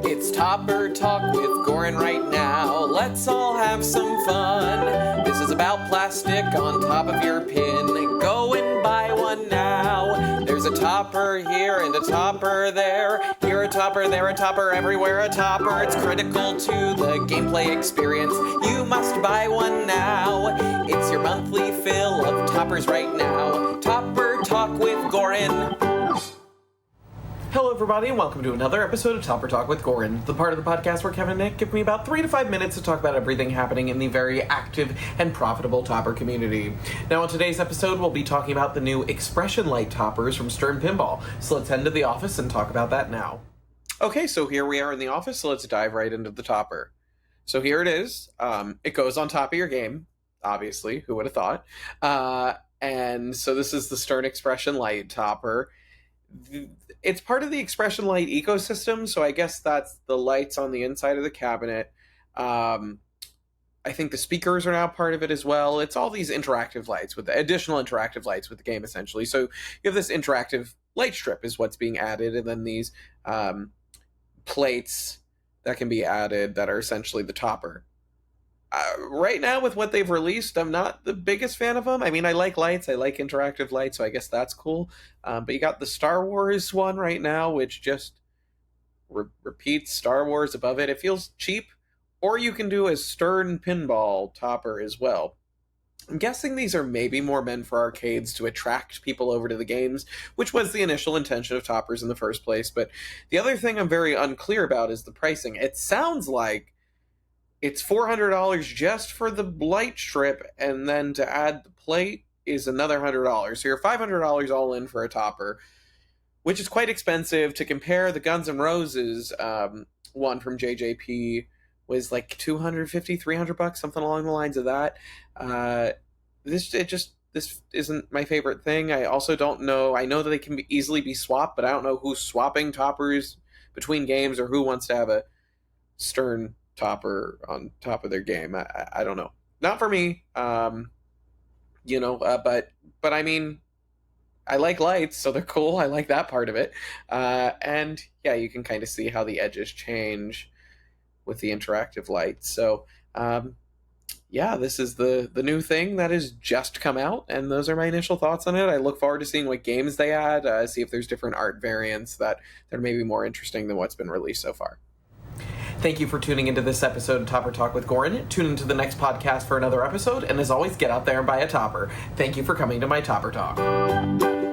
It's Topper Talk with Goran right now. Let's all have some fun. This is about plastic on top of your pin. Go and buy one now. There's a topper here and a topper there. Here a topper, there a topper, everywhere a topper. It's critical to the gameplay experience. You must buy one now. It's your monthly fill of toppers right now. Topper Talk with Goran. Hello everybody and welcome to another episode of Topper Talk with Goran, the part of the podcast where Kevin and Nick give me about 3 to 5 minutes to talk about everything happening in the very active and profitable Topper community. Now on today's episode we'll be talking about the new Expression Light toppers from Stern Pinball, so let's head into the office and talk about that now. Okay, so here we are in the office, so let's dive right into the topper. So here it is. It goes on top of your game, obviously, who would have thought. And so this is the Stern Expression Light topper. It's part of the Expression Light ecosystem, so I guess that's the lights on the inside of the cabinet. I think the speakers are now part of it as well. It's all these interactive lights, with the additional interactive lights with the game, essentially. So you have this interactive light strip is what's being added, and then these plates that can be added that are essentially the topper. Right now, with what they've released, I'm not the biggest fan of them. I mean, I like lights, I like interactive lights, so I guess that's cool. But you got the Star Wars one right now, which just repeats Star Wars above it. It feels cheap. Or you can do a Stern Pinball topper as well. I'm guessing these are maybe more meant for arcades to attract people over to the games, which was the initial intention of toppers in the first place. But the other thing I'm very unclear about is the pricing. It sounds like it's $400 just for the light strip, and then to add the plate is another $100. So you're $500 all in for a topper, which is quite expensive. To compare, the Guns N' Roses one from JJP was like $250, $300, something along the lines of that. This isn't my favorite thing. I also don't know. I know that they can easily be swapped, but I don't know who's swapping toppers between games or who wants to have a Stern topper on top of their game. I don't know. Not for me. But I mean, I like lights, so they're cool. I like that part of it. And yeah, you can kind of see how the edges change with the interactive lights. So yeah, this is the new thing that has just come out, and those are my initial thoughts on it. I look forward to seeing what games they add, see if there's different art variants that are maybe more interesting than what's been released so far. Thank you for tuning into this episode of Topper Talk with Goran. Tune into the next podcast for another episode, and as always, get out there and buy a topper. Thank you for coming to my Topper Talk.